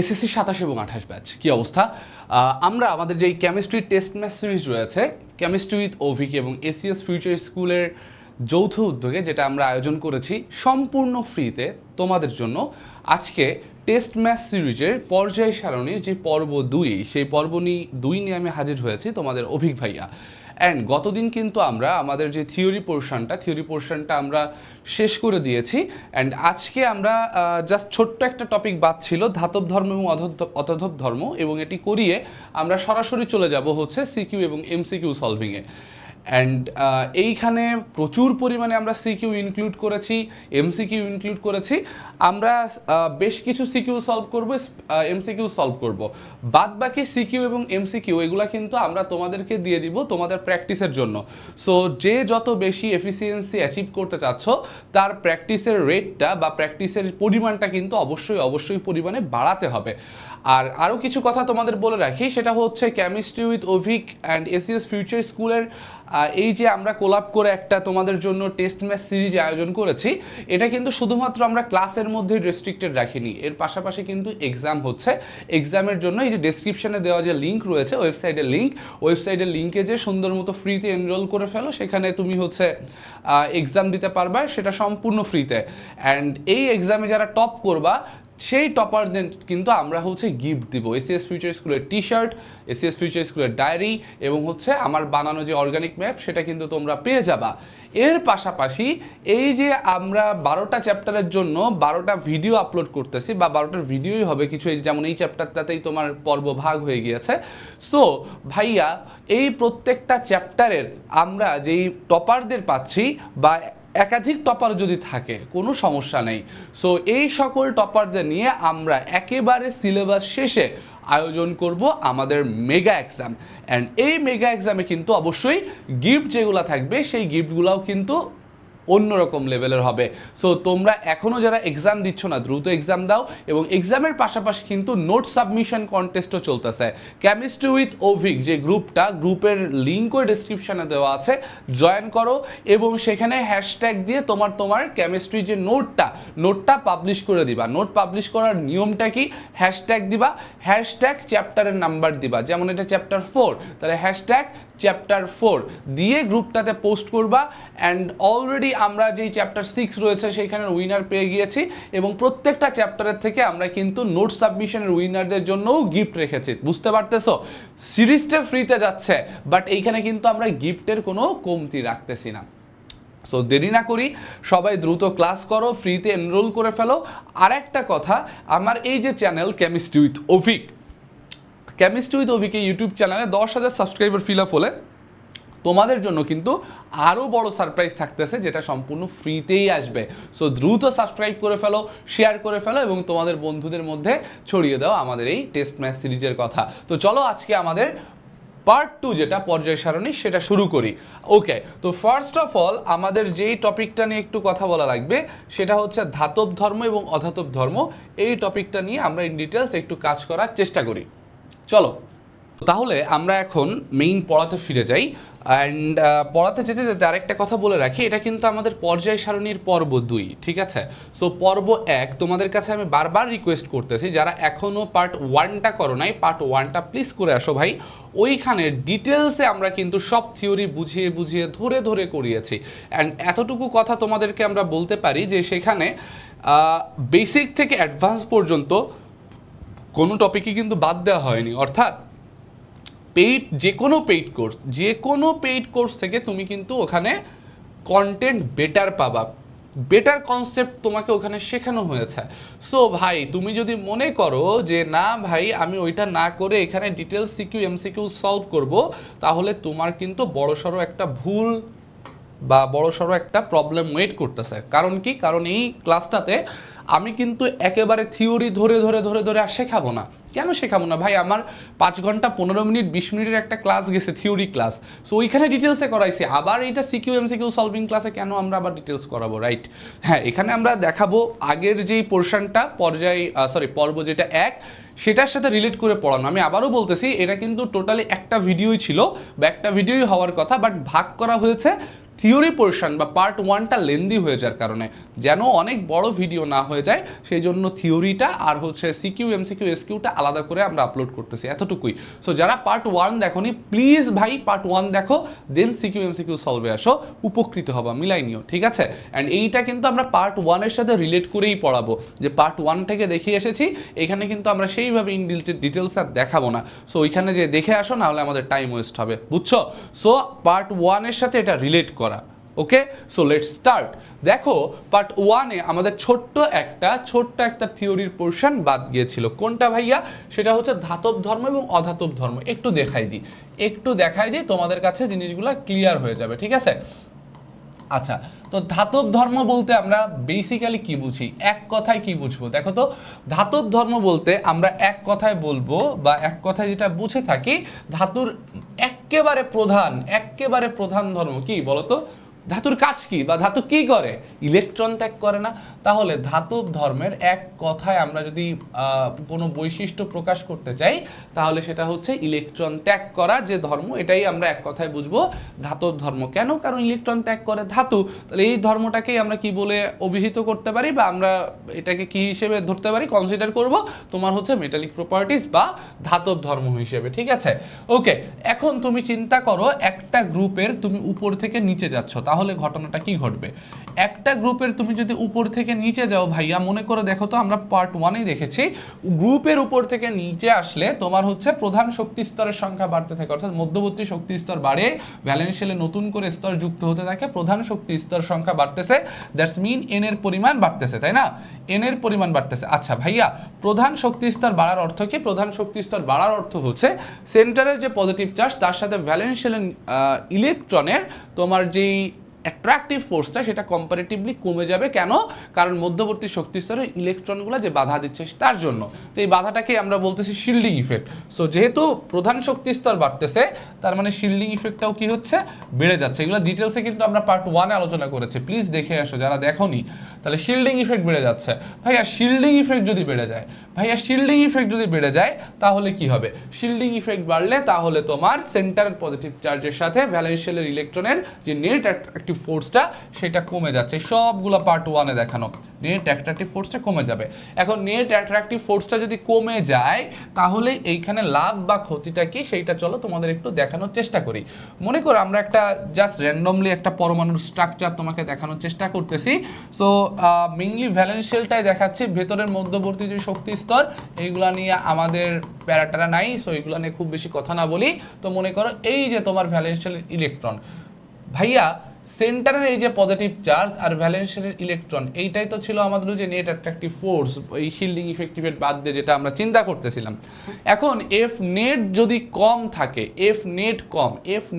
SSC 27 এবং 28 batch কী অবস্থা? আমরা আমাদের যেই কেমিস্ট্রি টেস্ট ম্যাচ সিরিজ রয়েছে কেমিস্ট্রি উইথ ওভিক এবং এসিএস ফিউচার স্কুলের যৌথ উদ্যোগে, যেটা আমরা আয়োজন করেছি সম্পূর্ণ ফ্রিতে তোমাদের জন্য, আজকে টেস্ট ম্যাচ সিরিজের পর্যায় সারণীর যে পর্ব 2, সেই পর্ব 2 নিয়ে আমি হাজির হয়েছি তোমাদের অভিক ভাইয়া। অ্যান্ড গতদিন কিন্তু আমরা আমাদের যে থিওরি পোর্শনটা আমরা শেষ করে দিয়েছি। অ্যান্ড আজকে আমরা জাস্ট ছোট্ট একটা টপিক বাদ ছিল, ধাতব ধর্ম এবং অধাতব ধর্ম, এবং এটি করিয়ে আমরা সরাসরি চলে যাব হচ্ছে সিকিউ এবং এমসিকিউ সলভিংয়ে। অ্যান্ড এইখানে প্রচুর পরিমাণে আমরা সিকিউ ইনক্লুড করেছি, এমসিকিউ ইনক্লুড করেছি। আমরা বেশ কিছু সিকিউ সলভ করব, এমসিকিউ সলভ করব। বাদ বাকি সিকিউ এবং এমসিকিউ এগুলো কিন্তু আমরা তোমাদেরকে দিয়ে দিব তোমাদের প্র্যাকটিসের জন্য। সো যে যত বেশি এফিসিয়েন্সি অ্যাচিভ করতে চাচ্ছ, তার প্র্যাকটিসের রেটটা বা প্র্যাকটিসের পরিমাণটা কিন্তু অবশ্যই পরিমাণে বাড়াতে হবে। আর আরও কিছু কথা তোমাদের বলে রাখি, সেটা হচ্ছে chemistry with Avik and ACS future স্কুলের এই যে আমরা কোলাপ করে একটা তোমাদের জন্য টেস্ট ম্যাচ সিরিজ আয়োজন করেছি, এটা কিন্তু শুধুমাত্র আমরা ক্লাসের মধ্যেই রেস্ট্রিক্টেড রাখিনি, এর পাশাপাশি কিন্তু এক্সাম হচ্ছে। এক্সামের জন্য এই যে ডেসক্রিপশনে দেওয়া যে লিঙ্ক রয়েছে, ওয়েবসাইটের লিঙ্কে যে সুন্দর মতো ফ্রিতে এনরোল করে ফেলো, সেখানে তুমি হচ্ছে এক্সাম দিতে পারবা, সেটা সম্পূর্ণ ফ্রিতে। অ্যান্ড এই এক্সামে যারা টপ করবা, সেই টপারদের কিন্তু আমরা হচ্ছে গিফট দিব এসিএস ফিউচার স্কুলের টি শার্ট, এসিএস ফিউচার স্কুলের ডায়েরি, এবং হচ্ছে আমার বানানো যে অর্গানিক ম্যাপ, সেটা কিন্তু তোমরা পেয়ে যাবা। এর পাশাপাশি এই যে আমরা 12টা চ্যাপ্টারের জন্য 12টা ভিডিও আপলোড করতেছি, বা 12টার ভিডিওই হবে কিছু, যেমন এই চ্যাপ্টারটাতেই তোমার পর্ব ভাগ হয়ে গিয়েছে। সো ভাইয়া, এই প্রত্যেকটা চ্যাপ্টারের আমরা যেই টপারদের পাচ্ছি, বা একাধিক টপার যদি থাকে কোনো সমস্যা নেই। সো এই সকল টপারদের নিয়ে আমরা একেবারে সিলেবাস শেষে আয়োজন করব আমাদের মেগা এক্সাম। অ্যান্ড এই মেগা এক্সামে কিন্তু অবশ্যই গিফট যেগুলো থাকবে, সেই গিফটগুলোও কিন্তু অন্যরকম লেভেলের হবে। সো তোমরা এখনও যারা এক্সাম দিচ্ছ না, দ্রুত এক্সাম দাও। এবং এক্সামের পাশাপাশি কিন্তু নোট সাবমিশন কন্টেস্টও চলতেছে। কেমিস্ট্রি উইথ ওভিক যে গ্রুপের লিঙ্কও ডেসক্রিপশানে দেওয়া আছে, জয়েন করো এবং সেখানে হ্যাশট্যাগ দিয়ে তোমার কেমিস্ট্রি যে নোটটা পাবলিশ করে দিবা। নোট পাবলিশ করার নিয়মটা কি? হ্যাশট্যাগ দিবা, হ্যাশট্যাগ চ্যাপ্টারের নাম্বার দিবা, যেমন এটা চ্যাপ্টার 4, তাহলে হ্যাশট্যাগ চ্যাপ্টার 4 দিয়ে গ্রুপটাতে পোস্ট করবা। অ্যান্ড অলরেডি আমরা যেই চ্যাপ্টার 6 রয়েছে সেইখানের উইনার পেয়ে গিয়েছি, এবং প্রত্যেকটা চ্যাপ্টারের থেকে আমরা কিন্তু নোট সাবমিশনের উইনারদের জন্যও গিফট রেখেছি। বুঝতে পারতেছো? সিরিজটা ফ্রিতে যাচ্ছে, বাট এইখানে কিন্তু আমরা গিফটের কোনো কমতি রাখতেছি না। সো দেরি না করি, সবাই দ্রুত ক্লাস করো, ফ্রিতে এনরোল করে ফেলো। আর একটা কথা, আমার এই যে channel chemistry with Avik YouTube চ্যানেলে 10,000 সাবস্ক্রাইবার ফিল আপ হলে তোমাদের জন্য কিন্তু আরও বড় সারপ্রাইজ থাকতেছে, যেটা সম্পূর্ণ ফ্রিতেই আসবে। সো দ্রুত সাবস্ক্রাইব করে ফেলো, শেয়ার করে ফেলো, এবং তোমাদের বন্ধুদের মধ্যে ছড়িয়ে দাও আমাদের এই টেস্ট ম্যাচ সিরিজের কথা। তো চলো আজকে আমাদের পার্ট 2 যেটা পর্যায় সারণী, সেটা শুরু করি। ওকে, তো ফার্স্ট অফ অল আমাদের যেই টপিকটা নিয়ে একটু কথা বলা লাগবে, সেটা হচ্ছে ধাতব ধর্ম এবং অধাতব ধর্ম। এই টপিকটা নিয়ে আমরা ইন ডিটেলস একটু কাজ করার চেষ্টা করি। চলো তাহলে আমরা এখন মেইন পড়াতে ফিরে যাই। অ্যান্ড পড়াতে যেতে যেতে আরেকটা কথা বলে রাখি, এটা কিন্তু আমাদের পর্যায় সারণীর পর্ব 2, ঠিক আছে? সো পর্ব 1 তোমাদের কাছে আমি বারবার রিকোয়েস্ট করতেছি, যারা এখনও পার্ট 1টা করো নাই, পার্ট 1টা প্লিজ করে আসো ভাই। ওইখানে ডিটেলসে আমরা কিন্তু সব থিওরি বুঝিয়ে ধরে করিয়েছি। অ্যান্ড এতটুকু কথা তোমাদেরকে আমরা বলতে পারি যে সেখানে বেসিক থেকে অ্যাডভান্স পর্যন্ত কোনো টপিকই কিন্তু বাদ দেওয়া হয়নি। অর্থাৎ যে কোনো পেইড কোর্স থেকে তুমি কিন্তু ওখানে কন্টেন্ট বেটার পাবা, বেটার কনসেপ্ট তোমাকে ওখানে শেখানো হয়েছে। সো ভাই, তুমি যদি মনে করো যে না ভাই আমি ওইটা না করে এখানে ডিটেলস সিকিউ এমসিকিউ সলভ করব, তাহলে তোমার কিন্তু বড়সড় একটা ভুল বা বড়সড় একটা প্রবলেম ওয়েট করতেছে। কারণ কি? কারণ এই ক্লাসটাতে আমি কিন্তু একেবারে থিওরি ধরে আর শেখাবো না। কেন শেখাবো না ভাই? আমার 5 ঘন্টা 15 মিনিট 20 মিনিটের একটা ক্লাস গেছে, থিওরি ক্লাস। সো ওইখানে ডিটেলসে করাইছি, আবার এইটা সিকিউ এমসিকিউ সলভিং ক্লাসে কেন আমরা আবার ডিটেলস করাবো, রাইট? হ্যাঁ, এখানে আমরা দেখাবো আগের যেই পোর্শনটা পর্ব যেটা 1, সেটার সাথে রিলেট করে পড়ানো। আমি আবারও বলতেছি, এটা কিন্তু টোটালি একটা ভিডিওই ছিল বা একটা ভিডিওই হওয়ার কথা, বাট ভাগ করা হয়েছে থিওরি পোর্শন বা পার্ট 1টা লেন্দি হয়ে যাওয়ার কারণে, যেন অনেক বড় ভিডিও না হয়ে যায় সেই জন্য থিওরিটা আর হচ্ছে সিকিউ এমসিকিউ এসকিউটা আলাদা করে আমরা আপলোড করতেছি, এতটুকুই। সো যারা পার্ট 1 দেখোনি প্লিজ ভাই পার্ট 1 দেখো, দেন সিকিউ এমসিকিউ সলভে আসো, উপকৃত হবা, মিলাই নিও, ঠিক আছে। অ্যান্ড এইটা কিন্তু আমরা পার্ট 1-এর সাথে রিলেট করেই পড়াবো, যে পার্ট 1 থেকে দেখিয়ে এসেছি, এখানে কিন্তু আমরা সেইভাবে ইন ডিটেলস আর দেখাবো না। সো ওইখানে যে দেখে আসো, না হলে আমাদের টাইম ওয়েস্ট হবে, বুঝছো। সো পার্ট 1-এর সাথে এটা রিলেট করা, ওকে। So let's start. দেখো পার্ট 1-এ আমাদের ছোট্ট একটা থিওরির পোর্শন বাদ গিয়েছিল, কোনটা ভাইয়া? সেটা হচ্ছে ধাতব ধর্ম এবং অধাতব ধর্ম। একটু দেখাই দিই তোমাদের কাছে জিনিসগুলো ক্লিয়ার হয়ে যাবে, ঠিক আছে। আচ্ছা, তো ধাতব ধর্ম বলতে আমরা বেসিক্যালি কি বুঝি, এক কথায় কি বুঝবো? দেখো তো, ধাতব ধর্ম বলতে আমরা এক কথায় বলবো, বা এক কথায় যেটা বুঝে থাকি, ধাতুর এক্কেবারে প্রধান ধর্ম কি বলতো? ধাতুর কাজ কি, বা ধাতু কি করে? ইলেকট্রন ত্যাগ করে না? তাহলে ধাতব ধর্মের এক কথায় আমরা যদি কোনো বৈশিষ্ট্য প্রকাশ করতে চাই, তাহলে সেটা হচ্ছে ইলেকট্রন ত্যাগ করার যে ধর্ম, এটাই আমরা এক কথায় বুঝবো ধাতব ধর্ম। কেন? কারণ ইলেকট্রন ত্যাগ করে ধাতু, তাহলে এই ধর্মটাকেই আমরা কি বলে অভিহিত করতে পারি, বা আমরা এটাকে কি হিসেবে ধরতে পারি, কনসিডার করব তোমার হচ্ছে মেটালিক প্রপার্টিস বা ধাতব ধর্ম হিসেবে, ঠিক আছে। ওকে, এখন তুমি চিন্তা করো একটা গ্রুপের তুমি উপর থেকে নিচে যাচ্ছ, তাহলে ঘটনাটা কি ঘটবে? একটা গ্রুপের তুমি যদি উপর থেকে নিচে যাও ভাইয়া, মনে করে দেখো তো, আমরা পার্ট 1-এই দেখেছি গ্রুপের উপর থেকে নিচে আসলে তোমার হচ্ছে প্রধান শক্তি স্তরের সংখ্যা বাড়তে থাকে, অর্থাৎ মধ্যবর্তী শক্তি স্তর বাড়ে, ভ্যালেন্স শেলে নতুন করে স্তর যুক্ত হতে থাকে, প্রধান শক্তি স্তর সংখ্যা বাড়তেছে, দ্যাটস মিন এন এর পরিমাণ বাড়তেছে, তাই না? এন এর পরিমাণ বাড়তেছে। আচ্ছা ভাইয়া, প্রধান শক্তি স্তর বাড়ার অর্থ কি? প্রধান শক্তি স্তর বাড়ার অর্থ হচ্ছে সেন্টারের যে পজিটিভ চার্জ তার সাথে ভ্যালেন্স শেলের ইলেকট্রনের তোমার যেই অ্যাট্রাকটিভ ফোর্সটা সেটা কম্পারেটিভলি কমে যাবে। কেন? কারণ মধ্যবর্তী শক্তি স্তরের ইলেকট্রনগুলো যে বাধা দিচ্ছে তার জন্য। তো এই বাধাটাকে আমরা বলতেছি শিল্ডিং ইফেক্ট। সো যেহেতু প্রধান শক্তি স্তর বাড়তেছে, তার মানে শিল্ডিং ইফেক্টটাও কি হচ্ছে? বেড়ে যাচ্ছে। এগুলো ডিটেলসে কিন্তু আমরা পার্ট 1-এ আলোচনা করেছি, প্লিজ দেখে আসো যারা দেখোনি। তাহলে শিল্ডিং ইফেক্ট বেড়ে যাচ্ছে। ভাইয়া শিল্ডিং ইফেক্ট যদি বেড়ে যায় তাহলে কি হবে? শিল্ডিং ইফেক্ট বাড়লে তাহলে তোমার সেন্টার পজিটিভ চার্জের সাথে ভ্যালেন্স শেলের ইলেকট্রনের যে নেট অ্যাট্রাকটিভ ফোর্সটা সেটা কমে যাচ্ছে। সবগুলো পার্ট 1-এ দেখানো, নেট অ্যাট্রাকটিভ ফোর্সটা কমে যাবে। এখন নেট অ্যাট্রাকটিভ ফোর্সটা যদি কমে যায়, তাহলে এইখানে লাভ বা ক্ষতিটা কি সেইটা চলো তোমাদের একটু দেখানোর চেষ্টা করি। মনে করো আমরা একটা জাস্ট র্যান্ডমলি একটা পরমাণুর স্ট্রাকচার তোমাকে দেখানোর চেষ্টা করতেছি। সো মেইনলি ভ্যালেন্স শেলটাই দেখাচ্ছি, ভেতরের মধ্যবর্তী যে শক্তি স্তর এইগুলা নিয়ে আমাদের প্যারাটারা নাই, সো এগুলো নিয়ে খুব বেশি কথা না বলি। তো মনে করো এই যে তোমার ভ্যালেন্স শেলের ইলেকট্রন, ভাইয়া সেন্টারের এই যে পজিটিভ চার্জ আর ভ্যালেন্স শেলের ইলেকট্রন, এইটাই তো ছিল আমাদের যে নেট অ্যাট্রাকটিভ ফোর্স, এই শিল্ডিং ইফেক্টিভের বাদ দিয়ে যেটা আমরা চিন্তা করতেছিলাম। এখন এফ নেট যদি কম থাকে, এফ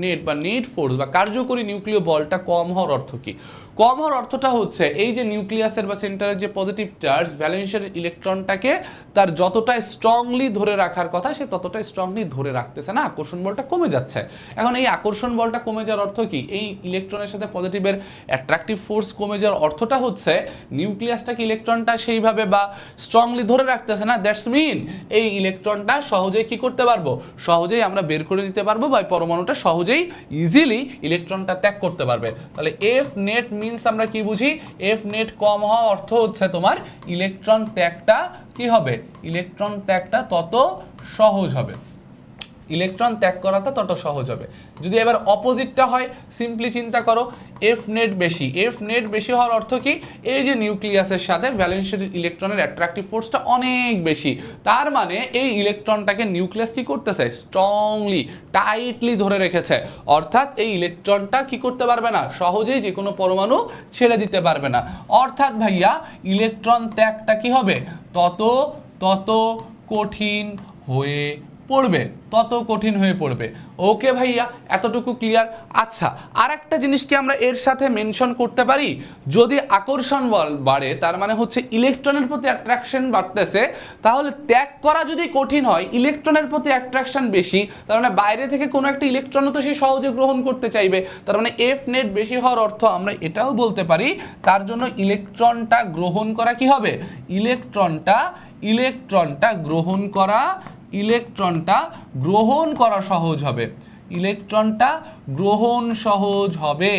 নেট বা নেট ফোর্স বা কার্যকরী নিউক্লিয় বলটা কম হওয়ার অর্থ কি? কম হওয়ার অর্থটা হচ্ছে এই যে নিউক্লিয়াসের বা সেন্টারের যে পজিটিভ চার্জ ভ্যালেন্সের ইলেকট্রনটাকে তার যতটা স্ট্রংলি ধরে রাখার কথা সে ততটাই স্ট্রংলি ধরে রাখতেছে না, আকর্ষণ বলটা কমে যাচ্ছে। এখন এই আকর্ষণ বলটা কমে যাওয়ার অর্থ কি? এই ইলেকট্রনের সাথে পজিটিভের অ্যাট্রাকটিভ ফোর্স কমে যাওয়ার অর্থটা হচ্ছে নিউক্লিয়াসটাকে ইলেকট্রনটা সেইভাবে বা স্ট্রংলি ধরে রাখতেছে না, দ্যাটস মিন এই ইলেকট্রনটা সহজেই কি করতে পারবো? সহজেই আমরা বের করে দিতে পারবো, বা পরমাণুটা সহজেই ইজিলি ইলেকট্রনটা ত্যাগ করতে পারবে। তাহলে এফ নেট মিনস আমরা কি বুঝি? এফ নেট কম হওয়া অর্থ হচ্ছে তোমার ইলেকট্রন ত্যাগটা কি হবে? ইলেকট্রন ত্যাগটা তত সহজ হবে, ইলেকট্রন ত্যাগ করাটা তত সহজ হবে। যদি এবার অপোজিটটা হয়, সিম্পলি চিন্তা করো, এফ নেট বেশি হওয়ার অর্থ কি? এই যে নিউক্লিয়াসের সাথে ভ্যালেন্সের ইলেকট্রনের অ্যাট্রাকটিভ ফোর্সটা অনেক বেশি, তার মানে এই ইলেকট্রনটাকে নিউক্লিয়াস কি করতেছে? স্ট্রংলি টাইটলি ধরে রেখেছে, অর্থাৎ এই ইলেকট্রনটা কি করতে পারবে না? সহজেই যে কোনো পরমাণু ছেড়ে দিতে পারবে না। অর্থাৎ ভাইয়া ইলেকট্রন ত্যাগটা কি হবে? তত কঠিন হয়ে পড়বে। ওকে ভাইয়া, এতটুকু ক্লিয়ার? আচ্ছা, আর একটা জিনিস কি আমরা এর সাথে মেনশন করতে পারি? যদি আকর্ষণ বল বাড়ে, তার মানে হচ্ছে ইলেকট্রনের প্রতি অ্যাট্রাকশন বাড়তেছে, তাহলে ত্যাগ করা যদি কঠিন হয়, ইলেকট্রনের প্রতি অ্যাট্রাকশন বেশি, তার মানে বাইরে থেকে কোনো একটা ইলেকট্রন তো সে সহজে গ্রহণ করতে চাইবে, তার মানে এফ নেট বেশি হওয়ার অর্থ আমরা এটাও বলতে পারি তার জন্য ইলেকট্রনটা গ্রহণ করা কি হবে? ইলেকট্রনটা গ্রহণ করা সহজ হবে, ইলেকট্রনটা গ্রহণ সহজ হবে।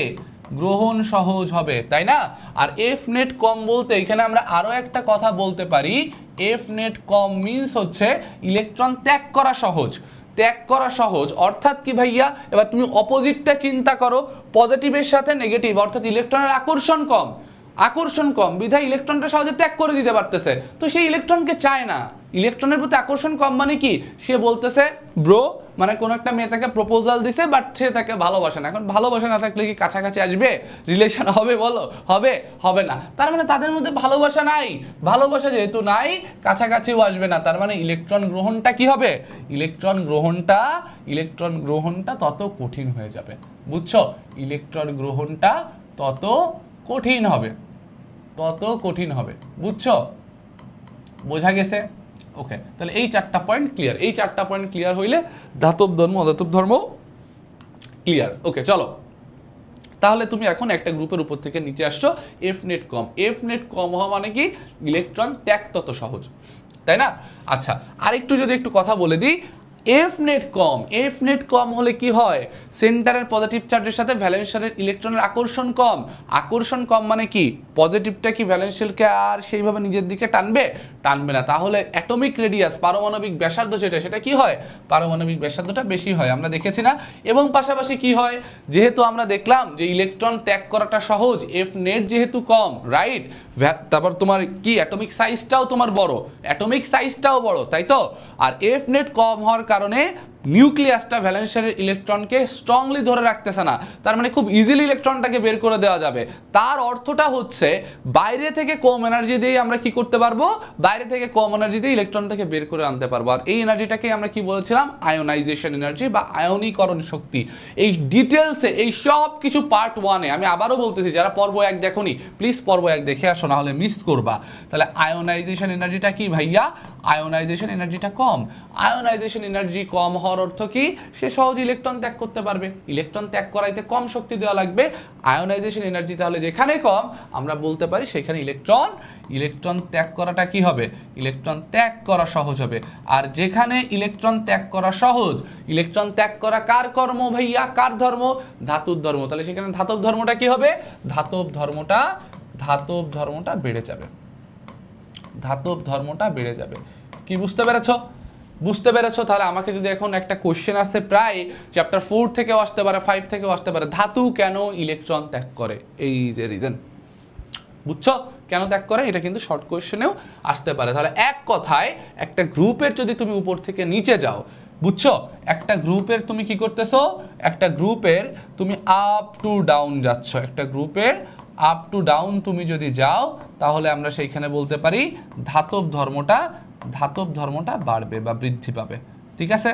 গ্রহণ সহজ হবে, তাই না? আর এফ নেট কম বলতে এখানে আমরা আরো একটা কথা বলতে পারি, এফ নেট কম মিন্স হচ্ছে ইলেকট্রন ত্যাগ করা সহজ। ত্যাগ করা সহজ অর্থাৎ কি ভাইয়া, এবার তুমি অপোজিটটা চিন্তা করো, পজিটিভের সাথে নেগেটিভ অর্থাৎ ইলেকট্রনের আকর্ষণ কম, আকর্ষণ কম বিধায় ইলেকট্রনটা সহজে ত্যাগ করে দিতে পারতেছে, তো সেই ইলেকট্রনকে চায় না। ইলেকট্রনের প্রতি আকর্ষণ কম মানে কি, সে বলতেছে ব্রো, মানে কোন একটা মেয়ে তাকে প্রপোজাল দিছে বাট সে তাকে ভালোবাসে না। এখন ভালোবাসা না থাকলে কি কাছাকাছি আসবে, রিলেশন হবে বলো? হবে? হবে না। তার মানে তাদের মধ্যে ভালোবাসা নাই, ভালোবাসা যেহেতু নাই কাছাকাছিও আসবে না, তার মানে ইলেকট্রন গ্রহণটা কি হবে, ইলেকট্রন গ্রহণটা তত কঠিন হয়ে যাবে। বুঝছো? ইলেকট্রন গ্রহণটা তত কঠিন হবে, তত কঠিন হবে। বুঝছো? বোঝা গেছে? ওকে, তাহলে এই চারটা পয়েন্ট ক্লিয়ার, এই চারটা পয়েন্ট ক্লিয়ার হইলে ধাতব ধর্ম অধাতব ধর্ম ক্লিয়ার। ওকে চলো, তাহলে তুমি এখন একটা গ্রুপের উপর থেকে নিচে আসছো, এফ নেট কম। এফ নেট কম হওয়া মানে কি, ইলেকট্রন ত্যাগ তত সহজ, তাই না? আচ্ছা, আরেকটু যদি একটু কথা বলে দিই, এফ নেট কম, এফ নেট কম হলে কি হয়, সেন্টারের পজিটিভ চার্জের সাথে ভ্যালেন্স শেলের ইলেকট্রনের আকর্ষণ কম। আকর্ষণ কম মানে কি, পজিটিভটা কি ভ্যালেন্স শেলকে আর সেইভাবে নিজের দিকে টানবে? টানবে না। তাহলে অ্যাটমিক রেডিয়াস, পারমাণবিক ব্যাসার্ধ যেটা, সেটা কি হয়, পারমাণবিক ব্যাসার্ধটা বেশি হয়, আমরা দেখেছি না? এবং পাশাপাশি কি হয়, যেহেতু আমরা দেখলাম যে ইলেকট্রন ত্যাগ করাটা সহজ, এফ নেট যেহেতু কম, রাইট, তারপর তোমার কি অ্যাটমিক সাইজটাও তোমার বড়, অ্যাটমিক সাইজটাও বড়, তাই তো? আর এফ নেট কম হওয়ার কারণে নিউক্লিয়াসটা ভ্যালেন্স শেলের ইলেকট্রনকে স্ট্রংলি ধরে রাখতেছে না, তার মানে খুব ইজিলি ইলেকট্রনটাকে বের করে দেওয়া যাবে। তার অর্থটা হচ্ছে বাইরে থেকে কম এনার্জি দিয়ে আমরা কি করতে পারবো, বাইরে থেকে কম এনার্জি দিয়ে ইলেকট্রনটাকে বের করে আনতে পারবো। আর এই এনার্জিটাকে আমরা কি বলেছিলাম, আয়োনাইজেশন এনার্জি বা আয়নীকরণ শক্তি। এই ডিটেলসে এই সব কিছু পার্ট ওয়ানে, আমি আবারও বলতেছি যারা পর্ব 1 দেখোনি প্লিজ পর্ব 1 দেখে আসো, না হলে মিস করবা। তাহলে আয়োনাইজেশন এনার্জিটা কি ভাইয়া, আয়োনাইজেশন এনার্জিটা কম। আয়োনাইজেশন এনার্জি কম হওয়ার অর্থ কি, সে সহজ ইলেকট্রন ত্যাগ করতে পারবে, ইলেকট্রন ত্যাগ করাইতে কম শক্তি দেওয়া লাগবে। আয়োনাইজেশন এনার্জি তাহলে যেখানে কম, আমরা বলতে পারি সেখানে ইলেকট্রন ত্যাগ করাটা কি হবে, ইলেকট্রন ত্যাগ করা সহজ হবে। আর যেখানে ইলেকট্রন ত্যাগ করা সহজ, ইলেকট্রন ত্যাগ করা কার কর্ম ভাইয়া, কার ধর্ম, ধাতুর ধর্ম, তাহলে সেখানে ধাতব ধর্মটা কি হবে, ধাতব ধর্মটা বেড়ে যাবে, ধাতব ধর্মটা বেড়ে যাবে। কি বুঝতে পেরেছো? বুঝতে পেরেছো? তাহলে আমাকে যদি এখন একটা কোশ্চেন আসে, প্রায় চ্যাপ্টার 4 থেকেও আসতে পারে, 5 থেকেও আসতে পারে, ধাতু কেন ইলেকট্রন ত্যাগ করে, এই যে রিজন। বুঝছো কেন ত্যাগ করে, এটা কিন্তু শর্ট কোশ্চেনেও আসতে পারে। তাহলে এক কথায় একটা গ্রুপের যদি তুমি উপর থেকে নিচে যাও, বুঝছো, একটা গ্রুপের তুমি কি করতেছো, একটা গ্রুপের তুমি আপ টু ডাউন যাচ্ছ, একটা গ্রুপের আপ টু ডাউন তুমি যদি যাও, তাহলে আমরা সেইখানে বলতে পারি ধাতব ধর্মটা বাড়বে বা বৃদ্ধি পাবে। ঠিক আছে,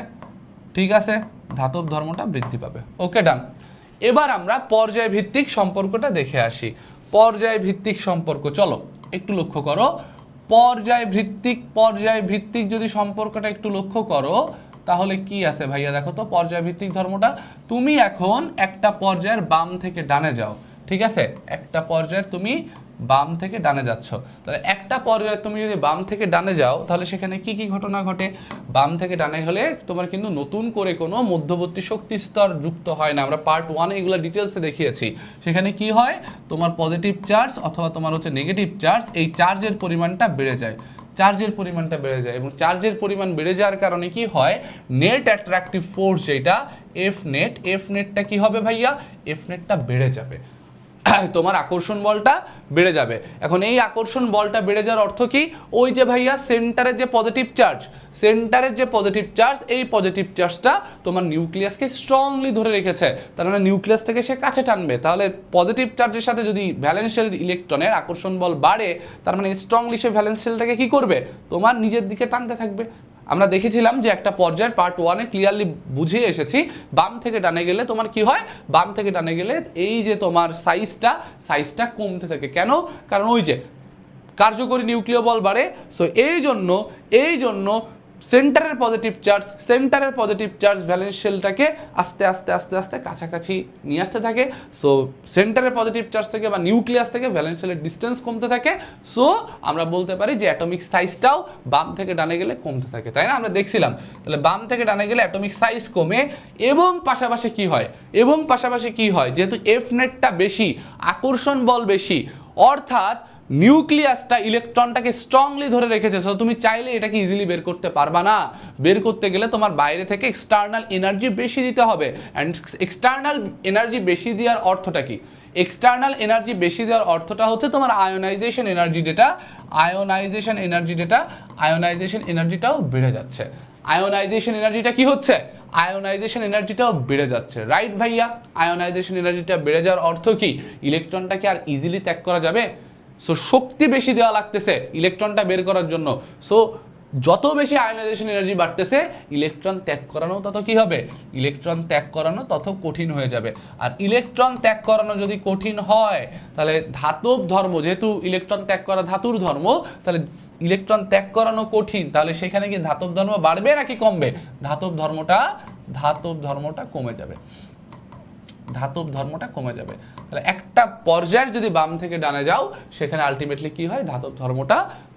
ঠিক আছে, ধাতব ধর্মটা বৃদ্ধি পাবে। ওকে ডান। এবার আমরা পর্যায় ভিত্তিক সম্পর্কটা দেখে আসি। পর্যায় ভিত্তিক সম্পর্ক, চলো একটু লক্ষ্য করো, পর্যায় ভিত্তিক যদি সম্পর্কটা একটু লক্ষ্য করো, তাহলে কি আছে ভাইয়া, দেখো তো পর্যায় ভিত্তিক ধর্মটা। তুমি এখন একটা পর্যায়ের বাম থেকে ডানে যাও, ঠিক আছে, একটা পর্যায়ের তুমি বাম থেকে ডানে যাচ্ছ, তাহলে একটা পর্যায়ে তুমি যদি বাম থেকে ডানে যাও, তাহলে সেখানে কি কি ঘটনা ঘটে, বাম থেকে ডানে হলে তোমার কিন্তু নতুন করে কোনো মধ্যবর্তী শক্তি স্তর যুক্ত হয় না, আমরা পার্ট 1 এগুলো ডিটেলসে দেখিয়েছি। সেখানে কি হয়, তোমার পজিটিভ চার্জ অথবা তোমার হচ্ছে নেগেটিভ চার্জ, এই চার্জের পরিমাণটা বেড়ে যায়, এবং চার্জের পরিমাণ বেড়ে যাওয়ার কারণে কি হয়, নেট অ্যাট্রাকটিভ ফোর্স যেটা এফ নেটটা কি হবে ভাইয়া, এফ নেটটা বেড়ে যাবে, তোমার আকর্ষণ বলটা বেড়ে যাবে। এখন এই আকর্ষণ বলটা বেড়ে যাওয়ার অর্থ কি, ওই যে ভাইয়া সেন্টারের যে পজিটিভ চার্জ, এই পজিটিভ চার্জটা তোমার নিউক্লিয়াসকে স্ট্রংলি ধরে রেখেছে, তার মানে নিউক্লিয়াসটাকে সে কাছে টানবে। তাহলে পজিটিভ চার্জের সাথে যদি ভ্যালেন্স শেল ইলেকট্রনের আকর্ষণ বল বাড়ে, তার মানে স্ট্রংলি সে ভ্যালেন্স শেলটাকে কি করবে, তোমার নিজের দিকে টানতে থাকবে। আমরা দেখেছিলাম যে একটা পর্যায়ের পার্ট 1-এ ক্লিয়ারলি বুঝিয়ে এসেছি, বাম থেকে ডানে গেলে তোমার কি হয়, বাম থেকে ডানে গেলে এই যে তোমার সাইজটা কমতে থাকে। কেন? কারণ ওই যে কার্যকরী নিউক্লিয় বল বাড়ে। সো এই জন্য সেন্টারের পজিটিভ চার্জ ভ্যালেন্স শেলটাকে আস্তে আস্তে আস্তে আস্তে কাছাকাছি নিয়ে আসতে থাকে। সো সেন্টারের পজিটিভ চার্জ থেকে বা নিউক্লিয়াস থেকে ভ্যালেন্স শেলের ডিস্টেন্স কমতে থাকে। সো আমরা বলতে পারি যে অ্যাটমিক সাইজটাও বাম থেকে ডানে গেলে কমতে থাকে, তাই না? আমরা দেখছিলাম তাহলে বাম থেকে ডানে গেলে অ্যাটমিক সাইজ কমে এবং পাশাপাশি কি হয় যেহেতু এফ নেটটা বেশি, আকর্ষণ বল বেশি, অর্থাৎ নিউক্লিয়াসটা ইলেকট্রনটাকে স্ট্রংলি ধরে রেখেছে। সো তুমি চাইলে এটাকে ইজিলি বের করতে পারবা না। বের করতে গেলে তোমার বাইরে থেকে এক্সটার্নাল এনার্জি বেশি দিতে হবে। অ্যান্ড এক্সটার্নাল এনার্জি বেশি দেওয়ার অর্থটা কি? এক্সটার্নাল এনার্জি বেশি দেওয়ার অর্থটা হচ্ছে তোমার আয়োনাইজেশন এনার্জিটাও বেড়ে যাচ্ছে। আয়োনাইজেশন এনার্জিটা কি হচ্ছে? আয়োনাইজেশন এনার্জিটাও বেড়ে যাচ্ছে, রাইট ভাইয়া? আয়োনাইজেশন এনার্জিটা বেড়ে যাওয়ার অর্থ কি? ইলেকট্রনটাকে আর ইজিলি ত্যাগ করা যাবে? সো শক্তি বেশি দেওয়া লাগতেছে ইলেকট্রনটা বের করার জন্য। সো যত বেশি আয়োনাইজেশন এনার্জি বাড়তেছে ইলেকট্রন ত্যাগ করানো তত কি হবে? ইলেকট্রন ত্যাগ করানো তত কঠিন হয়ে যাবে। আর ইলেকট্রন ত্যাগ করানো যদি কঠিন হয় তাহলে ধাতব ধর্ম, যেহেতু ইলেকট্রন ত্যাগ করা ধাতুর ধর্ম, তাহলে ইলেকট্রন ত্যাগ করানো কঠিন, তাহলে সেখানে কি ধাতব ধর্ম বাড়বে নাকি কমবে? ধাতব ধর্মটা কমে যাবে। তাহলে একটা পর্যায়ে যদি বাম থেকে ডানে যাও সেখানে আলটিমেটলি কি হয়?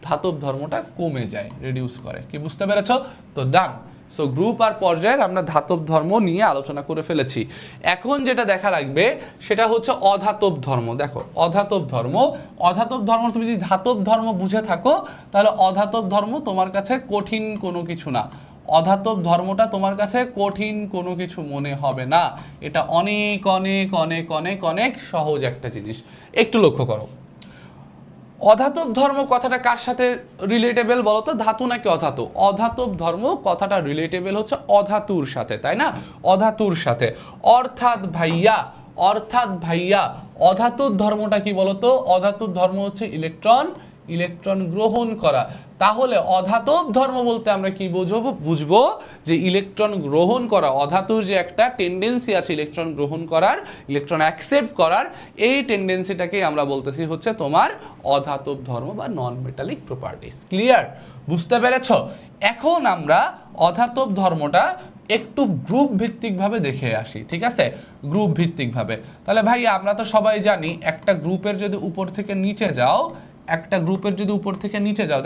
ধাতব ধর্মটা কমে যায়, রিডিউস করে। কি বুঝতে পেরেছো? তো ডান। সো গ্রুপ আর পর্যায়ের আমরা ধাতব ধর্ম নিয়ে আলোচনা করে ফেলেছি। এখন যেটা দেখা লাগবে সেটা হচ্ছে অধাতব ধর্ম। দেখো অধাতব ধর্ম তুমি যদি ধাতব ধর্ম বুঝে থাকো তাহলে অধাতব ধর্ম তোমার কাছে কঠিন কোনো কিছু না। অধাতব ধর্মটা তোমার কাছে কঠিন কোনো কিছু মনে হবে না। এটা অনেক অনেক অনেক অনেক অনেক সহজ একটা জিনিস। একটু লক্ষ্য করো, অধাতব ধর্ম কথাটা কার সাথে রিলেটেবল বলো তো? ধাতু নাকি অধাতু? অধাতব ধর্ম কথাটা রিলেটেবল হচ্ছে অধাতুর সাথে, তাই না? অধাতুর সাথে। অর্থাৎ ভাইয়া অধাতুর ধর্মটা কি বলতো? অধাতুর ধর্ম হচ্ছে ইলেকট্রন গ্রহণ করা। তাহলে অধাতব ধর্ম বলতে আমরা কি বুঝবো? যে ইলেকট্রন গ্রহণ করা, অধাতুর যে একটা টেন্ডেন্সি আছে ইলেকট্রন গ্রহণ করার, ইলেকট্রন অ্যাকসেপ্ট করার, এই টেন্ডেন্সিটাকেই আমরা বলতেছি হচ্ছে তোমার অধাতব ধর্ম বা নন মেটালিক প্রপার্টিস। ক্লিয়ার? বুঝতে পেরেছ? এখন আমরা অধাতব ধর্মটা একটু গ্রুপ ভিত্তিকভাবে দেখে আসি, ঠিক আছে? গ্রুপ ভিত্তিকভাবে। তাহলে ভাই আমরা তো সবাই জানি একটা গ্রুপের যদি উপর থেকে নিচে যাও,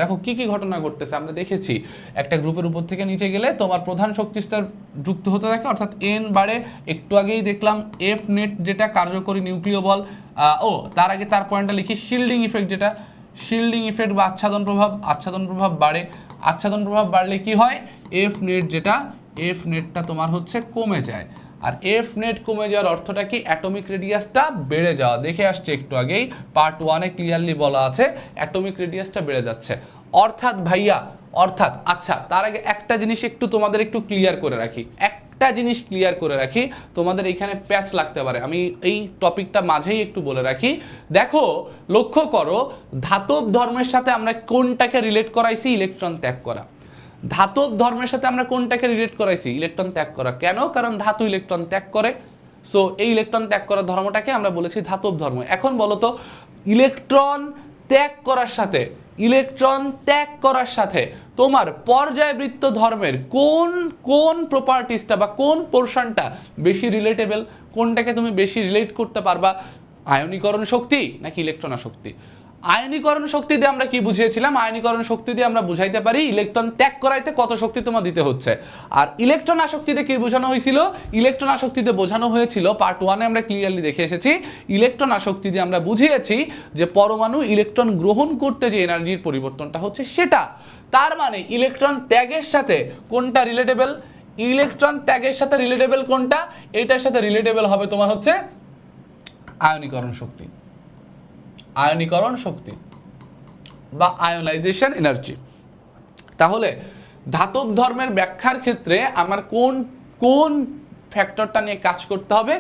দেখো কি কি ঘটনা ঘটতেছে আমরা দেখেছি। একটা গ্রুপের উপর থেকে নিচে গেলে তোমার প্রধান শক্তিস্তর যুক্ত হতে থাকে, অর্থাৎ এন বাড়ে। একটু আগেই দেখলাম এফ নেট যেটা কার্যকরী নিউক্লিয় বল। তার আগে তার পয়েন্টটা লিখি, শিল্ডিং ইফেক্ট বা আচ্ছাদন প্রভাব বাড়ে। আচ্ছাদন প্রভাব বাড়লে কি হয়? এফ নেটটা তোমার হচ্ছে কমে যায়। আর এফ নেট কমে যাওয়ার অর্থটা কি? অ্যাটমিক রেডিয়াসটা বেড়ে যাওয়া। দেখে আসছে একটু আগেই পার্ট 1-এ ক্লিয়ারলি বলা আছে অ্যাটমিক রেডিয়াসটা বেড়ে যাচ্ছে। অর্থাৎ আচ্ছা, তার আগে একটা জিনিস একটু তোমাদের একটু ক্লিয়ার করে রাখি, তোমাদের এখানে প্যাচ লাগতে পারে, আমি এই টপিকটা মাঝেই একটু বলে রাখি। দেখো লক্ষ্য করো, ধাতব ধর্মের সাথে আমরা কোনটাকে রিলেট করাইছি? ইলেকট্রন ত্যাগ করা। ধাতব ধর্মের সাথে আমরা কোনটাকে রিলেট করাইছি? ইলেকট্রন ত্যাগ করা। কেন? কারণ ধাতু ইলেকট্রন ত্যাগ করে। সো এই ইলেকট্রন ত্যাগ করার ধর্মটাকে আমরা বলেছি ধাতব ধর্ম। এখন বলো তো, ইলেকট্রন ত্যাগ করার সাথে তোমার পর্যায়বৃত্ত ধর্মের কোন প্রপার্টিসটা বা কোন পোরশনটা বেশি রিলেটেবল? কোনটাকে তুমি বেশি রিলেট করতে পারবা? আয়নীকরণ শক্তি নাকি ইলেকট্রন আসক্তি? আয়নীকরণ শক্তি দিয়ে আমরা কি বুঝিয়েছিলাম? আয়নীকরণ শক্তি দিয়ে আমরা বুঝাইতে পারি ইলেকট্রন ত্যাগ করাইতে কত শক্তি তোমার দিতে হচ্ছে। আর ইলেকট্রন আসক্তিতে কি বোঝানো হয়েছিল? ইলেকট্রন আসক্তিতে বোঝানো হয়েছিল, পার্ট 1-এ আমরা ক্লিয়ারলি দেখে এসেছি, ইলেকট্রন আসক্তি দিয়ে আমরা বুঝিয়েছি যে পরমাণু ইলেকট্রন গ্রহণ করতে যে এনার্জির পরিবর্তনটা হচ্ছে সেটা। তার মানে ইলেকট্রন ত্যাগের সাথে কোনটা রিলেটেবল? ইলেকট্রন ত্যাগের সাথে রিলেটেবল কোনটা? এটার সাথে রিলেটেবল হবে তোমার হচ্ছে আয়নীকরণ শক্তি বা আয়োনাইজেশন এনার্জি। তাহলে ধাতব ধর্মের ব্যাখ্যার ক্ষেত্রে আমার কোন ফ্যাক্টরটা নিয়ে কাজ করতে হবে?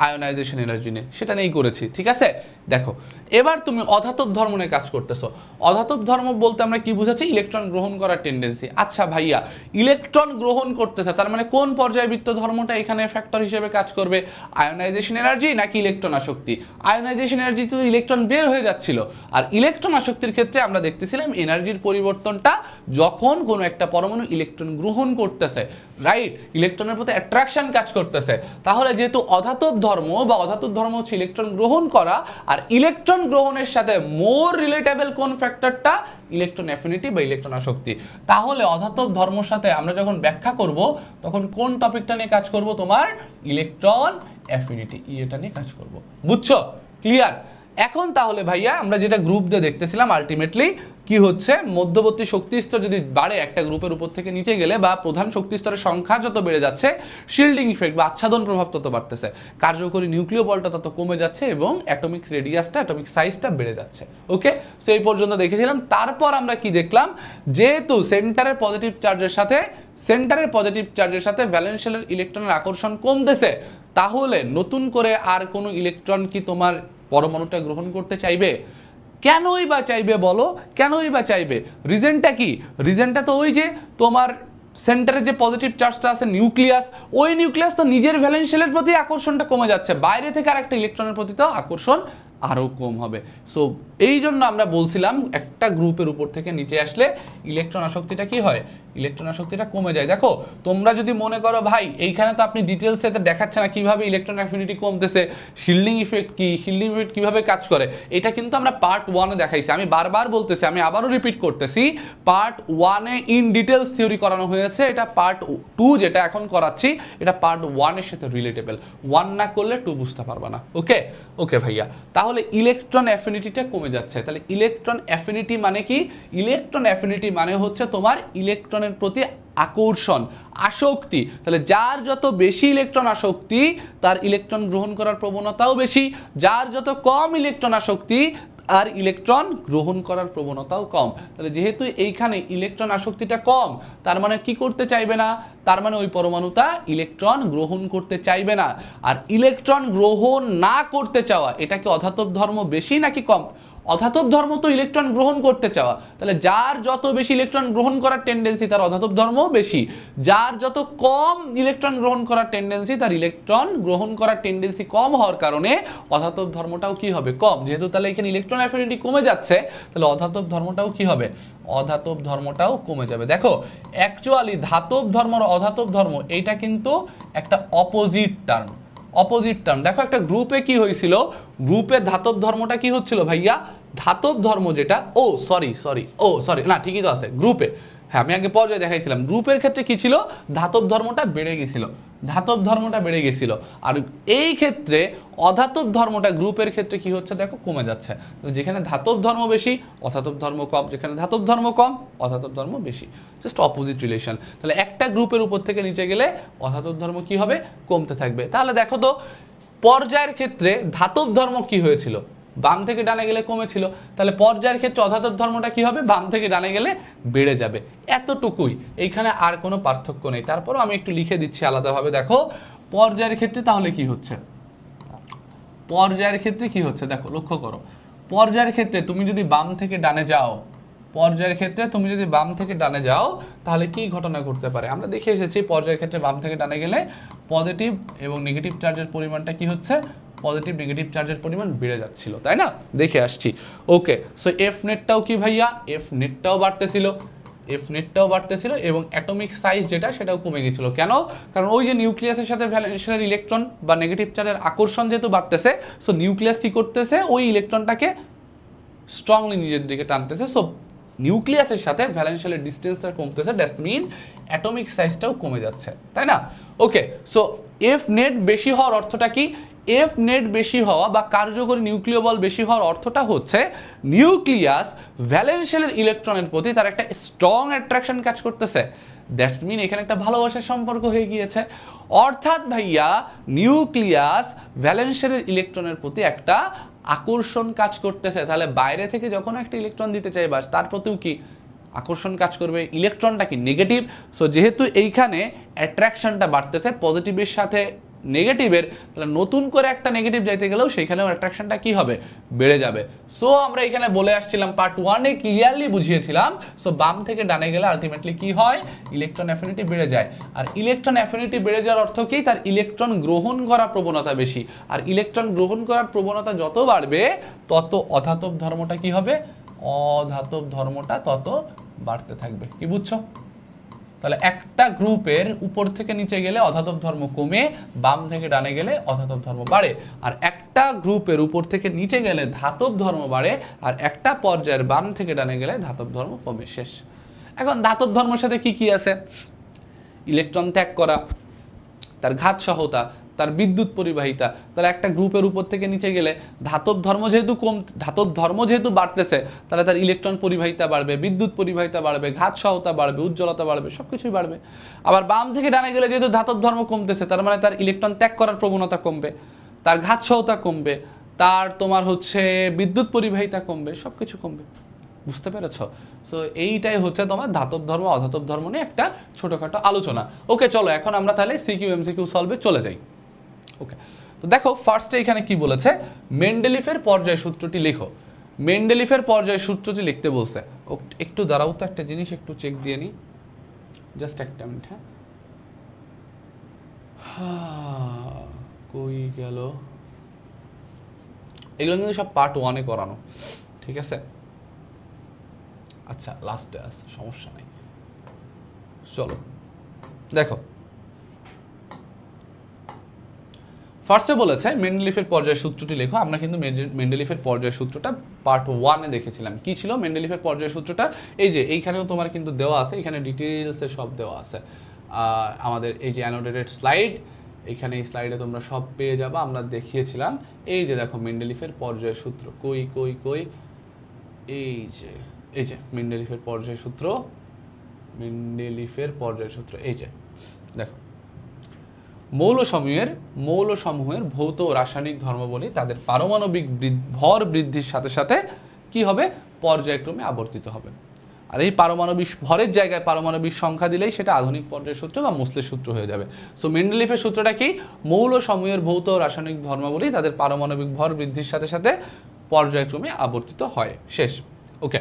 আয়োনাইজেশন এনার্জি নিয়ে, সেটা নিয়েই করেছি, ঠিক আছে। দেখো এবার তুমি অধাতব ধর্ম নিয়ে কাজ করতেছো। অধাতব ধর্ম বলতে আমরা কি বুঝাচ্ছি? ইলেকট্রন গ্রহণ করার টেন্ডেন্সি। আচ্ছা ভাইয়া, ইলেকট্রন গ্রহণ করতেছে, তার মানে কোন পর্যায়বৃত্ত ধর্মটা এখানে ফ্যাক্টর হিসেবে কাজ করবে? আয়োনাইজেশন এনার্জি নাকি ইলেকট্রন আসক্তি? আয়োনাইজেশন এনার্জি তো ইলেকট্রন বের হয়ে যাচ্ছিল, আর ইলেকট্রন আসক্তির ক্ষেত্রে আমরা দেখতেছিলাম এনার্জির পরিবর্তনটা যখন কোনো একটা পরমাণু ইলেকট্রন গ্রহণ করতেছে, রাইট, ইলেকট্রনের প্রতি অ্যাট্রাকশন কাজ করতেছে। তাহলে যেহেতু অধাতব ধর্ম বা অধাতব ধর্ম হচ্ছে ইলেকট্রন গ্রহণ করা, আর ইলেকট্রন গ্রহণের সাথে মোর রিলেটেবল কোন ফ্যাক্টরটা? ইলেকট্রন অ্যাফিনিটি বা ইলেকট্রন আসক্তি। তাহলে অধাতব ধর্মের সাথে আমরা যখন ব্যাখ্যা করব তখন কোন টপিকটা নিয়ে কাজ করব? তোমার ইলেকট্রন অ্যাফিনিটি, এটা নিয়ে কাজ করব। বুঝছো? ক্লিয়ার? এখন তাহলে ভাইয়া আমরা যেটা গ্রুপ দিয়ে দেখতেছিলাম, আলটিমেটলি কি হচ্ছে, মধ্যবর্তী শক্তি স্তর যদি বাড়ে একটা গ্রুপের উপর থেকে নিচে গেলে, বা প্রধান শক্তি স্তরের সংখ্যা যত বেড়ে যাচ্ছে, শিল্ডিং ইফেক্ট বা আচ্ছাদন প্রভাব তত বাড়তেছে, কার্যকরী নিউক্লিয় বলটা তত কমে যাচ্ছে এবং অ্যাটমিক রেডিয়াসটা, অ্যাটমিক সাইজটা বেড়ে যাচ্ছে। ওকে, সো এই পর্যন্ত দেখেছিলাম। তারপর আমরা কি দেখলাম? যেহেতু সেন্টারের পজিটিভ চার্জের সাথে ভ্যালেন্স শেলের ইলেকট্রনের আকর্ষণ কমতেছে, তাহলে নতুন করে আর কোনো ইলেকট্রন কি তোমার পরমাণুটা গ্রহণ করতে চাইবে? কেনই বা চাইবে বলো? কেনই বা চাইবে? রিজনটা কি? রিজনটা তো ওই যে তোমার সেন্টারে যে পজিটিভ চার্জটা আছে নিউক্লিয়াস, ওই নিউক্লিয়াস তো নিজের ভ্যালেন্স শেলের প্রতি আকর্ষণটা কমে যাচ্ছে, বাইরে থেকে আরেকটা ইলেকট্রনের প্রতি তো আকর্ষণ আরও কম হবে। সো এই জন্য আমরা বলছিলাম একটা গ্রুপের উপর থেকে নিচে আসলে ইলেকট্রন আসক্তিটা কি হয়? ইলেকট্রন আসক্তিটা কমে যায়। দেখো তোমরা যদি মনে করো ভাই এইখানে তো আপনি ডিটেলসে তো দেখাচ্ছে না কিভাবে ইলেকট্রন অ্যাফিনিটি কমতেছে, শিল্ডিং ইফেক্ট কি, শিল্ডিং ইফেক্ট কিভাবে কাজ করে, এটা কিন্তু আমরা পার্ট 1-এ দেখাইছি। আমি বারবার বলতেছি, আমি আবারও রিপিট করতেছি, পার্ট 1-এ ইন ডিটেলস থিওরি করানো হয়েছে, এটা পার্ট 2 যেটা এখন করাচ্ছি এটা পার্ট 1-এর সাথে রিলেটেবল। 1 না করলে 2 বুঝতে পারবা না। ওকে ওকে ভাইয়া, তাহলে ইলেকট্রন অ্যাফিনিটিটা কমে যাচ্ছে। তাহলে ইলেকট্রন অ্যাফিনিটি মানে কি? ইলেকট্রন অ্যাফিনিটি মানে হচ্ছে তোমার ইলেকট্রনের প্রতি আকর্ষণ, আসক্তি। তাহলে যার যত বেশি ইলেকট্রন আসক্তি তার ইলেকট্রন গ্রহণ করার প্রবণতাও বেশি, যার যত কম ইলেকট্রন আসক্তি আর ইলেকট্রন গ্রহণ করার প্রবণতাও কম। তাহলে যেহেতু এইখানে ইলেকট্রন আসক্তিটা কম, তার মানে কি করতে চাইবে না? তার মানে ওই পরমাণুটা ইলেকট্রন গ্রহণ করতে চাইবে না। আর ইলেকট্রন গ্রহণ না করতে চাওয়া, এটা কি অধাতব ধর্ম বেশি নাকি কম? অধাতব ধর্ম তো ইলেকট্রন গ্রহণ করতে চাওয়া, তাহলে যার যত বেশি ইলেকট্রন গ্রহণ করার টেন্ডেন্সি তার অধাতব ধর্ম বেশি, যার যত কম ইলেকট্রন গ্রহণ করার টেন্ডেন্সি তার ইলেকট্রন গ্রহণ করার টেন্ডেন্সি কম হওয়ার কারণে অধাতব ধর্মটাও কি হবে? কম। যেহেতু তাহলে এখানে ইলেকট্রন অ্যাফিনিটি কমে যাচ্ছে, তাহলে অধাতব ধর্মটাও কি হবে? অধাতব ধর্মটাও কমে যাবে। দেখো অ্যাকচুয়ালি ধাতব ধর্ম আর অধাতব ধর্ম এইটা কিন্তু একটা অপোজিট টার্ম। Opposite term. দেখো একটা গ্রুপে কি হয়েছিল, গ্রুপে ধাতব ধর্মটা কি হচ্ছিল ভাইয়া? ধাতব ধর্ম যেটা, সরি না ঠিকই তো আছে গ্রুপে। হ্যাঁ আমি আগে পর্যায়ে দেখাইছিলাম, গ্রুপের ক্ষেত্রে কি ছিল? ধাতব ধর্মটা বেড়ে গেছিল, ধাতব ধর্মটা বেড়ে গেছিল। আর এই ক্ষেত্রে অধাতব ধর্মটা গ্রুপের ক্ষেত্রে কি হচ্ছে দেখো? কমে যাচ্ছে। যেখানে ধাতব ধর্ম বেশি অধাতব ধর্ম কম, যেখানে ধাতব ধর্ম কম অধাতব ধর্ম বেশি, জাস্ট অপোজিট রিলেশন। তাহলে একটা গ্রুপের উপর থেকে নিচে গেলে অধাতব ধর্ম কি হবে? কমতে থাকবে। তাহলে দেখো তো পর্যায়ের ক্ষেত্রে ধাতব ধর্ম কি হয়েছিল? বাম থেকে ডানে গেলে কমেছিল। তাহলে পর্যায়ের ক্ষেত্রে অধাতব ধর্মটা কি হবে? বাম থেকে ডানে গেলে বেড়ে যাবে। এতটুকুই, এইখানে আর কোনো পার্থক্য নেই। তারপরও আমি একটু লিখে দিচ্ছি আলাদাভাবে। দেখো পর্যায়ের ক্ষেত্রে তাহলে কি হচ্ছে, পর্যায়ের ক্ষেত্রে কি হচ্ছে দেখো, লক্ষ্য করো। পর্যায়ের ক্ষেত্রে তুমি যদি বাম থেকে ডানে যাও, পর্যায়ের ক্ষেত্রে তুমি যদি বাম থেকে ডানে যাও তাহলে কি ঘটনা ঘটতে পারে? আমরা দেখে এসেছি পর্যায়ের ক্ষেত্রে বাম থেকে ডানে গেলে পজিটিভ এবং নেগেটিভ চার্জের পরিমাণটা কি হচ্ছে? পজিটিভ নেগেটিভ চার্জের পরিমাণ বেড়ে যাচ্ছিল, তাই না? দেখে আসছি। ওকে, সো এফ নেটটাও কি ভাইয়া? এফ নেটটাও বাড়তেছিল এবং অ্যাটমিক সাইজ যেটা সেটাও কমে গেছিল। কেন? কারণ ওই যে নিউক্লিয়াসের সাথে ভ্যালেন্সের ইলেকট্রন বা নেগেটিভ চার্জের আকর্ষণ যেহেতু বাড়তেছে, সো নিউক্লিয়াস কি করতেছে? ওই ইলেকট্রনটাকে স্ট্রংলি নিজের দিকে টানতেছে। সো নিউক্লিয়াসের সাথে ভ্যালেন্সিয়ালের ডিস্টেন্সটা কমতেছে, দ্যাটস মিন অ্যাটমিক সাইজটাও কমে যাচ্ছে, তাই না? ওকে, সো এফ নেট বেশি হওয়ার অর্থটা কি? এফ নেট বেশি হওয়া বা কার্যকরী নিউক্লিয় বল বেশি হওয়ার অর্থটা হচ্ছে নিউক্লিয়াস ভ্যালেন্সিয়ালের ইলেকট্রনের প্রতি তার একটা স্ট্রং অ্যাট্রাকশন কাজ করতেছে, দ্যাটস মিন এখানে একটা ভালোবাসার সম্পর্ক হয়ে গিয়েছে। অর্থাৎ ভাইয়া নিউক্লিয়াস ভ্যালেন্সিয়ালের ইলেকট্রনের প্রতি একটা আকর্ষণ কাজ করতেছে। তাহলে বাইরে থেকে যখন একটা ইলেকট্রন দিতে চাইবা তার প্রতিও কি আকর্ষণ কাজ করবে? ইলেকট্রনটা কি নেগেটিভ। সো যেহেতু এইখানে অ্যাট্রাকশনটা বাড়তেছে, পজিটিভের সাথে নেগেটিভের, তাহলে নতুন করে একটা নেগেটিভ যাইতে গেলেও সেখানেও অ্যাট্রাকশনটা কি হবে, বেড়ে যাবে। সো আমরা এখানে বলে আসছিলাম পার্ট 1-এ ক্লিয়ারলি বুঝিয়েছিলাম, সো বাম থেকে ডানে গেলে আলটিমেটলি কি হয়, ইলেকট্রন অ্যাফিনিটি বেড়ে যায়। আর ইলেকট্রন অ্যাফিনিটি বেড়ে যাওয়ার অর্থ কি, তার ইলেকট্রন গ্রহণ করার প্রবণতা বেশি, আর ইলেকট্রন গ্রহণ করার প্রবণতা যত বাড়বে তত অধাতব ধর্মটা কি হবে, অধাতব ধর্মটা তত বাড়তে থাকবে। কি বুঝছো? তাহলে একটা গ্রুপের উপর থেকে নিচে গেলে অধাতব ধর্ম কমে, বাম থেকে ডানে গেলে অধাতব ধর্ম বাড়ে। আর একটা গ্রুপের উপর থেকে নিচে গেলে ধাতব ধর্ম বাড়ে, আর একটা পর্যায়ের বাম থেকে ডানে গেলে ধাতব ধর্ম কমে। শেষ। এখন ধাতব ধর্মের সাথে কি কি আছে, ইলেকট্রন ত্যাগ করা, তার ঘাত সহতা, তার বিদ্যুৎ পরিবাহিতা। তাহলে একটা গ্রুপের উপর থেকে নিচে গেলে ধাতব ধর্ম যেহেতু বাড়তেছে, তাহলে তার ইলেকট্রন পরিবাহিতা বাড়বে, বিদ্যুৎ পরিবাহিতা বাড়বে, ঘাত সহতা বাড়বে, উজ্জ্বলতা বাড়বে, সবকিছুই বাড়বে। আবার বাম থেকে ডানে গেলে যেহেতু ধাতব ধর্ম কমতেছে, তার মানে তার ইলেকট্রন ত্যাগ করার প্রবণতা কমবে, তার ঘাত সহতা কমবে, তার তোমার হচ্ছে বিদ্যুৎ পরিবাহিতা কমবে, সবকিছু কমবে। বুঝতে পেরেছ? সো এইটাই হচ্ছে তোমার ধাতব ধর্ম অধাতব ধর্ম নিয়ে একটা ছোটখাটো আলোচনা। ওকে, চলো এখন আমরা তাহলে সিকিউ এমসিকিউ সলভে চলে যাই। ওকে, তো দেখো ফার্স্টে এখানে কি বলেছে, মেন্ডেলিফের পর্যায় সূত্রটি লেখো। মেন্ডেলিফের পর্যায় সূত্রটি লিখতে বলছে। একটু দাঁড়াও তো, একটা জিনিস একটু চেক দিয়ে নি, জাস্ট একটা মিনিট। হ্যাঁ, কই গেল, এগুলো কিন্তু সব পার্ট 1-এ করানো, ঠিক আছে? আচ্ছা, লাস্টে আছে, সমস্যা নাই। চলো দেখো, ফার্স্টে বলেছে মেন্ডেলিফের পর্যায় সূত্রটি লেখো। আমরা কিন্তু মেন্ডেলিফের পর্যায় সূত্রটা পার্ট 1-এ দেখেছিলাম। কি ছিল মেন্ডেলিফের পর্যায় সূত্রটা? এই যে এইখানেও তোমার কিন্তু দেওয়া আছে, এখানে ডিটেইলসে সব দেওয়া আছে। আমাদের এই যে অ্যানোটেটেড স্লাইড, এখানে এই স্লাইডে তোমরা সব পেয়ে যাবা, আমরা দেখিয়েছিলাম। এই যে দেখো মেন্ডেলিফের পর্যায় সূত্র, কই কই কই, এই যে মেন্ডেলিফের পর্যায় সূত্র, মেন্ডেলিফের পর্যায় সূত্র, এই যে দেখো, মৌলসমূহের ভৌত ও রাসায়নিক ধর্মাবলী তাদের পারমাণবিক ভর বৃদ্ধির সাথে সাথে কি হবে, পর্যায়ক্রমে আবর্তিত হবে। আর এই পারমাণবিক ভরের জায়গায় পারমাণবিক সংখ্যা দিলেই সেটা আধুনিক পর্যায় সূত্র বা মোসলের সূত্র হয়ে যাবে। সো মেন্ডেলিফের সূত্রটা কি, মৌলসমূহের ভৌত ও রাসায়নিক ধর্মাবলী তাদের পারমাণবিক ভর বৃদ্ধির সাথে সাথে পর্যায়ক্রমে আবর্তিত হয়। শেষ। ওকে,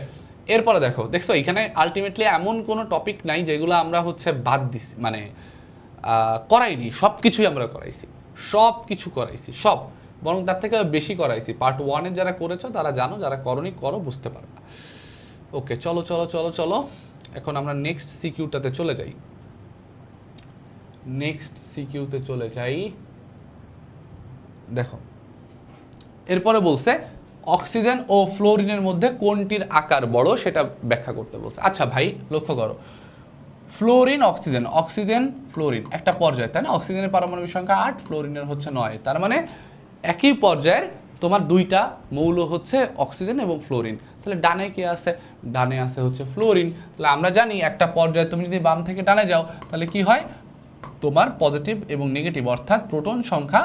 এরপরে দেখছো এখানে আলটিমেটলি এমন কোনো টপিক নাই যেগুলো আমরা হচ্ছে বাদ দিছি, মানে করাইনি, সব কিছুই আমরা করাইছি, সব কিছু করাইছি, সব, বরং তার থেকে বেশি করাইছি। পার্ট 1-এর যারা করেছো তারা জানো, যারা করনি করো, বুঝতে পারবে। ওকে, চলো চলো চলো চলো, এখন আমরা নেক্সট সিকিউটাতে চলে যাই। নেক্সট সিকিউতে চলে যাই। দেখো, এরপরে বলছে অক্সিজেন ও ফ্লোরিনের মধ্যে কোনটির আকার বড় সেটা ব্যাখ্যা করতে বলছে। আচ্ছা ভাই, লক্ষ্য করো, ফ্লোরিন অক্সিজেন ফ্লোরিন একটা পর্যায়ে, তাই না? অক্সিজেনের পারমাণবিক সংখ্যা 8, ফ্লোরিনের হচ্ছে 9। তার মানে একই পর্যায়ের তোমার দুইটা মৌল হচ্ছে অক্সিজেন এবং ফ্লোরিন। তাহলে ডানে কে আছে? ডানে আছে হচ্ছে ফ্লোরিন। তাহলে আমরা জানি একটা পর্যায়ে তুমি যদি বাম থেকে ডানে যাও তাহলে কি হয়, তোমার পজিটিভ এবং নেগেটিভ, অর্থাৎ প্রোটন সংখ্যা,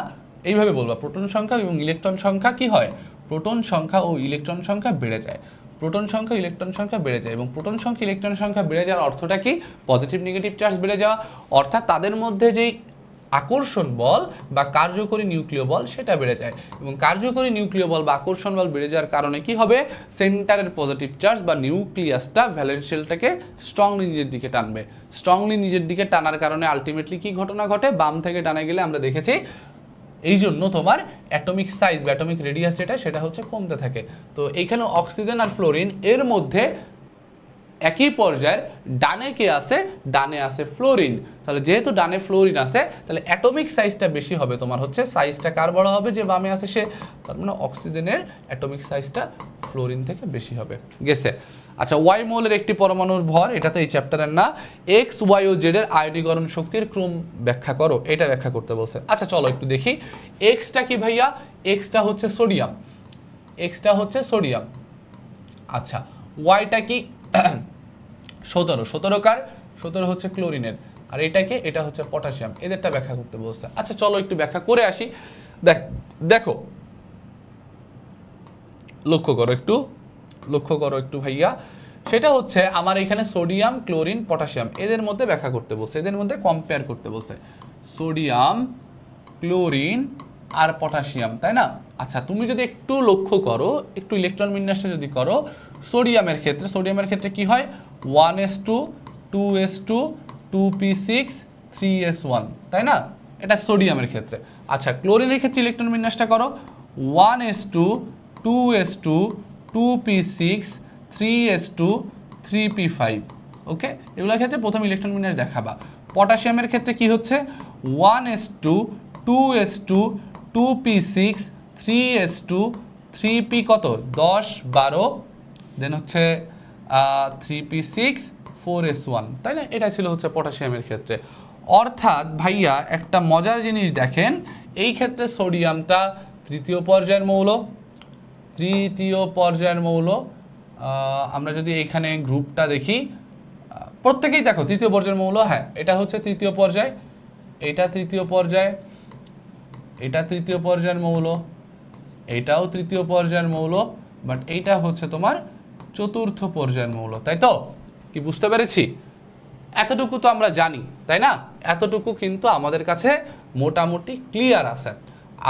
এইভাবে বলবা, প্রোটন সংখ্যা এবং ইলেকট্রন সংখ্যা কি হয়, প্রোটন সংখ্যা ও ইলেকট্রন সংখ্যা বেড়ে যায়। প্রোটন সংখ্যা ইলেকট্রন সংখ্যা বেড়ে যায়, এবং প্রোটন সংখ্যা ইলেকট্রন সংখ্যা বেড়ে যাওয়ার অর্থটা কি, পজিটিভ নেগেটিভ চার্জ বেড়ে যাওয়া, অর্থাৎ তাদের মধ্যে যেই আকর্ষণ বল বা কার্যকরী নিউক্লিয় বল সেটা বেড়ে যায়। এবং কার্যকরী নিউক্লিয় বল বা আকর্ষণ বল বেড়ে যাওয়ার কারণে কি হবে, সেন্টারের পজিটিভ চার্জ বা নিউক্লিয়াসটা ভ্যালেন্স শেলটাকে স্ট্রংলি নিজের দিকে টানবে। স্ট্রংলি নিজের দিকে টানার কারণে আলটিমেটলি কি ঘটনা ঘটে, বাম থেকে ডানে গেলে আমরা দেখেছি এই জন্য তোমার অ্যাটমিক সাইজ বা অ্যাটমিক রেডিয়াস সেটা হচ্ছে কমতে থাকে। তো এইখানে অক্সিজেন আর ফ্লোরিন এর মধ্যে একই পর্যায়ের ডানে কে আছে, ডানে আছে ফ্লোরিন। তাহলে যেহেতু ডানে ফ্লোরিন আছে, তাহলে অ্যাটমিক সাইজটা বেশি হবে তোমার হচ্ছে, সাইজটা কার বড় হবে, যে বামে আছে সে, তার মানে অক্সিজেনের অ্যাটমিক সাইজটা ফ্লোরিন থেকে বেশি হবে। গেছে? আচ্ছা, ওয়াই মৌলের একটি পরমাণুর ভর, এটা তো এই চ্যাপ্টারের না, এক্স ওয়াই ও জেড এর আয়নীকরণ শক্তির ক্রম ব্যাখ্যা করো, এটা ব্যাখ্যা করতে বলছে। আচ্ছা চলো একটু দেখি, এক্সটা কি ভাইয়া, এক্সটা হচ্ছে সোডিয়াম, এক্সটা হচ্ছে সোডিয়াম। আচ্ছা, ওয়াইটা কি, 17 কার, 17 হচ্ছে ক্লোরিনের, আর এটাকে, এটা হচ্ছে পটাশিয়াম, এদেরটা ব্যাখ্যা করতে বলছে। আচ্ছা চলো একটু ব্যাখ্যা করে আসি। দেখো, লক্ষ্য করো একটু ভাইয়া, সেটা হচ্ছে আমার এখানে সোডিয়াম, ক্লোরিন, পটাশিয়াম, এদের মধ্যে ব্যাখ্যা করতে বলছে, এদের মধ্যে কম্পেয়ার করতে বলছে। সোডিয়াম, ক্লোরিন আর পটাশিয়াম, তাই না? আচ্ছা, তুমি যদি একটু লক্ষ্য করো, একটু ইলেকট্রন বিন্যাসটা যদি করো, সোডিয়ামের ক্ষেত্রে কি হয়? 1s2 2s2 2p6 3s1, তাই না? এটা সোডিয়ামের ক্ষেত্রে। আচ্ছা, ক্লোরিনের ক্ষেত্রে ইলেকট্রন বিন্যাসটা করো, 1s2 2s2 2p6 3s2 3p5। ওকে, এগুলোর ক্ষেত্রে প্রথম ইলেকট্রন বিন্যাস দেখাবা। পটাশিয়ামের ক্ষেত্রে কি হচ্ছে? 1s2 2s2 2p6 3s2 3p কত 10 12, দেন হচ্ছে 3p6 4s1, তাই না? এটা ছিল হচ্ছে পটাশিয়ামের ক্ষেত্রে। অর্থাৎ ভাইয়া একটা মজার জিনিস দেখেন, এই ক্ষেত্রে সোডিয়ামটা তৃতীয় পর্যায়ের মৌল। আমরা যদি এইখানে গ্রুপটা দেখি, প্রত্যেকেই দেখো তৃতীয় পর্যায়ের মৌল। হ্যাঁ, এটা হচ্ছে তৃতীয় পর্যায়, এটা তৃতীয় পর্যায়, এটা তৃতীয় পর্যায়ের মৌল, এটাও তৃতীয় পর্যায়ের মৌল, বাট এইটা হচ্ছে তোমার চতুর্থ পর্যায়ের মৌল, তাই তো? কি বুঝতে পেরেছি? এতটুকু তো আমরা জানি, তাই না? এতটুকু কিন্তু আমাদের কাছে মোটামুটি ক্লিয়ার আছে।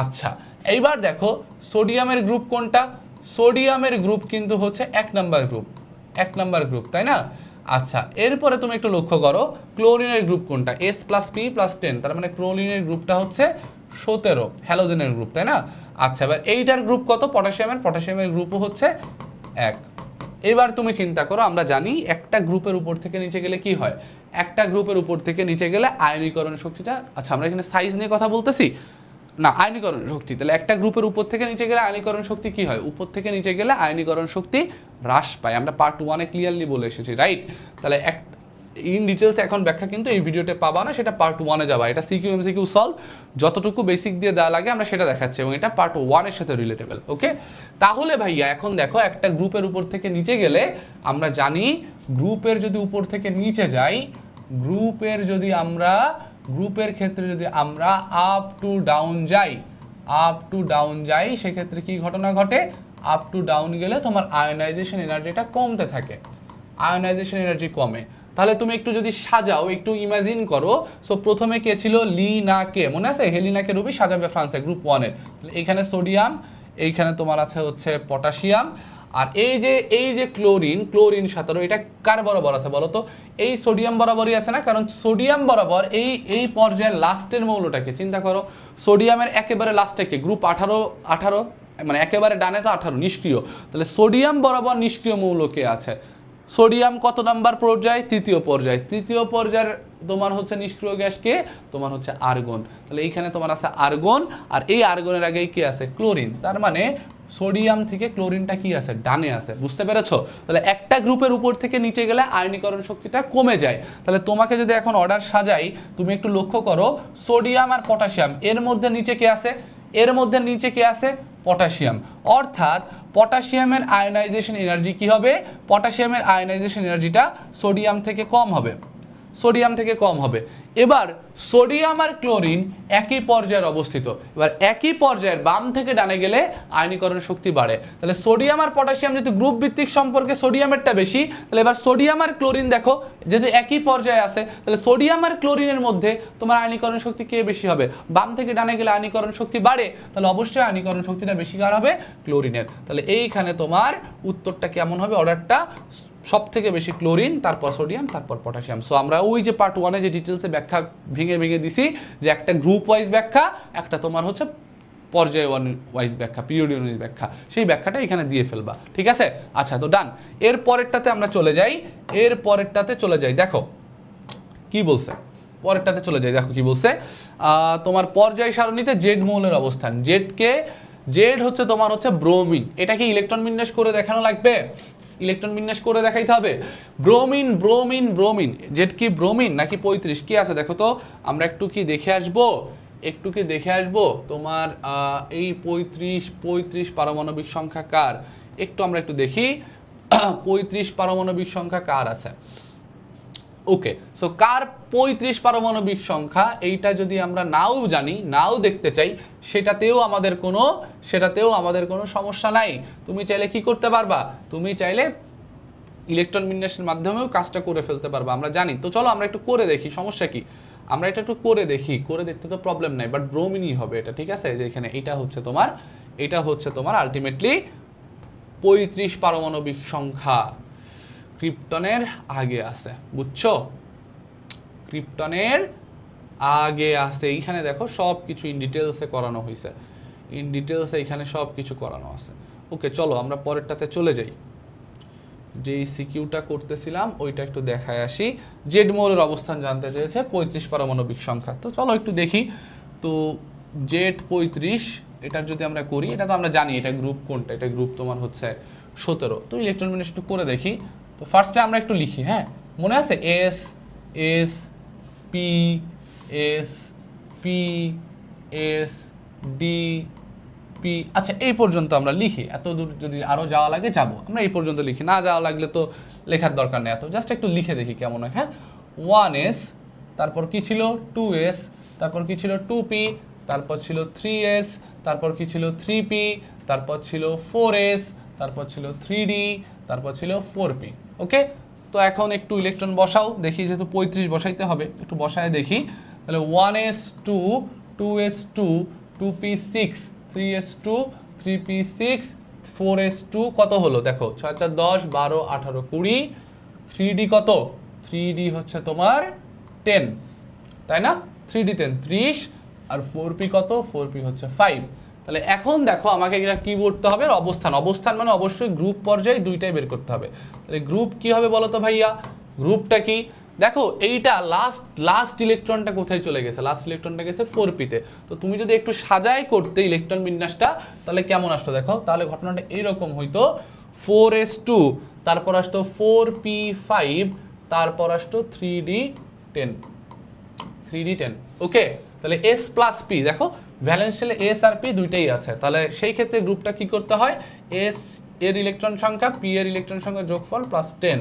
আচ্ছা, এইবার দেখো সোডিয়ামের গ্রুপ কোনটা? সোডিয়ামের গ্রুপ কিন্তু হচ্ছে 1 নাম্বার গ্রুপ, তাই না? আচ্ছা, এরপরে তুমি একটু লক্ষ্য করো ক্লোরিনের গ্রুপ কোনটা? S+P+10, তার মানে ক্লোরিনের গ্রুপটা হচ্ছে 17, হ্যালোজেনের গ্রুপ, তাই না? আচ্ছা, এবার এইটার গ্রুপ কত? পটাশিয়ামের গ্রুপও হচ্ছে 1। এবার তুমি চিন্তা করো, আমরা জানি একটা গ্রুপের উপর থেকে নিচে গেলে কি হয়? একটা গ্রুপের উপর থেকে নিচে গেলে আয়নীকরণ শক্তিটা, আচ্ছা আমরা এখানে সাইজ নিয়ে কথা বলতেছি না, আয়নীকরণ শক্তি। তাহলে একটা গ্রুপের উপর থেকে নিচে গেলে আয়নীকরণ শক্তি কি হয়? উপর থেকে নিচে গেলে আয়নীকরণ শক্তি হ্রাস পায়। আমরা পার্ট 1-এ ক্লিয়ারলি বলে এসেছি, রাইট? তাহলে ইন ডিটেলস এখন ব্যাখ্যা কিন্তু এই ভিডিওতে পাবা না, সেটা পার্ট 1-এ যাবা। এটা সিকিউ এমসিকিউ সলভ, যতটুকু বেসিক দিয়ে দেওয়া লাগে আমরা সেটা দেখাচ্ছি, এবং এটা পার্ট 1-এর সাথে রিলেটেবল। ওকে, তাহলে ভাইয়া এখন দেখো একটা গ্রুপের উপর থেকে নিচে গেলে আমরা জানি, গ্রুপের যদি উপর থেকে নিচে যাই, গ্রুপের ক্ষেত্রে যদি আমরা আপ টু ডাউন যাই, সেক্ষেত্রে কি ঘটনা ঘটে? আপ টু ডাউন গেলে তোমার আয়নাইজেশন এনার্জিটা কমতে থাকে, আয়নাইজেশন এনার্জি কমে। তাহলে তুমি একটু যদি সাজাও, একটু ইমাজিন করো। সো প্রথমে কে ছিল? লিনা কে, মনে আছে? হেলিনাকে রুবি সাজাবে ফ্রান্সে, গ্রুপ 1-এর। এইখানে সোডিয়াম, এইখানে তোমার আছে হচ্ছে পটাশিয়াম, আর এই যে ক্লোরিন 17, এটা কার বরাবর আছে বলো তো? এই সোডিয়াম বরাবরই আছে না? কারণ সোডিয়াম বরাবর এই পর্যায়ের লাস্টের মৌলটাকে চিন্তা করো, সোডিয়ামের একেবারে লাস্টে কে? গ্রুপ 18, মানে একেবারে ডানে তো 18 নিষ্ক্রিয়। তাহলে সোডিয়াম বরাবর নিষ্ক্রিয় মৌল কে আছে? সোডিয়াম কত নাম্বার পর্যায়? তৃতীয় পর্যায়ের তোমার হচ্ছে নিষ্ক্রিয় গ্যাস কে? তোমার হচ্ছে আর্গন। তাহলে এইখানে তোমার আছে আর্গন, আর এই আর্গনের আগেই কি আছে? ক্লোরিন। তার মানে সোডিয়াম থেকে ক্লোরিনটা কি আছে? ডানে আছে। বুঝতে পেরেছো? তাহলে একটা গ্রুপের উপর থেকে নিচে গেলে আয়নীকরণ শক্তিটা কমে যায়। তাহলে তোমাকে যদি এখন অর্ডার সাজাই, তুমি একটু লক্ষ্য করো, সোডিয়াম আর পটাশিয়াম, এর মধ্যে নিচে কে আছে? পটাশিয়াম। অর্থাৎ পটাশিয়ামের আয়নাইজেশন এনার্জি কি হবে? পটাশিয়ামের আয়নাইজেশন এনার্জিটা সোডিয়াম থেকে কম হবে। এবার সোডিয়াম আর ক্লোরিন একই পর্যায়ে অবস্থিত। এবার একই পর্যায়ের বাম থেকে ডানে গেলে আয়নীকরণ শক্তি বাড়ে। তাহলে সোডিয়াম আর পটাশিয়াম যেহেতু গ্রুপ ভিত্তিক সম্পর্কে সোডিয়ামেরটা বেশি, তাহলে এবার সোডিয়াম আর ক্লোরিন দেখো যেহেতু একই পর্যায়ে আছে, তাহলে সোডিয়াম আর ক্লোরিনের মধ্যে তোমার আয়নীকরণ শক্তি কে বেশি হবে? বাম থেকে ডানে গেলে আয়নীকরণ শক্তি বাড়ে, তাহলে অবশ্যই আয়নীকরণ শক্তিটা বেশি কার হবে? ক্লোরিনের। তাহলে এইখানে তোমার উত্তরটা কেমন হবে? অর্ডারটা সব থেকে বেশি ক্লোরিন, তারপর সোডিয়াম, তারপর পটাশিয়াম। সো আমরা ওই যে পার্ট 1-এ যে ডিটেলসে ব্যাখ্যা ভেঙে দিছি, যে একটা গ্রুপ ওয়াইজ ব্যাখ্যা, একটা তোমার হচ্ছে পর্যায় ওয়াইজ ব্যাখ্যা, পিরিয়ড ওয়াইজ ব্যাখ্যা, সেই ব্যাখ্যাটা এখানে দিয়ে ফেলবা, ঠিক আছে? আচ্ছা, তো ডান। এর পরেরটাতে আমরা চলে যাই, দেখো কি বলছে। দেখো কি বলছে। তোমার পর্যায় সারণীতে জেড মৌলের অবস্থান, জেড হচ্ছে তোমার হচ্ছে ব্রোমিন। এটাকে ইলেকট্রন বিন্যাস করে দেখানো লাগবে, ইলেকট্রন বিন্যাস করে দেখাইতে হবে। ব্রোমিন, জেড কি ব্রোমিন নাকি 35? কি আছে দেখো তো, আমরা একটু কি দেখে আসবো। তোমার এই 35 পারমাণবিক সংখ্যা কার? আমরা একটু দেখি 35 পারমাণবিক সংখ্যা কার আছে। ওকে, সো কার 35 পারমাণবিক সংখ্যা, এইটা যদি আমরা নাও জানি, নাও দেখতে চাই, সেটাতেও আমাদের কোনো সমস্যা নাই। তুমি চাইলে কি করতে পারবা? তুমি চাইলে ইলেকট্রন বিন্যাসের মাধ্যমেও কাজটা করে ফেলতে পারবা, আমরা জানি। তো চলো আমরা একটু করে দেখি, সমস্যা কি। আমরা এটা একটু করে দেখি, করে দেখতে তো প্রবলেম নাই, বাট ব্রোমিনই হবে এটা, ঠিক আছে? যে এখানে এটা হচ্ছে তোমার আলটিমেটলি 35 পারমাণবিক সংখ্যা ক্রিপ্টনের আগে আছে, বুঝছো? ক্রিপ্টনের আগে আছে। এইখানে দেখো সব কিছু ইন ডিটেলসে করানো হয়েছে, ইন ডিটেলসে এখানে সব কিছু করানো আছে। ওকে, চলো আমরা পরেরটাতে চলে যাই। যে সিকিউটা করতেছিলাম ওইটা একটু দেখায় আসি। জেড মৌলের অবস্থান জানতে চেয়েছে, 35 পারমাণবিক সংখ্যা। তো চলো একটু দেখি। তো জেড 35, এটার যদি আমরা করি, এটা তো আমরা জানি এটা গ্রুপ কোনটা, এটা গ্রুপ তোমার হচ্ছে 17। তো ইলেকট্রন বিন্যাস একটু করে দেখি। তো ফার্স্টে আমরা একটু লিখি, হ্যাঁ মনে আছে? S S P S P S D P. আচ্ছা এই পর্যন্ত আমরা লিখি, এত দূর যদি আরও যাওয়া লাগে যাবো, আমরা এই পর্যন্ত লিখি, না যাওয়া লাগলে তো লেখার দরকার নেই এত, জাস্ট একটু লিখে দেখি কেমন হয়। হ্যাঁ 1s, তারপর কি ছিল 2s, তারপর কি ছিল 2p, তারপর ছিল 3s, তারপর কি ছিল 3p, তারপর ছিল 4s, তারপর ছিল 3d, তারপর ছিল 4p। ওকে, তো এখন একটু ইলেকট্রন বসাও দেখি, যেহেতু 35 বসাইতে হবে একটু বসায় দেখি। তাহলে 1s2, 2s2, 2p6, 3s2, 3p6, 4s2, কত হলো দেখো? 6 4 10 12 18 20। 3d কত? 3d হচ্ছে তোমার 10, তাই না? 3d 10 30, আর 4p কত? 4p হচ্ছে 5। তাহলে এখন দেখো আমাকে এটা কি করতে হবে? অবস্থান, অবস্থান মানে অবশ্যই গ্রুপ পর্যায়ে দুইটাই বের করতে হবে। তাহলে গ্রুপ কি হবে বলো তো ভাইয়া? গ্রুপটা কি দেখো, এইটা লাস্ট ইলেকট্রনটা কোথায় চলে গেছে? লাস্ট ইলেকট্রনটা গেছে 4p-তে। তো তুমি যদি একটু সাজায় করতে ইলেকট্রন বিন্যাসটা, তাহলে কেমন আসতো দেখো? তাহলে ঘটনাটা এইরকম হইতো, 4s2, তারপর আসতো 4p5, তারপর আসতো 3d10, 3d10। ওকে, তাহলে s প্লাস p, দেখো ভ্যালেন্স শেলে s আর p দুইটাই আছে, তাহলে সেই ক্ষেত্রে গ্রুপটা কি করতে হয়? s এর ইলেকট্রন সংখ্যা, p এর ইলেকট্রন সংখ্যা যোগফল প্লাস 10।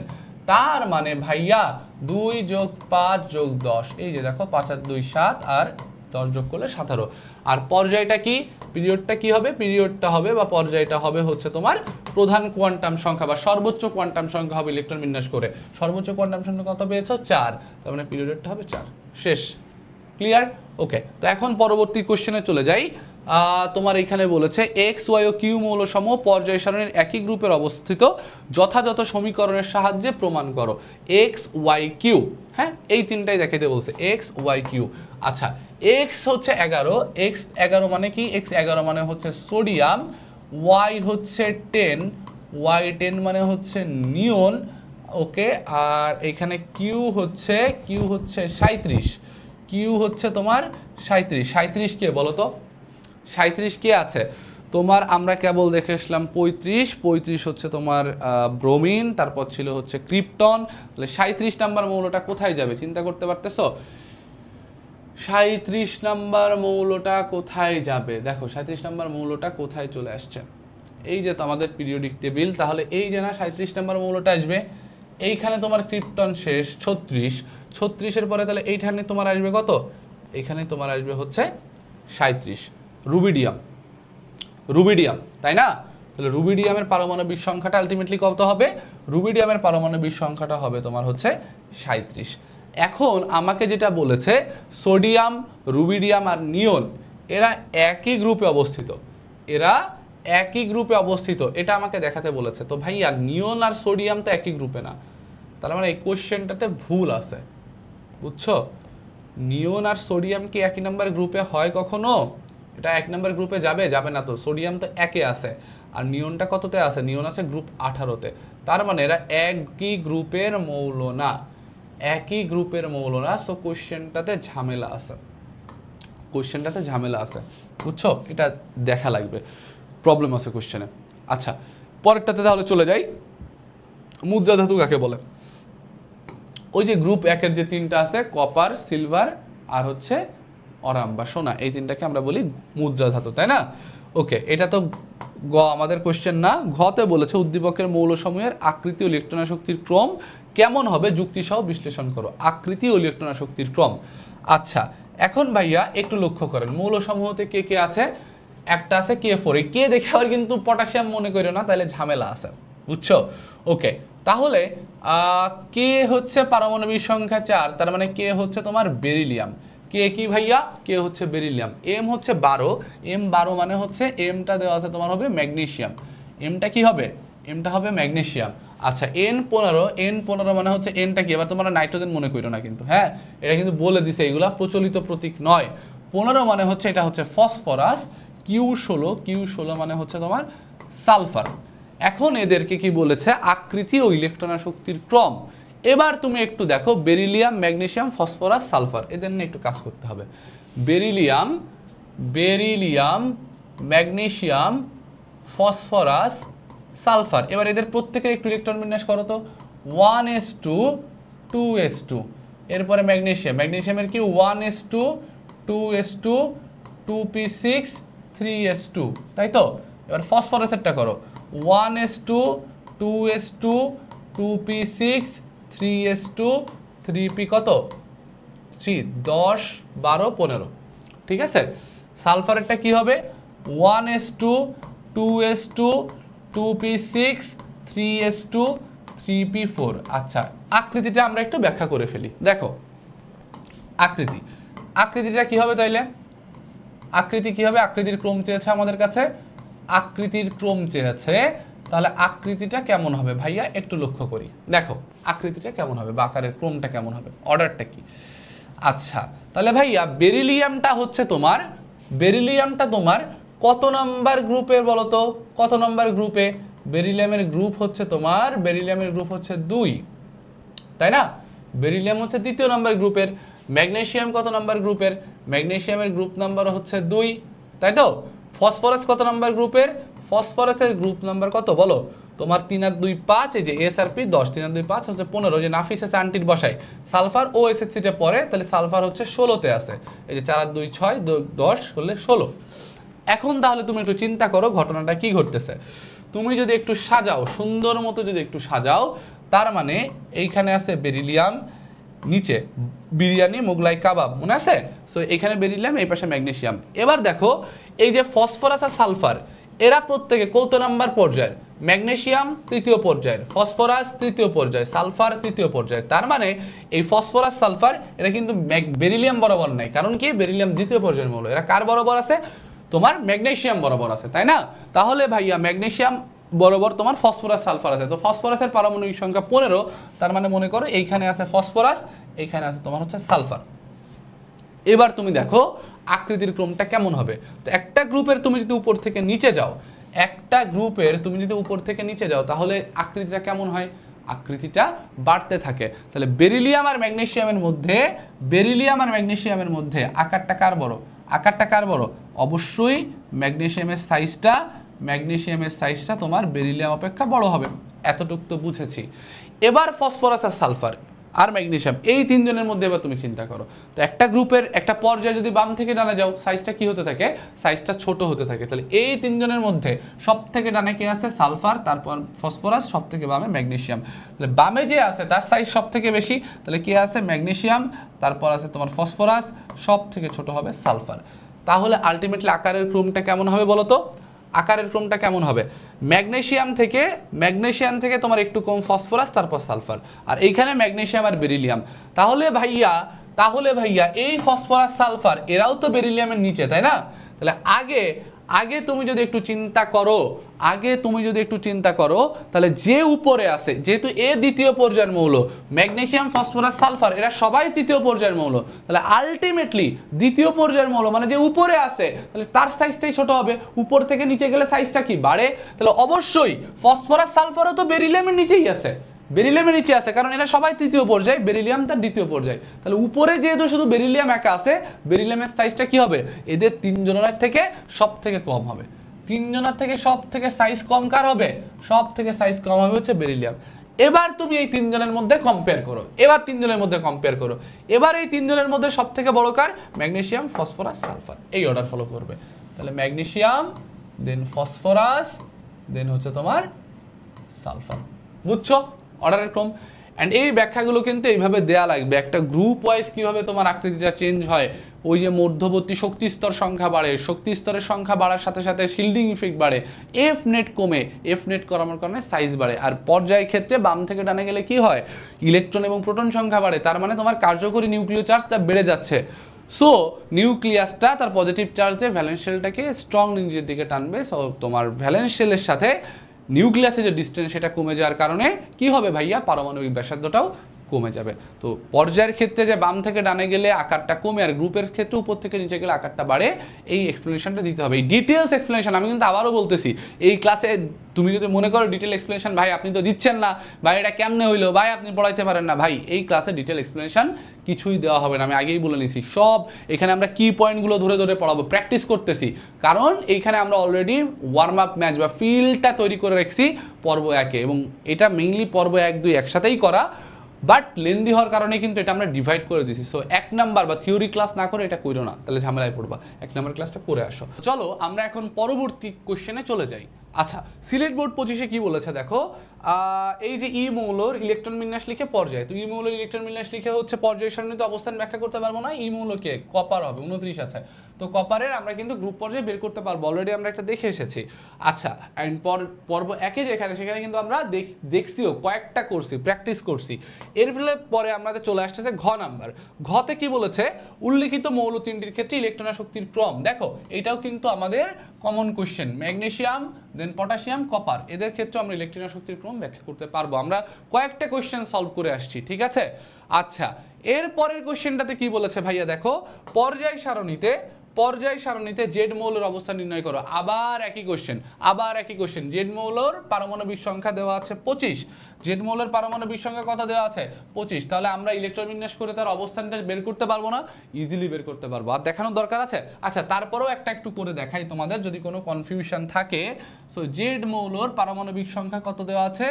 তার মানে ভাইয়া 2 যোগ 5 যোগ 10, এই যে দেখো 5 আর 2 7, আর 10 যোগ করলে 17। আর পর্যায়টা কি? পিরিয়ডটা কি হবে? পিরিয়ডটা হবে বা পর্যায়টা হবে হচ্ছে তোমার প্রধান কোয়ান্টাম সংখ্যা বা সর্বোচ্চ কোয়ান্টাম সংখ্যা হবে ইলেকট্রন বিন্যাস করে। সর্বোচ্চ কোয়ান্টাম সংখ্যা কত পেয়েছো? 4, তার মানে পিরিয়ডটা হবে 4। শেষ, ক্লিয়ার? ওকে, তো এখন পরবর্তী কোশ্চেনে চলে যাই। তোমার এখানে বলেছে এক্স ওয়াই ও কিউ মৌলসমূহ পর্যায় সারণীর একই গ্রুপের অবস্থিত, যথাযথ সমীকরণের সাহায্যে প্রমাণ করো। এক্স ওয়াই কিউ, হ্যাঁ এই তিনটাই দেখাইতে বলছে, এক্স ওয়াই কিউ। আচ্ছা এক্স হচ্ছে 11, এক্স 11 মানে কি? এক্স 11 মানে হচ্ছে সোডিয়াম, ওয়াই হচ্ছে 10, ওয়াই 10 মানে হচ্ছে নিয়ন। ওকে, আর এখানে কিউ হচ্ছে 37, কিউ হচ্ছে তোমার 37। 37 কে বলো তো? 37 কে আছে তোমার? আমরা কেবল দেখে আসলাম 35 হচ্ছে তোমার ব্রোমিন, তারপর ছিল হচ্ছে ক্রিপ্টন। তাহলে 37 নাম্বার মৌলটা কোথায় যাবে চিন্তা করতে পারতেছো? 37 নাম্বার মৌলটা কোথায় যাবে? দেখো 37 নাম্বার মৌলটা কোথায় চলে আসছে? এই যে তো আমাদের পিরিয়ডিক টেবিল, তাহলে এই যে না 37 নাম্বার মৌলটা আসবে এইখানে, তোমার ক্রিপ্টন শেষ 36, 36-এর পরে তাহলে এইখানে তোমার আসবে কত? এখানে তোমার আসবে হচ্ছে 37, রুবিডিয়াম, রুবিডিয়াম, তাই না? তাহলে রুবিডিয়ামের পারমাণবিক সংখ্যাটা আলটিমেটলি কত হবে? রুবিডিয়ামের পারমাণবিক সংখ্যাটা হবে তোমার হচ্ছে 37। এখন আমাকে যেটা বলেছে সোডিয়াম, রুবিডিয়াম আর নিয়ন এরা একই গ্রুপে অবস্থিত, এরা একই গ্রুপে অবস্থিত, এটা আমাকে দেখাতে বলেছে। তো ভাইয়া নিয়ন আর সোডিয়াম তো একই গ্রুপে না, তার মানে এই কোশ্চেনটাতে ভুল আছে, বুঝছো? নিয়ন আর সোডিয়াম কি একই নাম্বার গ্রুপে হয় কখনো? এটা এক নাম্বার গ্রুপে যাবে? যাবে না তো। সোডিয়াম তো একে আছে, আর নিয়নটা কততে আছে? নিয়ন আছে গ্রুপ 18-তে। তার মানে এরা একই গ্রুপের মৌল না, একই গ্রুপের মৌল না। সো কোশ্চেনটাতে ঝামেলা আছে, কোশ্চেনটাতে ঝামেলা আছে, বুঝছো? এটা দেখা লাগবে, প্রবলেম আছে কোশ্চেনে। আচ্ছা পরেরটাতে তাহলে চলে যাই। মুদ্রা ধাতু কাকে বলে? ওই যে গ্রুপ 1-এর যে তিনটা আছে, কপার, সিলভার আর হচ্ছে অরাম বা সোনা, এই তিনটাকে আমরা বলি মুদ্রা ধাতু, তাই না? ওকে, এটা তো আমাদের কোশ্চেন না। ঘতে বলেছে উদ্দীপকের মৌলসমূহের আকৃতি ও ইলেকট্রনাশক্তির ক্রম কেমন হবে যুক্তিসহ বিশ্লেষণ করো। আকৃতি ও ইলেকট্রনাশক্তির ক্রম। আচ্ছা এখন ভাইয়া একটু লক্ষ্য করেন মৌলসমূহতে কে কে আছে? একটা আছে K4, কে দেখে আবার কিন্তু পটাশিয়াম মনে করো না, তাহলে ঝামেলা আছে। বুঝছো? ওকে, তাহলে কে হচ্ছে পারমাণবিক সংখ্যা 4, তার মানে কে হচ্ছে তোমার বেরিলিয়াম। কে কি ভাইয়া? কে হচ্ছে বেরিলিয়াম। এম হচ্ছে 12, এম 12 মানে হচ্ছে এমটা দেওয়া আছে তোমার হবে ম্যাগনেসিয়াম। এমটা কি হবে? এমটা হবে ম্যাগনেসিয়াম। আচ্ছা N15 মানে হচ্ছে এনটা কি? এবার তোমরা নাইট্রোজেন মনে করো না কিন্তু, হ্যাঁ, এটা কিন্তু বলে দিছে, এগুলা প্রচলিত প্রতীক নয়। 15 মানে হচ্ছে এটা হচ্ছে ফসফরাস। Q16 মানে হচ্ছে তোমার সালফার। এখন এদেরকে কি বলেছে? আকৃতি ও ইলেকট্রন শক্তির ক্রম। এবার তুমি একটু দেখো, বেরিলিয়াম, ম্যাগনেসিয়াম, ফসফরাস, সালফার, এদের নিয়ে একটু কাজ করতে হবে। Beryllium beryllium magnesium, phosphorus, sulphur. এবার এদের প্রত্যেকের একটু ইলেকট্রন বিন্যাস করো তো। 1s2 2s2। এরপরে ম্যাগনেসিয়ামের কি 1s2 2s2 2p6 3s2, তাই তো? এবার ফসফরাসেরটা করো 1s2 2s2 2p6 3s2 3p কত 3 10 12 15, ঠিক আছে? সালফারেরটা কি হবে 1s2 2s2 2p6 3s2 3p4। আচ্ছা, আকৃতিটা আমরা একটু ব্যাখ্যা করে ফেলি। দেখো আকৃতিটা কি হবে তাইলে? আকৃতি কি হবে? আকৃতির ক্রম চেয়েছে আমাদের কাছে, আকৃতির ক্রম চেয়েছে। তাহলে আকৃতিটা কেমন হবে ভাইয়া একটু লক্ষ্য করি। দেখো আকৃতিটা কেমন হবে বা আকারের ক্রমটা কেমন হবে, অর্ডারটা কি? আচ্ছা, তাহলে ভাইয়া বেরিলিয়ামটা তোমার কত নাম্বার গ্রুপের বলো তো? কত নাম্বার গ্রুপে? বেরিলিয়ামের গ্রুপ হচ্ছে 2, তাই না? বেরিলিয়াম হচ্ছে 2য় নাম্বার গ্রুপের। ম্যাগনেসিয়াম কত নাম্বার গ্রুপের? ম্যাগনেসিয়ামের গ্রুপ নাম্বার হচ্ছে 2, তাই তো? ফসফরাস কত নাম্বার গ্রুপের? ফসফরাসের গ্রুপ নাম্বার কত বলো? তোমার 3 আর 2 5, এই যে SRP 10, 3 আর 2 5 হচ্ছে 15, যে নাফিস আছে আন্টির বসায়। সালফার ও এসএসসিতে পড়ে, তাহলে সালফার হচ্ছে 16তে আছে। এই যে 4 আর 2 6, 10 হলে 16। এখন তাহলে তুমি একটু চিন্তা করো ঘটনাটা কি ঘটতেছে। তুমি যদি একটু সাজাও, সুন্দর মতো যদি একটু সাজাও, তার মানে এইখানে আছে বেরিলিয়াম, নিচে বিরিয়ানি মোগলাই কাবাব, মনে আছে? সো এখানে বেরিলিয়াম, এই পাশে ম্যাগনেসিয়াম। এবার দেখো এই যে ফসফরাস আর সালফার, এরা প্রত্যেকে কত নাম্বার পর্যায়ের? ম্যাগনেসিয়াম 3য় পর্যায়ের, ফসফরাস 3য় পর্যায়ে, সালফার 3য় পর্যায়ে। তার মানে এই ফসফরাস সালফার এরা কিন্তু বেরিলিয়াম বরাবর নাই। কারণ কি? বেরিলিয়াম 2য় পর্যায়ের মৌল। এরা কার বরাবর আছে? তোমার ম্যাগনেসিয়াম বরাবর আছে, তাই না? তাহলে ভাইয়া ম্যাগনেসিয়াম বরাবর তোমার ফসফরাস সালফার আছে। তো ফসফরাসের পারমাণবিক সংখ্যা 15, তার মানে মনে করো এইখানে আছে ফসফরাস, এইখানে আছে তোমার হচ্ছে সালফার। এবার তুমি দেখো আকৃতির ক্রমটা কেমন হবে। তো একটা গ্রুপের তুমি যদি উপর থেকে নিচে যাও, তাহলে আকৃতিটা কেমন হয়? আকৃতিটা বাড়তে থাকে। তাহলে বেরিলিয়াম আর ম্যাগনেসিয়ামের মধ্যে আকারটা কার বড়? অবশ্যই ম্যাগনেসিয়ামের সাইজটা তোমার বেরিলিয়াম অপেক্ষা বড় হবে। এতটুকু তো বুঝেছি। এবার ফসফরাস আর সালফার আর ম্যাগনেসিয়াম, এই তিনজনের মধ্যে এবার তুমি চিন্তা করো। তো একটা গ্রুপের একটা পর্যায়ে যদি বাম থেকে ডানে যাও, সাইজটা কি হতে থাকে? সাইজটা ছোট হতে থাকে। তাহলে এই তিনজনের মধ্যে সব থেকে ডানে কে আছে? সালফার, তারপর ফসফরাস, সব থেকে বামে ম্যাগনেসিয়াম। তাহলে বামে যে আছে তার সাইজ সব থেকে বেশি, তাহলে কে আছে? ম্যাগনেসিয়াম, তারপর আছে তোমার ফসফরাস, সব থেকে ছোট হবে সালফার। তাহলে আলটিমেটলি আকারের ক্রমটা কেমন হবে বলো তো? আকারের ক্রমটা কেমন হবে? ম্যাগনেসিয়াম থেকে তোমার একটু কম ফসফরাস, তারপর সালফার, আর এইখানে ম্যাগনেসিয়াম আর বেরিলিয়াম। তাহলে ভাইয়া এই ফসফরাস সালফার এরাও তো বেরিলিয়ামের নিচে, তাই না? তাহলে আগে তুমি যদি একটু চিন্তা করো, তাহলে যে উপরে আছে, যেহেতু এ 2য় পর্যায়ের মৌল, ম্যাগনেসিয়াম, ফসফরাস, সালফার এরা সবাই 3য় পর্যায়ের মৌল। তাহলে আলটিমেটলি 2য় পর্যায়ের মৌল মানে যে উপরে আছে, তাহলে তার সাইজটাই ছোট হবে। উপর থেকে নিচে গেলে সাইজটা কি বাড়ে? তাহলে অবশ্যই ফসফরাস সালফারও তো বেরিলিয়ামের নিচে আছে, কারণ এরা সবাই 3য় পর্যায়ে, বেরিলিয়াম তার 2য় পর্যায়ে। তাহলে উপরে যেহেতু শুধু বেরিলিয়াম একা আছে, বেরিলিয়ামের সাইজটা কি হবে? এদের তিনজনের থেকে সব থেকে কম হবে। তিনজনের থেকে সব থেকে সাইজ কম কার হবে? সব থেকে সাইজ কম হবে হচ্ছে বেরিলিয়াম। এবার তুমি এই তিনজনের মধ্যে কম্পেয়ার করো। এবার এই তিনজনের মধ্যে সব থেকে বড় কার? Magnesium, phosphorus, sulphur. এই অর্ডার ফলো করবে। তাহলে ম্যাগনেসিয়াম, দেন ফসফরাস, দেন হচ্ছে তোমার সালফার। বুঝছো অর্ডারের ক্রম? অ্যান্ড এই ব্যাখ্যাগুলো কিন্তু এইভাবে দেয়া লাগবে, একটা গ্রুপ ওয়াইজ কীভাবে তোমার আকৃতিটা চেঞ্জ হয়, ওই যে মধ্যবর্তী শক্তি স্তর সংখ্যা বাড়ে, শক্তি স্তরের সংখ্যা বাড়ার সাথে সাথে শিল্ডিং ইফেক্ট বাড়ে, এফ নেট কমে, এফ নেট কমার কারণে সাইজ বাড়ে, আর পর্যায়ের ক্ষেত্রে বাম থেকে ডানে গেলে কি হয়, ইলেকট্রন এবং প্রোটন সংখ্যা বাড়ে, তার মানে তোমার কার্যকরী নিউক্লিয় চার্জটা বেড়ে যাচ্ছে। সো নিউক্লিয়াসটা তার পজিটিভ চার্জ দিয়ে ভ্যালেন্স শেলটাকে স্ট্রং নিজের দিকে টানবে। সো তোমার ভ্যালেন্স শেলের সাথে নিউক্লিয়াসের যে ডিস্টেন্স সেটা কমে যাওয়ার কারণে কি হবে ভাইয়া, পারমাণবিক ব্যাসার্ধটাও কমে যাবে। তো পর্যায়ের ক্ষেত্রে যে বাম থেকে ডানে গেলে আকারটা কমে, আর গ্রুপের ক্ষেত্রে উপর থেকে নিচে গেলে আকারটা বাড়ে, এই এক্সপ্লেনেশনটা দিতে হবে। এই ডিটেলস এক্সপ্লেনেশন আমি কিন্তু আবারও বলতেছি, এই ক্লাসে তুমি যদি মনে করো ডিটেল এক্সপ্লেনেশন ভাই আপনি তো দিচ্ছেন না, ভাই এটা কেমনে হইলো, ভাই আপনি পড়াইতে পারেন না, ভাই এই ক্লাসে ডিটেল এক্সপ্লেনেশন কিছুই দেওয়া হবে না, আমি আগেই বলে নিয়েছি। সব এখানে আমরা কি পয়েন্টগুলো ধরে ধরে পড়াবো, প্র্যাকটিস করতেছি, কারণ এইখানে আমরা অলরেডি ওয়ার্ম আপ ম্যাচ বা ফিল্ডটা তৈরি করে রাখছি পর্ব 1-এ, এবং এটা মেইনলি পর্ব 1-2 একসাথেই করা, বাট লেন্দি হওয়ার কারণে কিন্তু এটা আমরা ডিভাইড করে দিছি। সো 1 নাম্বার বা থিওরি ক্লাস না করে এটা করো না, তাহলে ঝামেলায় পড়বা, 1 নাম্বার ক্লাসটা করে আসো। চলো আমরা এখন পরবর্তী কোশ্চেনে চলে যাই। আচ্ছা, সিলেট বোর্ড 25-এ কি বলেছে দেখো, এই যে ই মৌলর ইলেকট্রন বিন্যাস লিখে পর্যায়, তো ই মৌলর ইলেকট্রন বিন্যাস লিখে হচ্ছে পর্যায় সারণীতে অবস্থান ব্যাখ্যা করতে পারবো না, ই মৌলকে কপার হবে 29 আছে, তো কপারের আমরা কিন্তু গ্রুপ পর্যায়ে বের করতে পারবো, অলরেডি আমরা একটা দেখে এসেছি। আচ্ছা, অ্যান্ড পর্ব 1-এ যেখানে সেখানে কিন্তু আমরা দেখছিও, কয়েকটা করছি, প্র্যাকটিস করছি। এর ফলে পরে আমাদের চলে আসতেছে ঘ নাম্বার। ঘতে কি বলেছে, উল্লিখিত মৌল তিনটির ক্ষেত্রে ইলেকট্রন শক্তির ক্রম, দেখো এটাও কিন্তু আমাদের কমন কোশ্চেন, ম্যাগনেসিয়াম দেন পটাশিয়াম কপার, এদের ক্ষেত্রে আমরা ইলেকট্রন শক্তির ক্রম ব্যাখ্যা করতে পারবো, আমরা কয়েকটা কোশ্চেন সলভ করে আসছি, ঠিক আছে। আচ্ছা, এর পরের কোশ্চেনটাতে কি বলেছে ভাইয়া দেখো, পর্যায় সারণীতে জেড মৌলের অবস্থান নির্ণয় করো, আবার একই কোশ্চেন, জেড মৌলের পারমাণবিক সংখ্যা দেওয়া আছে 25, জেড মৌলের পারমাণবিক সংখ্যা কত দেওয়া আছে 25, তাহলে আমরা ইলেকট্রন বিন্যাস করে তার অবস্থানটা বের করতে পারবো না, ইজিলি বের করতে পারবো, আর দেখানোর দরকার আছে। আচ্ছা, তারপরেও একটু করে দেখাই তোমাদের যদি কোনো কনফিউশন থাকে। সো জেড মৌলের পারমাণবিক সংখ্যা কত দেওয়া আছে,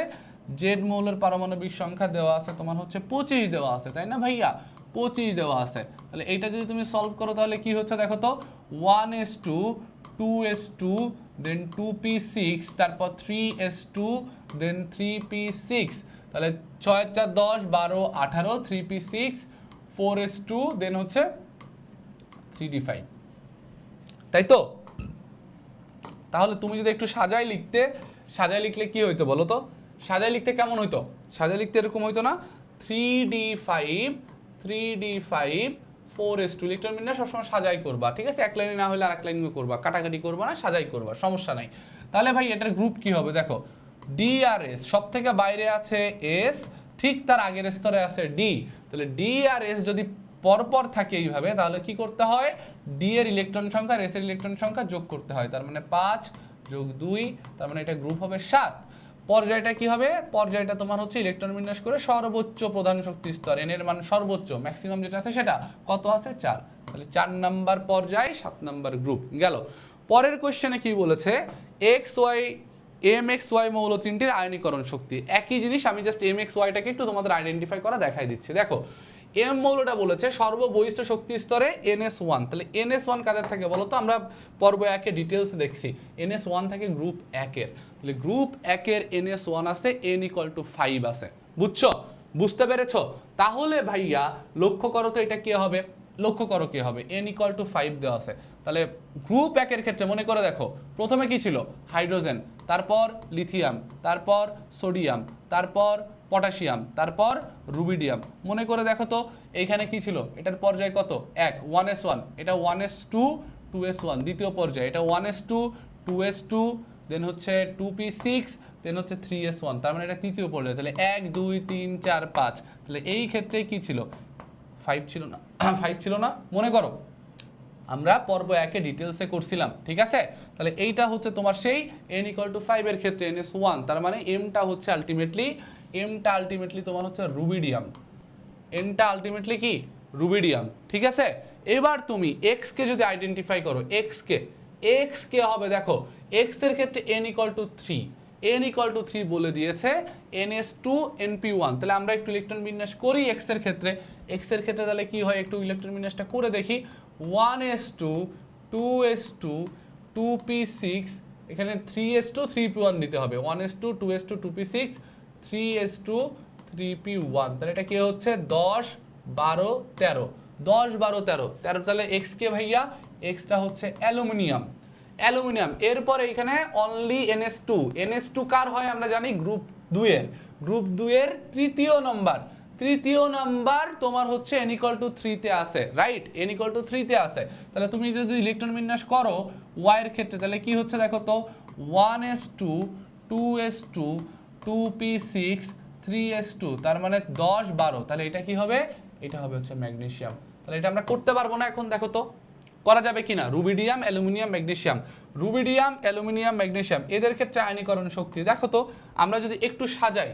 জেড মৌলের পারমাণবিক সংখ্যা দেওয়া আছে তোমার হচ্ছে 25 দেওয়া আছে, তাই না ভাইয়া, 25 দেওয়া আছে। তাহলে এইটা যদি তুমি সলভ করো তাহলে কি হচ্ছে দেখো তো, 1s2 2s2 দেন 2p6 তারপর 3s2 দেন 3p6, তাহলে 6 4 10 12 18 3p6 4s2 দেন হচ্ছে 3d5, তাই তো। তাহলে তুমি যদি একটু সাজায় লিখলে কি হইতো বলো তো, সাজায় লিখতে কেমন হইতো, সাজায় লিখতে এরকম হইতো না, 3d5 4s2, ইলেকট্রন বিন্যাস সবসময় সাজাই করবা, ঠিক আছে, এক লাইনে না হলে আরেক লাইনে করবা, কাটাকাটি করবা না, সাজাই করবা, সমস্যা নাই। তাহলে ভাই এটার গ্রুপ কি হবে দেখো, ডি আর এস, সব থেকে বাইরে আছে এস, ঠিক তার আগের স্তরে আছে ডি, তাহলে ডি আর এস যদি পরপর থাকে এইভাবে, তাহলে কি করতে হয়, ডি এর ইলেকট্রন সংখ্যা আর এস এর ইলেকট্রন সংখ্যা যোগ করতে হয়, তার মানে 5 যোগ 2, তার মানে এটা গ্রুপ হবে 7। পর্যায়টা কি হবে, পর্যায়টা তোমার হচ্ছে ইলেকট্রন বিন্যাস করে সর্বোচ্চ প্রধান শক্তি স্তর, এন এর মান সর্বোচ্চ, ম্যাক্সিমাম যেটা আছে সেটা কত আছে 4, তাহলে 4 নাম্বার পর্যায় 7 নাম্বার গ্রুপ গেল। পরের কোশ্চেনে কি বলেছে, X Y M X Y মৌল তিনটির আয়নীকরণ শক্তি, একই জিনিস, আমি জাস্ট এম এক্স ওয়াইটাকে একটু তোমাদের আইডেন্টিফাই করা দেখাই দিচ্ছি। দেখো এম মৌলটা বলেছে সর্ববহিষ্ঠ শক্তি স্তরে NS1, তাহলে NS1 কাদের থাকে বলো তো, আমরা পর্ব 1-এ ডিটেলস দেখছি, NS1 থাকে গ্রুপ 1-এর, তাহলে গ্রুপ 1-এর NS1 আছে, n = 5 আছে, বুঝছো, বুঝতে পেরেছো। তাহলে ভাইয়া লক্ষ্য করো তো এটা কি হবে, n = 5 দেওয়া আছে, তাহলে গ্রুপ 1-এর ক্ষেত্রে মনে করে দেখো, প্রথমে কি ছিল হাইড্রোজেন, তারপর লিথিয়াম, তারপর সোডিয়াম, তারপর পটাশিয়াম, তারপর রুবিডিয়াম, মনে করে দেখো তো এইখানে কি ছিল, এটার পর্যায় কত 1s1, এটা 1s2 2s1 দ্বিতীয় পর্যায়ে, এটা 1s2 2s2 দেন হচ্ছে 2p6 দেন হচ্ছে 3s1, তার মানে এটা তৃতীয় পর্যায়ে, তাহলে 1 2 3 4 5, তাহলে এই ক্ষেত্রে কি ছিল 5 ছিল না 5 ছিল না, মনে করো আমরা পর্ব 1-এ ডিটেলসে করছিলাম, ঠিক আছে। তাহলে এইটা হচ্ছে তোমার সেই n = 5 এর ক্ষেত্রে NS1, তার মানে এমটা হচ্ছে আলটিমেটলি তোমার হচ্ছে রুবিডিয়াম, এনটা আলটিমেটলি কি রুবিডিয়াম, ঠিক আছে। এবার তুমি এক্স কে যদি আইডেন্টিফাই করো, এক্স কে হবে দেখো, এক্স এর ক্ষেত্রে n = 3 বলে দিয়েছে, NS2 NP1, তাহলে আমরা একটু ইলেকট্রন বিন্যাস করি এক্স এর ক্ষেত্রে, তাহলে কি হয় একটু ইলেকট্রন বিন্যাসটা করে দেখি, 1s2 2s2 2p6, এখানে 3s2 3p1 দিতে হবে, 1s2 2s2 2p6 3s2 3p1, তাহলে এটা কি হচ্ছে 10 12 13, 10 12 13 13, তাহলে এক্স কে ভাইয়া, এক্সটা হচ্ছে অ্যালুমিনিয়াম। অ্যালুমিনিয়াম এরপরে এখানে অনলি NH2, NH2 কার হয় আমরা জানি গ্রুপ 2 এর, গ্রুপ 2 এর তৃতীয় নাম্বার তোমার হচ্ছে n=3 তে আছে, রাইট, n=3 তে আছে। তাহলে তুমি যদি ইলেকট্রন বিন্যাস করো y এর ক্ষেত্রে তাহলে কি হচ্ছে দেখো তো, 1s2 2s2 2p6 3s2, তার মানে 10 12, তাহলে এটা কি হবে, এটা হবে হচ্ছে ম্যাগনেসিয়াম। তাহলে এটা আমরা করতে পারবো না, এখন দেখো তো করা যাবে কিনা, rubidium aluminium magnesium, rubidium aluminium magnesium এদের ক্ষেত্রে আয়নীকরণ শক্তি দেখো তো, আমরা যদি একটু সাজাই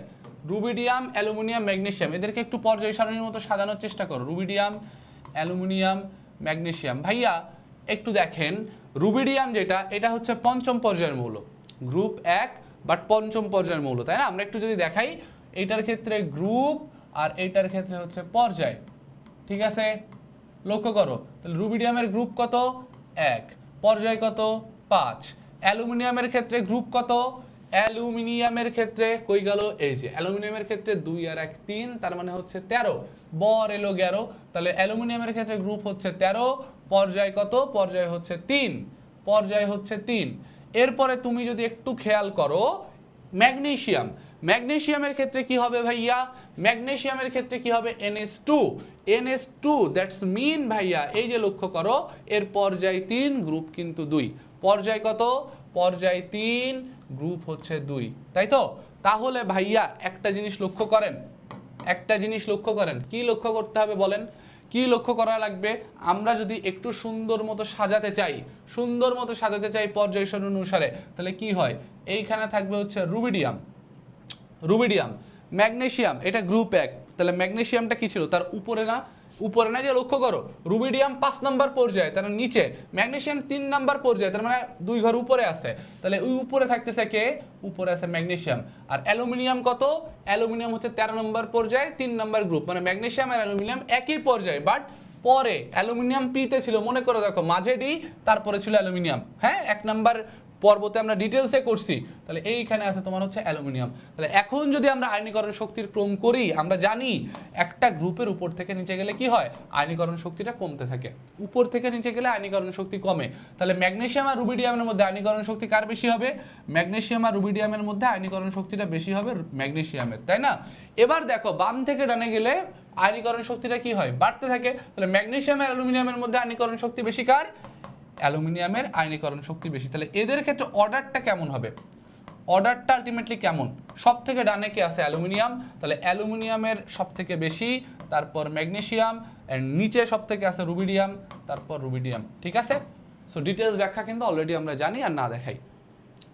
রুবিডিয়াম অ্যালুমিনিয়াম ম্যাগনেসিয়াম এদেরকে একটু পর্যায় সারণীর মতো সাজানোর চেষ্টা করো, রুবিডিয়াম অ্যালুমিনিয়াম ম্যাগনেসিয়াম। ভাইয়া একটু দেখেন রুবিডিয়াম যেটা, এটা হচ্ছে পঞ্চম পর্যায়ের মৌল, গ্রুপ 1 বাট পঞ্চম পর্যায়ের মৌল, তাই না? আমরা একটু যদি দেখাই এইটার ক্ষেত্রে গ্রুপ আর এইটার ক্ষেত্রে হচ্ছে পর্যায়, ঠিক আছে, লক্ষ্য করো তাহলে রুবিডিয়ামের গ্রুপ কত 1, পর্যায় কত 5, অ্যালুমিনিয়ামের ক্ষেত্রে গ্রুপ কত, অ্যালুমিনিয়ামের ক্ষেত্রে কই গেল, এই যে অ্যালুমিনিয়ামের ক্ষেত্রে 2 আর 1 3, তার মানে হচ্ছে 13, বর এলো 11, তাহলে অ্যালুমিনিয়ামের ক্ষেত্রে গ্রুপ হচ্ছে 13, পর্যায় কত, পর্যায় হচ্ছে 3, পর্যায় হচ্ছে 3। এরপরে তুমি যদি একটু খেয়াল করো ম্যাগনেসিয়াম, ম্যাগনেসিয়ামের ক্ষেত্রে কি হবে ভাইয়া, ম্যাগনেসিয়ামের ক্ষেত্রে কি হবে NH2, NH2 দ্যাটস মিন ভাইয়া এই যে লক্ষ্য করো এর পর্যায় 3 গ্রুপ কিন্তু 2, পর্যায় কত, পর্যায় 3 গ্রুপ হচ্ছে 2, তাই তো? তাহলে ভাইয়া একটা জিনিস লক্ষ্য করেন, একটা জিনিস লক্ষ্য করেন, কি লক্ষ্য করতে হবে বলেন, কি লক্ষ্য করা লাগবে, আমরা যদি একটু সুন্দর মতো সাজাতে চাই, সুন্দর মতো সাজাতে চাই পর্যায় সারণী অনুসারে, তাহলে কি হয়, এইখানে থাকবে হচ্ছে রুবিডিয়াম, রুবিডিয়াম ম্যাগনেসিয়াম এটা গ্রুপ 1, তাহলে ম্যাগনেসিয়ামটা কি ছিল তার উপরে না, উপরে না, যে লক্ষ্য করো রুবিডিয়াম 5 নাম্বার পর্যায়ে, তার নিচে ম্যাগনেসিয়াম 3 নাম্বার পর্যায়ে, তার মানে 2 ঘর উপরে আছে, তাহলে ওই উপরে থাকতেছে কে, উপরে আছে ম্যাগনেসিয়াম। আর অ্যালুমিনিয়াম কত, অ্যালুমিনিয়াম হচ্ছে 13 নম্বর পর্যায়ে 3 নাম্বার গ্রুপ, মানে ম্যাগনেসিয়াম আর অ্যালুমিনিয়াম একই পর্যায়ে, বাট পরে অ্যালুমিনিয়াম পিতে ছিল, মনে করো দেখো মাঝে ডি তারপরে ছিল অ্যালুমিনিয়াম, হ্যাঁ 1 নাম্বার পর্বতে আমরা ডিটেলসে করছি, তাহলে এইখানে আছে তোমার হচ্ছে অ্যালুমিনিয়াম। তাহলে এখন যদি আমরা আয়নীকরণ শক্তির ক্রম করি, আমরা জানি একটা গ্রুপের উপর থেকে নিচে গেলে কি হয়, আয়নীকরণ শক্তিটা কমতে থাকে, উপর থেকে নিচে গেলে আয়নীকরণ শক্তি কমে। তাহলে ম্যাগনেসিয়াম আর রুবিডিয়ামের মধ্যে আয়নীকরণ শক্তি কার বেশি হবে, ম্যাগনেসিয়াম আর রুবিডিয়ামের মধ্যে আয়নীকরণ শক্তিটা বেশি হবে ম্যাগনেসিয়ামের, তাই না? এবার দেখো বাম থেকে ডানে গেলে আয়নীকরণ শক্তিটা কি হয়, বাড়তে থাকে, তাহলে ম্যাগনেসিয়াম আর অ্যালুমিনিয়ামের মধ্যে আয়নীকরণ শক্তি বেশি কার, অ্যালুমিনিয়ামের আয়নীকরণ শক্তি বেশি। তাহলে এদের ক্ষেত্রে অর্ডারটা কেমন হবে, অর্ডারটা আলটিমেটলি কেমন, সব থেকে ডানে কে আছে অ্যালুমিনিয়াম, তাহলে অ্যালুমিনিয়ামের সব থেকে বেশি, তারপর ম্যাগনেসিয়াম, এন্ড নিচে সব থেকে আছে রুবিডিয়াম, তারপর রুবিডিয়াম, ঠিক আছে? সো ডিটেলস ব্যাখ্যা কিন্তু অলরেডি আমরা জানি আর না দেখাই।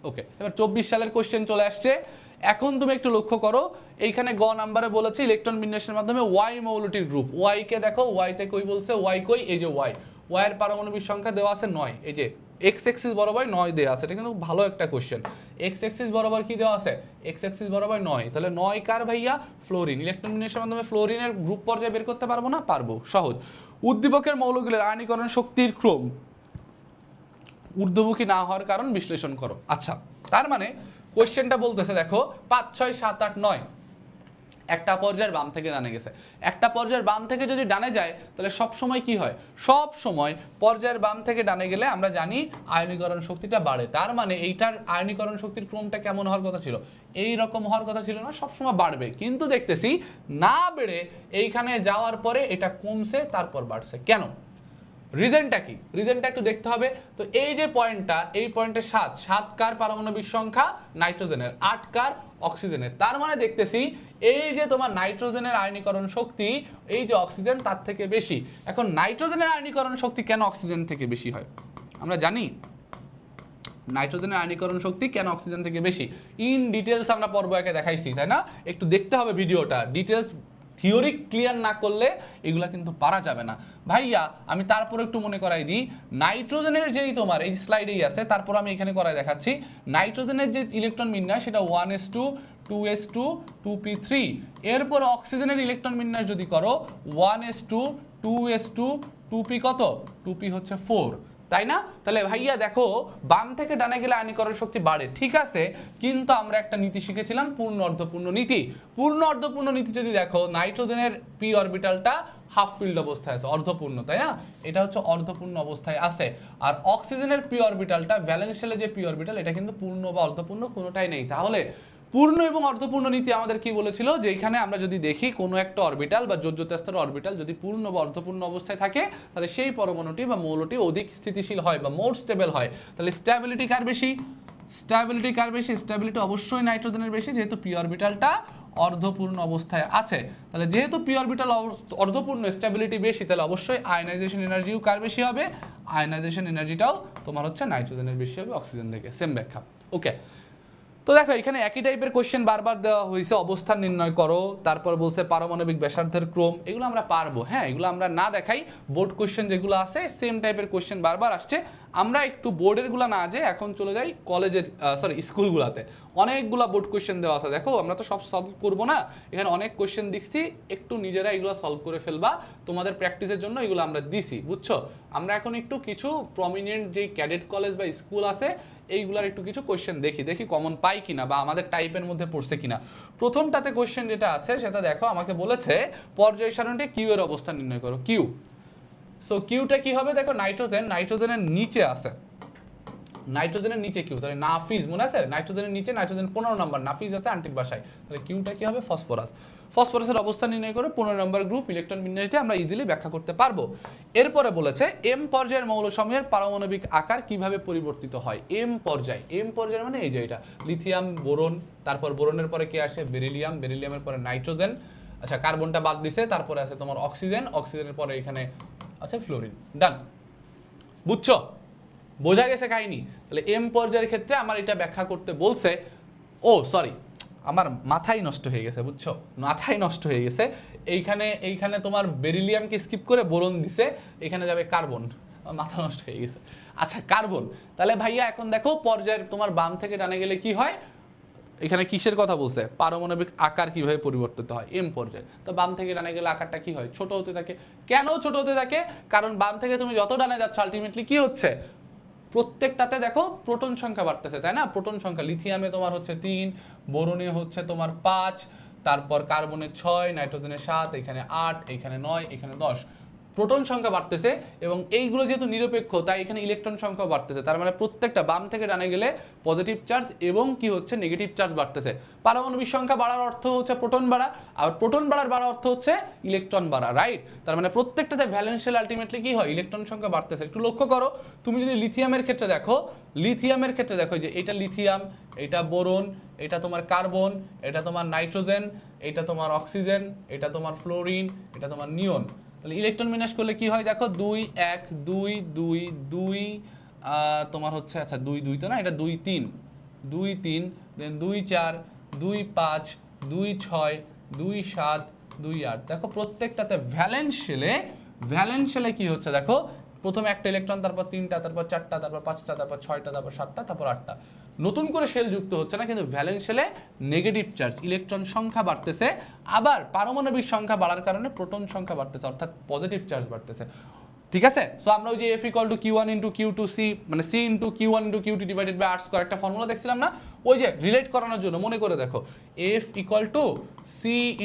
ওকে, এবার 24 সালের কোশ্চেন চলে আসছে। এখন তুমি একটু লক্ষ্য করো এইখানে গ নাম্বারে বলেছে ইলেকট্রন বিন্যাসের মাধ্যমে ওয়াই মৌলটির গ্রুপ, ওয়াই কে দেখো, ওয়াই তে কই বলছে, ওয়াই কই, এই যে ওয়াই, ওয়াই এর পারমাণবিক সংখ্যা দেওয়া আছে 9, এই যে এক্স এক্সিস বরাবর 9 দেওয়া আছে, এটা কিন্তু ভালো একটা কোশ্চেন। এক্স এক্সিস বরাবর কি দেওয়া আছে, এক্স এক্সিস বরাবর 9, তাহলে 9 কার ভাইয়া, ফ্লোরিন। ইলেকট্রন বিন্যাসের মাধ্যমে ফ্লোরিনের গ্রুপ পর্যায়ে বের করতে পারবো না, পারবো, সহজ। উদ্দীপকের মৌলগুলোর আয়নীকরণ শক্তির ক্রম ঊর্ধ্বমুখী না হওয়ার কারণ বিশ্লেষণ করো। আচ্ছা, তার মানে কোশ্চেনটা বলতেছে দেখো 5 6 7 8 9, একটা পর্যায়ের বাম থেকে ডানে গেছে, একটা পর্যায়ের বাম থেকে যদি ডানে যায় তাহলে সব সময় কি হয়, সব সময় পর্যায়ের বাম থেকে ডানে গেলে আমরা জানি আয়নীকরণ শক্তিটা বাড়ে, তার মানে এইটার আয়নীকরণ শক্তির ক্রমটা কেমন হওয়ার কথা ছিল, এই রকম হওয়ার কথা ছিল না, সব সময় বাড়বে, কিন্তু দেখতেছি না বেড়ে এইখানে যাওয়ার পরে এটা কমছে তারপর বাড়ছে, কেন, রিজনটা কি, রিজনটা একটু দেখতে হবে। তো এই যে পয়েন্টটা, এই পয়েন্টে 7, 7 কার পারমাণবিক সংখ্যা নাইট্রোজেনের, 8 কার অক্সিজেনের, তার মানে দেখতেছি এই যে তোমার নাইট্রোজেনের আয়নীকরণ শক্তি এই যে অক্সিজেন তার থেকে বেশি। এখন নাইট্রোজেনের আয়নীকরণ শক্তি কেন অক্সিজেন থেকে বেশি হয়, আমরা জানি নাইট্রোজেনের আয়নীকরণ শক্তি কেন অক্সিজেন থেকে বেশি, ইন ডিটেলস আমরা পর্ব একে দেখাইছি, তাই না? একটু দেখতে হবে ভিডিওটা, ডিটেলস থিওরি ক্লিয়ার না করলে এগুলা কিন্তু পারা যাবে না ভাইয়া। আমি তারপর একটু মনে করাই দিই, নাইট্রোজেনের যেই তোমার এই স্লাইডেই আছে, তারপর আমি এখানে করাই দেখাচ্ছি, নাইট্রোজেনের যে ইলেকট্রন বিন্যাস সেটা 1s2 2s2 2p3, এরপর অক্সিজেনের ইলেকট্রন বিন্যাস যদি করো 1s2 2s2 2p কত, 2p হচ্ছে 4, তাই না? তাহলে ভাইয়া দেখো বাম থেকে ডানে গেলে আয়নীকরণ শক্তি বাড়ে, ঠিক আছে, কিন্তু আমরা একটা নীতি শিখেছিলাম পূর্ণ অর্ধপূর্ণ নীতি। পূর্ণ অর্ধপূর্ণ নীতি যদি দেখো, নাইট্রোজেনের পি অরবিটালটা হাফ ফিল্ড অবস্থায় আছে, অর্ধপূর্ণ, তাই না? এটা হচ্ছে অর্ধপূর্ণ অবস্থায় আছে। আর অক্সিজেনের পি অরবিটালটা, ভ্যালেন্স শেলে যে পি অরবিটাল, এটা কিন্তু পূর্ণ বা অর্ধপূর্ণ কোনোটাই নেই। তাহলে পূর্ণ এবং অর্ধপূর্ণ নীতি আমাদের কি বলেছিল, যে এখানে আমরা যদি দেখি কোনো একটা অরবিটাল বা যোজ্যতা স্তরের অরবিটাল যদি পূর্ণ বা অর্ধপূর্ণ অবস্থায় থাকে, তাহলে সেই পরমাণুটি বা মৌলটি অধিক স্থিতিশীল হয় বা মোর স্টেবল হয়। তাহলে স্ট্যাবিলিটি কার বেশি? স্ট্যাবিলিটি কার বেশি? স্ট্যাবিলিটি অবশ্যই নাইট্রোজেনের বেশি, যেহেতু পি অরবিটালটা অর্ধপূর্ণ অবস্থায় আছে। তাহলে যেহেতু পি অরবিটাল অর্ধপূর্ণ, স্ট্যাবিলিটি বেশি, তাহলে অবশ্যই আয়নাইজেশন এনার্জিও কার বেশি হবে? আয়নাইজেশন এনার্জিটাও তোমার হচ্ছে নাইট্রোজেনের বেশি হবে অক্সিজেন থেকে। সেম ব্যাখ্যা। ওকে, তো দেখো এখানে একই টাইপের কোশ্চেন বারবার দেওয়া হয়েছে, অবস্থান নির্ণয় করো, তারপর বলছে পারমাণবিক ব্যাসার্ধের ক্রম, এগুলো আমরা পারবো, হ্যাঁ, এগুলো আমরা না দেখাই, বোর্ড কোশ্চেন যেগুলো আছে সেম টাইপের কোশ্চেন বারবার আসছে। আমরা একটু বোর্ডেরগুলো না যে এখন চলে যাই কলেজের স্কুলগুলোতে, অনেকগুলো বোর্ড কোশ্চেন দেওয়া আছে। দেখো আমরা তো সব সলভ করবো না, এখানে অনেক কোশ্চেন দিচ্ছি, একটু নিজেরা এগুলো সলভ করে ফেলবা, তোমাদের প্র্যাকটিসের জন্য এগুলো আমরা দিছি, বুঝছো? আমরা এখন একটু কিছু প্রমিনেন্ট যে ক্যাডেট কলেজ বা স্কুল আছে এইগুলার একটু কিছু কোশ্চেন দেখি কমন পাই কিনা বা আমাদের টাইপের মধ্যে পড়ছে কিনা। প্রথমটাতে কোশ্চেন যেটা আছে সেটা দেখো, আমাকে বলেছে পর্যায় সারণীতে কিউ এর অবস্থান নির্ণয় করো। কিউ, সো কিউটা কি হবে? দেখো নাইট্রোজেনের নিচে আছে, নাইট্রোজেনের নিচে কিউ, তাহলে নাফিজ মনে আছে, নাইট্রোজেনের নিচে নাইট্রোজেন 15 নম্বর, নাফিজ আছে আন্টিক বাসায়, তাহলে কিউটা কি হবে? ফসফরাস। ফসফরাসের অবস্থান নির্ণয় করে 15 নম্বর গ্রুপ, ইলেকট্রন বিন্যাসে আমরা ইজিলি ব্যাখ্যা করতে পারবো। এরপরে বলেছে এম পর্যায়ের মৌলসমূহের পারমাণবিক আকার কিভাবে পরিবর্তিত হয়। এম পর্যায় মানে এই যে এটা লিথিয়াম, বোরন, তারপর বোরনের পরে কে আসে? বেরিলিয়াম, বেরিলিয়ামের পরে নাইট্রোজেন, আচ্ছা কার্বনটা বাদ দিছে, তারপরে আছে তোমার অক্সিজেন, অক্সিজেনের পরে এখানে আছে ফ্লোরিন। ডান, বুঝছো? বোঝা গেছে কাহিনী? তাহলে এম পর্যায়ের ক্ষেত্রে আমার এটা ব্যাখ্যা করতে বলছে। ও সরি, আমার মাথাই নষ্ট হয়ে গেছে, বুঝছো, মাথাই নষ্ট হয়ে গেছে। এইখানে তোমার বেরিলিয়ামকে স্কিপ করে বোরন দিছে, এখানে যাবে কার্বন, মাথা নষ্ট হয়ে গেছে। আচ্ছা কার্বন, তাহলে ভাইয়া এখন দেখো পর্যায়ের তোমার বাম থেকে ডানে গেলে কি হয়, এখানে কিসের কথা বলছে? পারমাণবিক আকার কিভাবে পরিবর্তিত হয় এম পর্যায়ে। তো বাম থেকে ডানে গেলে আকারটা কি হয়? ছোট হতে থাকে। কেন ছোট হতে থাকে? কারণ বাম থেকে তুমি যত ডানে যাচ্ছ আলটিমেটলি কি হচ্ছে, প্রত্যেকটাতে দেখো প্রোটন সংখ্যা বাড়তেছে, তাই না? প্রোটন সংখ্যা লিথিয়ামে তোমার হচ্ছে 3, বোরনে হচ্ছে তোমার 5, তারপর কার্বনে 6, নাইট্রোজেনে 7, এখানে 8, এখানে 9, এখানে 10, প্রোটন সংখ্যা বাড়তেছে। এবং এইগুলো যেহেতু নিরপেক্ষ, তাই এখানে ইলেকট্রন সংখ্যা বাড়তেছে। তার মানে প্রত্যেকটা বাম থেকে ডানে গেলে পজিটিভ চার্জ এবং কি হচ্ছে নেগেটিভ চার্জ বাড়তেছে। পারমাণবিক সংখ্যা বাড়ার অর্থ হচ্ছে প্রোটন বাড়া, আর প্রোটন বাড়ার অর্থ হচ্ছে ইলেকট্রন বাড়া, রাইট? তার মানে প্রত্যেকটাতে ভ্যালেন্স শেল আলটিমেটলি কি হয়? ইলেকট্রন সংখ্যা বাড়তেছে। একটু লক্ষ্য করো, তুমি যদি লিথিয়ামের ক্ষেত্রে দেখো যে এটা লিথিয়াম, এটা বোরন, এটা তোমার কার্বন, এটা তোমার নাইট্রোজেন, এটা তোমার অক্সিজেন, এটা তোমার ফ্লোরিন, এটা তোমার নিয়ন। তাহলে ইলেকট্রন বিন্যাস করলে কি হয় দেখো, 2 1 2 2 2, তোমার হচ্ছে আচ্ছা 2 2 তো না, এটা 2 3 2 3, দেন 2 4 2 5 2 6 2 7 2 8। দেখো প্রত্যেকটাতে ভ্যালেন্স শেলে কি হচ্ছে দেখো, প্রথমে একটা ইলেকট্রন, তারপর 3টা, তারপর 4টা, তারপর 5টা, তারপর 6টা, তারপর 7টা, তারপর 8টা। নতুন করে শেল যুক্ত হচ্ছে না, কিন্তু ভ্যালেন্স শেলে নেগেটিভ চার্জ, ইলেকট্রন সংখ্যা বাড়তেছে। আবার পারমাণবিক সংখ্যা বাড়ার কারণে প্রোটন সংখ্যা বাড়তেছে, অর্থাৎ পজিটিভ চার্জ বাড়তেছে। ঠিক আছে? সো আমরা ওই যে F = Q1 * Q2C, মানে C * Q1 * Q2 / R² একটা ফর্মুলা দেখছিলাম না, ওই যে রিলেট করানোর জন্য মনে করে দেখো, F = C *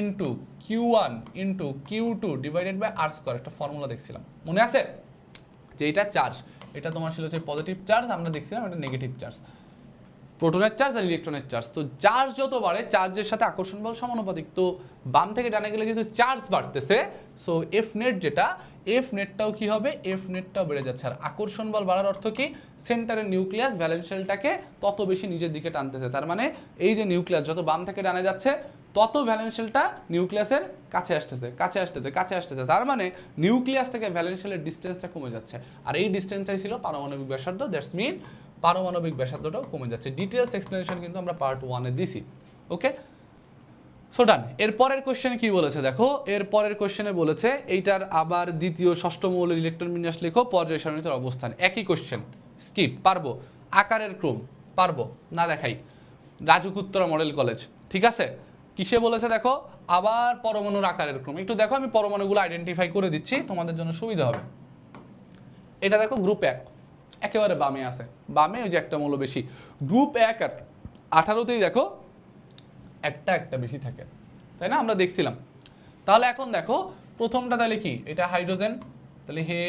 Q1 * Q2 / R² একটা ফর্মুলা দেখছিলাম, মনে আছে? যে এটা চার্জ, এটা তোমার ছিল হচ্ছে পজিটিভ চার্জ, আমরা দেখছিলাম এটা নেগেটিভ চার্জ, প্রোটনের চার্জ আর ইলেকট্রনের চার্জ। তো চার্জ যত বাড়ে চার্জের সাথে আকর্ষণ বল সমানুপাতিক। তো বাম থেকে ডানে গেলে যেহেতু চার্জ বাড়তেছে, সো এফ নেটটাও কি হবে? এফ নেটটাও বেড়ে যাচ্ছে। আর আকর্ষণ বল বাড়ার অর্থ কি? সেন্টারের নিউক্লিয়াস ভ্যালেন্স শেলটাকে তত বেশি নিজের দিকে টানতেছে। তার মানে এই যে নিউক্লিয়াস যত বাম থেকে ডানে যাচ্ছে, তত ভ্যালেন্স শেলটা নিউক্লিয়াসের কাছে আসতেছে। তার মানে নিউক্লিয়াস থেকে ভ্যালেন্স শেলের ডিস্টেন্সটা কমে যাচ্ছে। আর এই ডিস্টেন্সটাই ছিল পারমাণবিক ব্যাসার্ধ, দ্যাটস মিন পারমাণবিক ব্যাসার্ধটাও কমে যাচ্ছে। ডিটেলস এক্সপ্লেনেশন কিন্তু আমরা পার্ট 1 এ দিছি। ওকে, সো ডান। এরপরের কোশ্চেনে কি বলেছে দেখো, এরপরের কোশ্চেনে বলেছে এইটার আবার দ্বিতীয় ষষ্ঠ মৌলের ইলেকট্রন বিন্যাস লেখো, পর্যায় সারণীতে অবস্থান। একই কোশ্চেন, স্কিপ, পারবো। আকারের ক্রম পারবো, না দেখাই। রাজুক উত্তরা মডেল কলেজ, ঠিক আছে? কিসে বলেছে দেখো, আবার পরমাণুর আকারের ক্রম। একটু দেখো আমি পরমাণুগুলো আইডেন্টিফাই করে দিচ্ছি, তোমাদের জন্য সুবিধা হবে। এটা দেখো গ্রুপ 1, একেবারে বামে আছে, বামে ওই যে একটা মৌল বেশি। গ্রুপ 1 আর 18তেই দেখো একটা বেশি থাকে, তাই না, আমরা দেখছিলাম। তাহলে এখন দেখো প্রথমটা তাহলে কি, এটা হাইড্রোজেন, তাহলে হে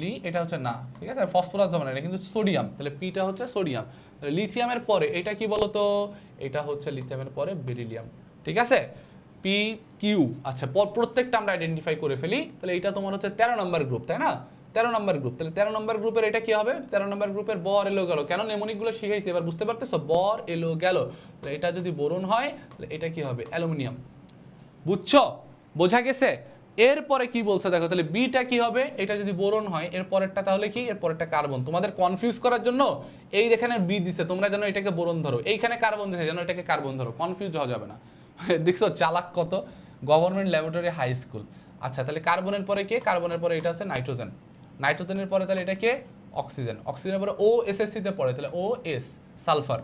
লি, এটা হচ্ছে না, ঠিক আছে, ফসফরাস যাবে না, এটা কিন্তু সোডিয়াম, তাহলে পিটা হচ্ছে সোডিয়াম। তাহলে লিথিয়ামের পরে এটা কি বলতো, এটা হচ্ছে লিথিয়ামের পরে বেরিলিয়াম, ঠিক আছে, পি কিউ। আচ্ছা, প্রত্যেকটা আমরা আইডেন্টিফাই করে ফেলি। তাহলে এটা তোমার হচ্ছে 13 নম্বর গ্রুপ, তাই না, 13 নম্বর গ্রুপ। তাহলে 13 নম্বর গ্রুপের এটা কি হবে, 13 নম্বর গ্রুপের বর এলো গেল, কেন নেমোনিকগুলো শিখাইছি এবার বুঝতে পারতেছো, বর এলো গেল। তাহলে এটা যদি বোরন হয় তাহলে এটা কি হবে, অ্যালুমিনিয়াম। বুঝছো, বোঝা গেছে। এরপরে কি বলছে দেখো, তাহলে বিটা কি হবে, এটা যদি বোরন হয় এর পরেরটা তাহলে কি, এর পরেরটা কার্বন। তোমাদের কনফিউজ করার জন্য এই এখানে বি দিছে, তোমরা যেন এটাকে বোরন ধরো, এইখানে কার্বন দিছে যেন এটাকে কার্বন ধরো, কনফিউজ হওয়া যাবে না। দেখছো চালাক কত, গভর্নমেন্ট ল্যাবরেটরি হাই স্কুল। আচ্ছা, তাহলে কার্বনের পরে কে, কার্বনের পরে এটা আছে নাইট্রোজেন, নাইট্রোজেনের পরে তাহলে এটা কে, অক্সিজেন, অক্সিজেনের পরে ও এসএসসিতে পড়ে, তাহলে ও এস, সালফার।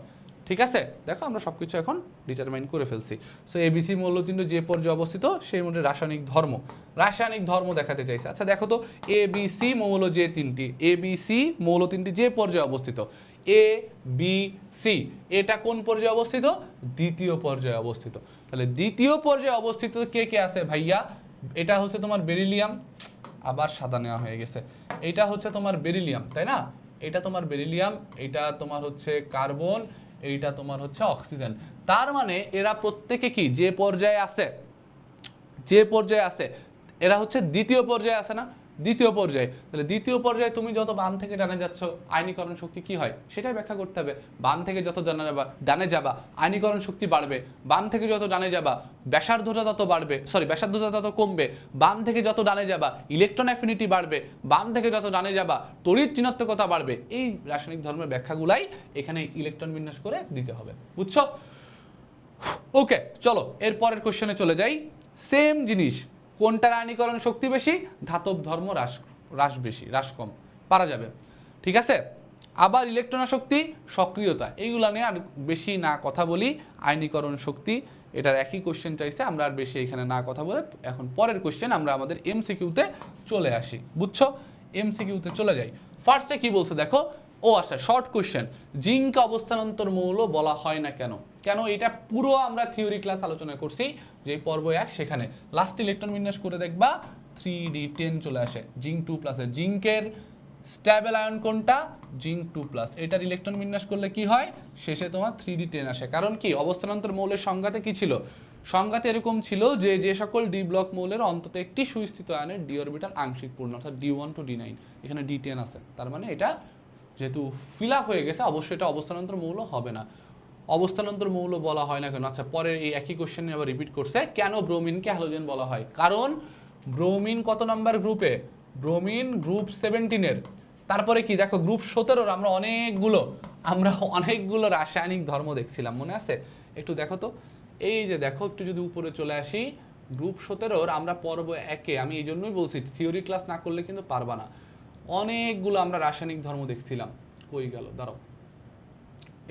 ঠিক আছে, দেখো আমরা সব কিছু এখন ডিটারমাইন করে ফেলছি। সো এবিসি মৌলচিহ্ন যে পর্যায়ে অবস্থিত সেই মধ্যে রাসায়নিক ধর্ম, রাসায়নিক ধর্ম দেখাতে চাইছে। আচ্ছা দেখো তো, এবিসি মৌল যে তিনটি, এবিসি মৌল তিনটি যে পর্যায়ে অবস্থিত, এ বি সি, এটা কোন পর্যায়ে অবস্থিত, দ্বিতীয় পর্যায়ে অবস্থিত। তাহলে দ্বিতীয় পর্যায়ে অবস্থিত কে কে আছে ভাইয়া, এটা হচ্ছে তোমার বেরিলিয়াম, আবার সাদা নেওয়া হয়ে গেছে, এটা হচ্ছে তোমার বেরিলিয়াম, তাই না, এটা তোমার বেরিলিয়াম, এটা তোমার হচ্ছে কার্বন, এইটা তোমার হচ্ছে অক্সিজেন। তার মানে এরা প্রত্যেকে কি, যে পর্যায়ে আছে, যে পর্যায়ে আছে, এরা হচ্ছে দ্বিতীয় পর্যায়ে আছে না, দ্বিতীয় পর্যায়ে। তাহলে দ্বিতীয় পর্যায়ে তুমি যত বাম থেকে ডানে যাচ্ছ আয়নীকরণ শক্তি কি হয় সেটাই ব্যাখ্যা করতে হবে। বাম থেকে যত ডানে যাবা আয়নীকরণ শক্তি বাড়বে, বাম থেকে যত ডানে যাবা ব্যাসার্ধতা তত বাড়বে, ব্যাসার্ধতা তত কমবে, বাম থেকে যত ডানে যাবা ইলেকট্রন অ্যাফিনিটি বাড়বে, বাম থেকে যত ডানে যাবা তড়িৎ ঋণাত্মকতা বাড়বে। এই রাসায়নিক ধর্মের ব্যাখ্যাগুলাই এখানে ইলেকট্রন বিন্যাস করে দিতে হবে, বুঝছো। ওকে, চলো এর পরের কোশ্চেনে চলে যাই। সেম জিনিস, কোনটার আয়নীকরণ শক্তি বেশি, ধাতব ধর্ম হ্রাস বেশি, হ্রাস কম, পারা যাবে, ঠিক আছে। আবার ইলেকট্রন শক্তি, সক্রিয়তা, এইগুলা নিয়ে আর বেশি না কথা বলি। আয়নীকরণ শক্তি, এটার একই কোশ্চেন চাইছে, আমরা আর বেশি এখানে না কথা বলে এখন পরের কোশ্চেন আমরা আমাদের এমসিকিউতে চলে আসি, বুঝছো। এমসিকিউতে চলে যাই। ফার্স্টে কি বলছে দেখো, ও আচ্ছা শর্ট কোশ্চেন, জিঙ্ক অবস্থানান্তর মৌল বলা হয় না কেন, কেন এটা পুরো আমরা থিওরি ক্লাস আলোচনা করছি, যে পর্ব 1 সেখানে লাস্ট ইলেকট্রন বিন্যাস করে দেখবা 3d10 চলে আসে, জিঙ্ক 2+, জিঙ্কের স্ট্যাবল আয়ন কোনটা, জিঙ্ক 2+, এটার ইলেকট্রন বিন্যাস করলে কি হয়, শেষে তোমার 3d10 আসে। কারণ কি, অবস্থানান্তর মৌলের সংজ্ঞাতে কি ছিল, সংজ্ঞাতে এরকম ছিল যে যে সকল ডি ব্লক মৌলের অন্তত একটি সুস্থিত আয়নের ডি অরবিটাল আংশিক পূর্ণ, অর্থাৎ d1 to d9, এখানে d10 আছে, তার মানে এটা যেহেতু ফিল আপ হয়ে গেছে অবশ্যই এটা অবস্থানান্তর মৌল হবে না। অবস্থানান্তর মৌল বলা হয় না কেন, আচ্ছা পরের এই একই কোশ্চেনে আবার রিপিট করছে, কেন ব্রোমিনকে হ্যালোজেন বলা হয়, কারণ ব্রোমিন কত নাম্বার গ্রুপে, ব্রোমিন গ্রুপ 17-এর। তারপরে কি দেখো, গ্রুপ 17-এর আমরা অনেকগুলো রাসায়নিক ধর্ম দেখছিলাম, মনে আছে, একটু দেখো তো, এই যে দেখো একটু যদি উপরে চলে আসি, গ্রুপ 17-এর আমরা পর্ব 1-এ, আমি এই জন্যই বলছি থিওরি ক্লাস না করলে কিন্তু পারবা না, অনেকগুলো আমরা রাসায়নিক ধর্ম দেখছিলাম। কই গেল, দাঁড়াও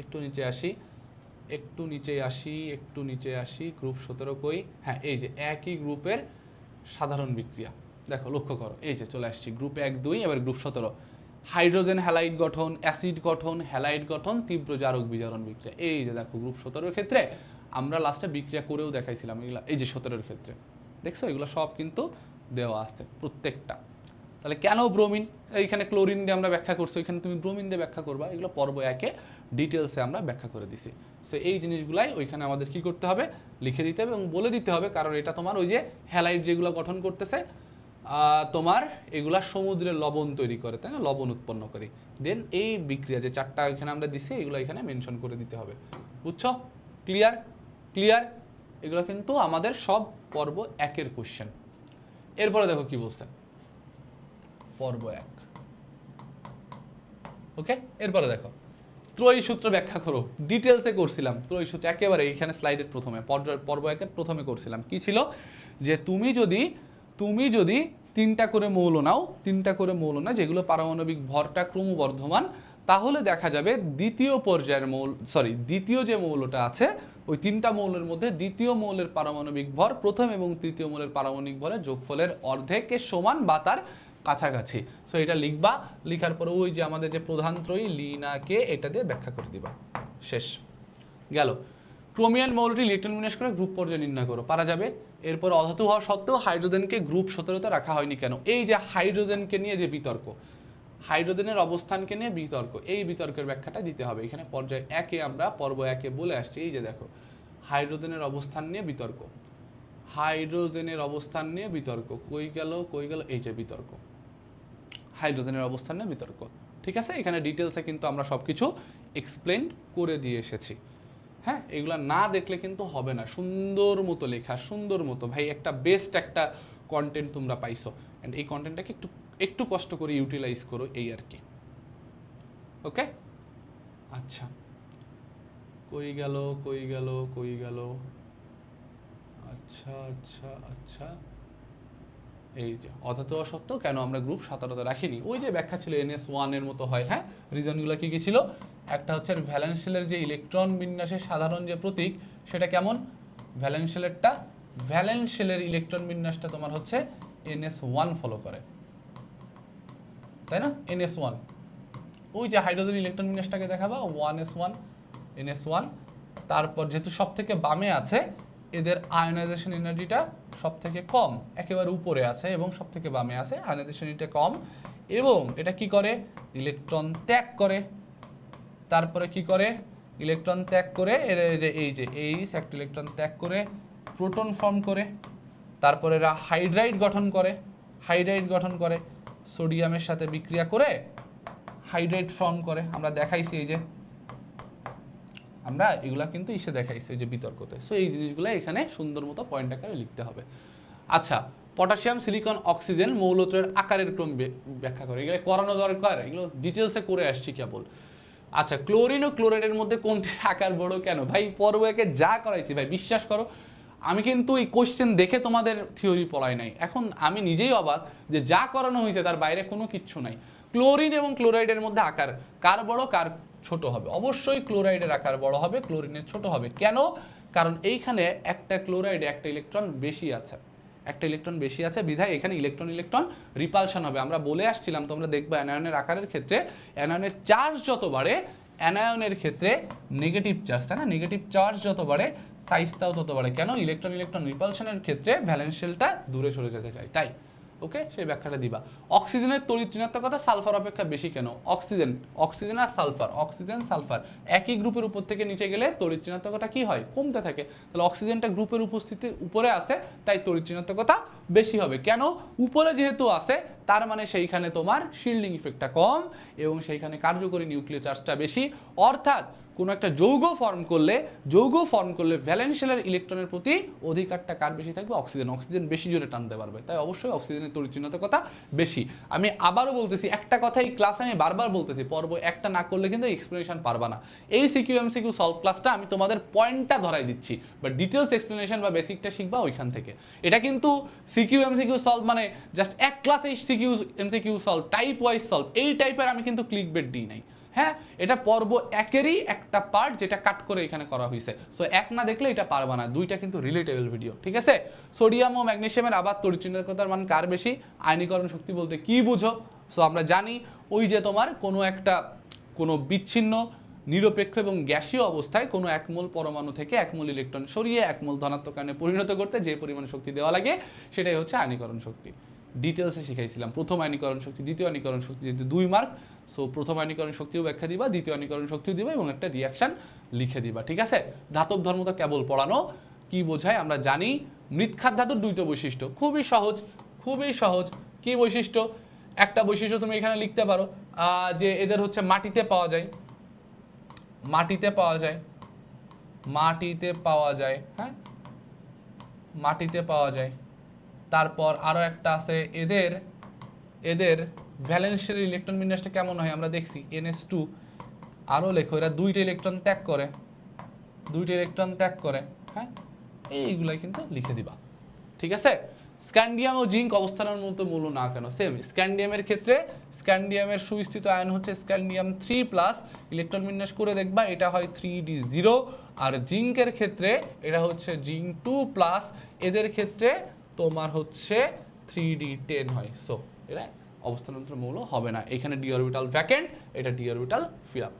একটু নিচে আসি, একটু নিচে আসি, গ্রুপ 17 কই, হ্যাঁ এই যে একই গ্রুপের সাধারণ বিক্রিয়া, দেখো লক্ষ্য করো, এই যে চলে আসছি গ্রুপ 1, 2, এবার গ্রুপ 17, হাইড্রোজেন হ্যালাইড গঠন, অ্যাসিড গঠন, হ্যালাইড গঠন, তীব্র জারক বিজারণ বিক্রিয়া। এই যে দেখো গ্রুপ 17-এর ক্ষেত্রে আমরা লাস্টে বিক্রিয়া করেও দেখাইছিলাম এগুলা, এই যে 17-এর ক্ষেত্রে দেখছো এগুলো সব কিন্তু দেওয়া আছে প্রত্যেকটা। তাহলে কেন ব্রোমিন, এইখানে ক্লোরিন দিয়ে আমরা ব্যাখ্যা করছি, এখানে তুমি ব্রোমিন দিয়ে ব্যাখ্যা করবা, এগুলো পর্ব 1-এ ডিটেলসে আমরা ব্যাখ্যা করে দিছি। সো এই জিনিসগুলাই ওইখানে আমাদের কি করতে হবে, লিখে দিতে হবে এবং বলে দিতে হবে, কারণ এটা তোমার ওই যে হ্যালাইড যেগুলো গঠন করতেছে তোমার এগুলা সমুদ্রের লবণ তৈরি করে, তাই না, লবণ উৎপন্ন করে, দেন এই বিক্রিয়া যে 4টা এখানে আমরা দিছি এগুলো এখানে মেনশন করে দিতে হবে, বুঝছো, ক্লিয়ার, ক্লিয়ার। এগুলো কিন্তু আমাদের সব পর্ব 1-এর কোশ্চেন। এরপরে দেখো কি বলছে পর্ব 1, ওকে। এরপরে দেখো ত্রয়ী সূত্র ব্যাখ্যা করো, ডিটেলসে করছিলাম ত্রয়ী সূত্র একেবারে এইখানে স্লাইডের প্রথমে, পর্ব 1-এর প্রথমে করছিলাম, কি ছিল যে তুমি যদি তিনটা করে মৌল নাও, যেগুলো পারমাণবিক ভরটা ক্রমবর্ধমান, তাহলে দেখা যাবে দ্বিতীয় যে মৌলটা আছে ওই 3টা মৌলের মধ্যে দ্বিতীয় মৌলের পারমাণবিক ভর প্রথম এবং তৃতীয় মৌলের পারমাণবিক ভরের যোগফলের অর্ধেকের সমান বা তার কাছাকাছি। সো এটা লিখবা, লিখার পরে ওই যে আমাদের যে প্রধান ত্রয়ী লিনাকে এটা দিয়ে ব্যাখ্যা করে দিবা, শেষ গেল। ক্রোমিয়ান মৌলটি ইলেকট্রন বিন্যাস করে গ্রুপ পর্যায়ে নির্ণয় করো, পারা যাবে। এরপর অধাতু হওয়া সত্ত্বেও হাইড্রোজেনকে গ্রুপ 17তে রাখা হয়নি কেন? এই যে হাইড্রোজেনকে নিয়ে যে বিতর্ক, হাইড্রোজেনের অবস্থানকে নিয়ে বিতর্ক, এই বিতর্কের ব্যাখ্যাটা দিতে হবে। এখানে পর্যায় একে আমরা পর্ব একে বলে আসছি, এই যে দেখো হাইড্রোজেনের অবস্থান নিয়ে বিতর্ক, হাইড্রোজেনের অবস্থান নিয়ে বিতর্ক, কই গেল, এই যে বিতর্ক, হাইড্রোজেনের অবস্থান নিয়ে বিতর্ক। ঠিক আছে, এখানে ডিটেলসে কিন্তু আমরা সব কিছু এক্সপ্লেন করে দিয়ে এসেছি। হ্যাঁ, এগুলো না দেখলে কিন্তু হবে না। সুন্দর মতো লেখা, সুন্দর মতো, ভাই একটা বেস্ট একটা কন্টেন্ট তোমরা পাইছো, অ্যান্ড এই কন্টেন্টটাকে একটু একটু কষ্ট করে ইউটিলাইজ করো, এই আর কি। ওকে, আচ্ছা, কই গেল, আচ্ছা আচ্ছা আচ্ছা, এই যে অধাতু হওয়া সত্ত্বেও কেন আমরা গ্রুপ 17তে রাখিনি, ওই যে ব্যাখ্যা ছিল NS1 এর মতো হয়। হ্যাঁ, রিজনগুলো কি কি ছিল? একটা হচ্ছে ভ্যালেন্স শেলের যে ইলেকট্রন বিন্যাসের সাধারণ যে প্রতীক সেটা কেমন, ভ্যালেন্স শেলেরটা, ভ্যালেন্স শেলের ইলেকট্রন বিন্যাসটা তোমার হচ্ছে NS1 ফলো করে, তাই না? NS1, ওই যে হাইড্রোজেন ইলেকট্রন বিন্যাসটাকে দেখাবা 1s1 NS1। তারপর যেহেতু সব থেকে বামে আছে, এদের আয়নাইজেশন এনার্জিটা সব থেকে কম, একেবারে উপরে আছে এবং সব থেকে বামে আছে, আয়নাইজেশন এনার্জিটা কম, এবং এটা কি করে, ইলেকট্রন ত্যাগ করে। তারপরে কি করে, ইলেকট্রন ত্যাগ করে এই যে এইচ একটা ইলেকট্রন ত্যাগ করে প্রোটন ফর্ম করে, তারপরে এরা হাইড্রাইড গঠন করে, সোডিয়ামের সাথে বিক্রিয়া করে হাইড্রাইড ফর্ম করে। আমরা দেখাইছি, এই যে আমরা এগুলা কিন্তু ইসে দেখাইছি ওই যে বিতর্কতে। সো এই জিনিসগুলো এখানে সুন্দর মতো পয়েন্ট আকারে লিখতে হবে। আচ্ছা, পটাশিয়াম, সিলিকন, অক্সিজেন মৌলত্রের আকারের ক্রম ব্যাখ্যা করে, এগুলো করানো দরকার, এগুলো ডিটেলসে করে আসছি কেবল। আচ্ছা, ক্লোরিন ও ক্লোরাইডের মধ্যে কোনটি আকার বড় কেন? ভাই পর্ব একে যা করাইছি ভাই, বিশ্বাস করো আমি কিন্তু এই কোশ্চেন দেখে তোমাদের থিওরি পড়াই নাই। এখন আমি নিজেই অবাক যে যা করানো হয়েছে তার বাইরে কোনো কিচ্ছু নাই। ক্লোরিন এবং ক্লোরাইডের মধ্যে আকার কার বড় কার ছোট হবে? অবশ্যই ক্লোরাইডের আকার বড় হবে, ক্লোরিনের ছোট হবে। কেন? কারণ এইখানে একটা ক্লোরাইডে একটা ইলেকট্রন বেশি আছে, বিধায় এখানে ইলেকট্রন রিপালশন হবে। আমরা বলে আসছিলাম, তোমরা দেখবে অ্যানায়নের আকারের ক্ষেত্রে অ্যানায়নের চার্জ যত বাড়ে, অ্যানায়নের ক্ষেত্রে নেগেটিভ চার্জ, তাই না, নেগেটিভ চার্জ যত বাড়ে সাইজটাও তত বাড়ে। কেন? ইলেকট্রন রিপালশনের ক্ষেত্রে ভ্যালেন্স শেলটা দূরে সরে যেতে চায়, তাই। ওকে, সেই ব্যাখ্যাটা দিবা। অক্সিজেনের তড়িৎ ঋণাত্মকতা সালফার অপেক্ষা বেশি কেন? অক্সিজেন আর সালফার, অক্সিজেন সালফার একই গ্রুপের উপর থেকে নিচে গেলে তড়িৎ ঋণাত্মকতা কি হয়? কমতে থাকে। তাহলে অক্সিজেনটা গ্রুপের উপরে আসে, তাই তড়িৎ ঋণাত্মকতা বেশি হবে। কেন? উপরে যেহেতু আসে, তার মানে সেইখানে তোমার শিল্ডিং ইফেক্টটা কম এবং সেইখানে কার্যকরী নিউক্লিয় চার্জটা বেশি। অর্থাৎ কোনো একটা যৌগ ফর্ম করলে ভ্যালেন্স শেলের ইলেকট্রনের প্রতি অধিকারটা কার বেশি থাকবে? অক্সিজেন বেশি জোরে টানতে পারবে, তাই অবশ্যই অক্সিজেনের তড়িৎ ঋণাত্মকতা বেশি। আমি আবারও বলতেছি, একটা কথাই ক্লাসে আমি বারবার বলতেছি, পর্ব একটা না করলে কিন্তু এক্সপ্লেনেশন পারবা না। এই সিকিউ সলভ ক্লাসটা আমি তোমাদের পয়েন্টটা ধরাই দিচ্ছি, বাট ডিটেলস এক্সপ্লেনেশন বা বেসিকটা শিখবা ওইখান থেকে। এটা কিন্তু সিকিউ সলভ মানে জাস্ট এক ক্লাসে CQ solve, type wise solve, এই টাইপের আমি কিন্তু ক্লিকবেট দিই নাই। হ্যাঁ, এটা পর্ব একেরই একটা পার্ট যেটা কাট করে এখানে করা হয়েছে। সো এক না দেখলে এটা পারবা না, দুইটা কিন্তু রিলেটেবল ভিডিও, ঠিক আছে। সোডিয়াম ও ম্যাগনেসিয়ামের আবার তড়িৎ ঋণাত্মকতার মান কার বেশি? আয়নীকরণ শক্তি বলতে কি বুঝো? সো আমরা জানি ওই যে তোমার কোনো বিচ্ছিন্ন নিরপেক্ষ এবং গ্যাসীয় অবস্থায় কোনো এক মোল পরমাণু থেকে এক মোল ইলেকট্রন সরিয়ে এক মোল ধনাত্মক আয়নে পরিণত করতে যে পরিমাণ শক্তি দেওয়া লাগে সেটাই হচ্ছে আয়নীকরণ শক্তি। ডিটেলসে শিখাইছিলাম প্রথম আয়নীকরণ শক্তি, দ্বিতীয় আয়নীকরণ শক্তি, যেহেতু 2 মার্ক। সো প্রথম আয়নীকরণ শক্তিও ব্যাখ্যা দিবা, দ্বিতীয় আয়নীকরণ শক্তিও দিবা এবং একটা রিয়াকশন লিখে দিবা, ঠিক আছে। ধাতব ধর্মটা কেবল পড়ানো, কি বোঝায় আমরা জানি। মৃৎখাত ধাতুর দুইটা বৈশিষ্ট্য, খুবই সহজ। কি বৈশিষ্ট্য? একটা বৈশিষ্ট্য তুমি এখানে লিখতে পারো যে এদের হচ্ছে মাটিতে পাওয়া যায়, হ্যাঁ, মাটিতে পাওয়া যায়। তারপর আরো একটা আছে, এদের ভ্যালেন্সের ইলেকট্রন বিন্যাসটা কেমন হয় আমরা দেখছি, NS2। আরো লেখো, এরা দুইটা ইলেকট্রন ত্যাগ করে, হ্যাঁ, এইগুলাই কিন্তু লিখে দিবা, ঠিক আছে। স্ক্যান্ডিয়াম ও জিঙ্ক অবস্থানের মতো মূল্য না কেন? সেম, স্ক্যান্ডিয়ামের ক্ষেত্রে স্ক্যান্ডিয়ামের সুস্থিত আয়ন হচ্ছে স্ক্যান্ডিয়াম 3+, ইলেকট্রন বিন্যাস করে দেখবা এটা হয় 3d0। আর জিঙ্কের ক্ষেত্রে এটা হচ্ছে জিঙ্ক 2+, এদের ক্ষেত্রে তোমার হচ্ছে 3d10 হয়। সো এরা অবস্থান্তর মৌল হবে না। এখানে ডি অরবিটাল ভ্যাকেন্ট, এটা ডি অরবিটাল ফিল আপ।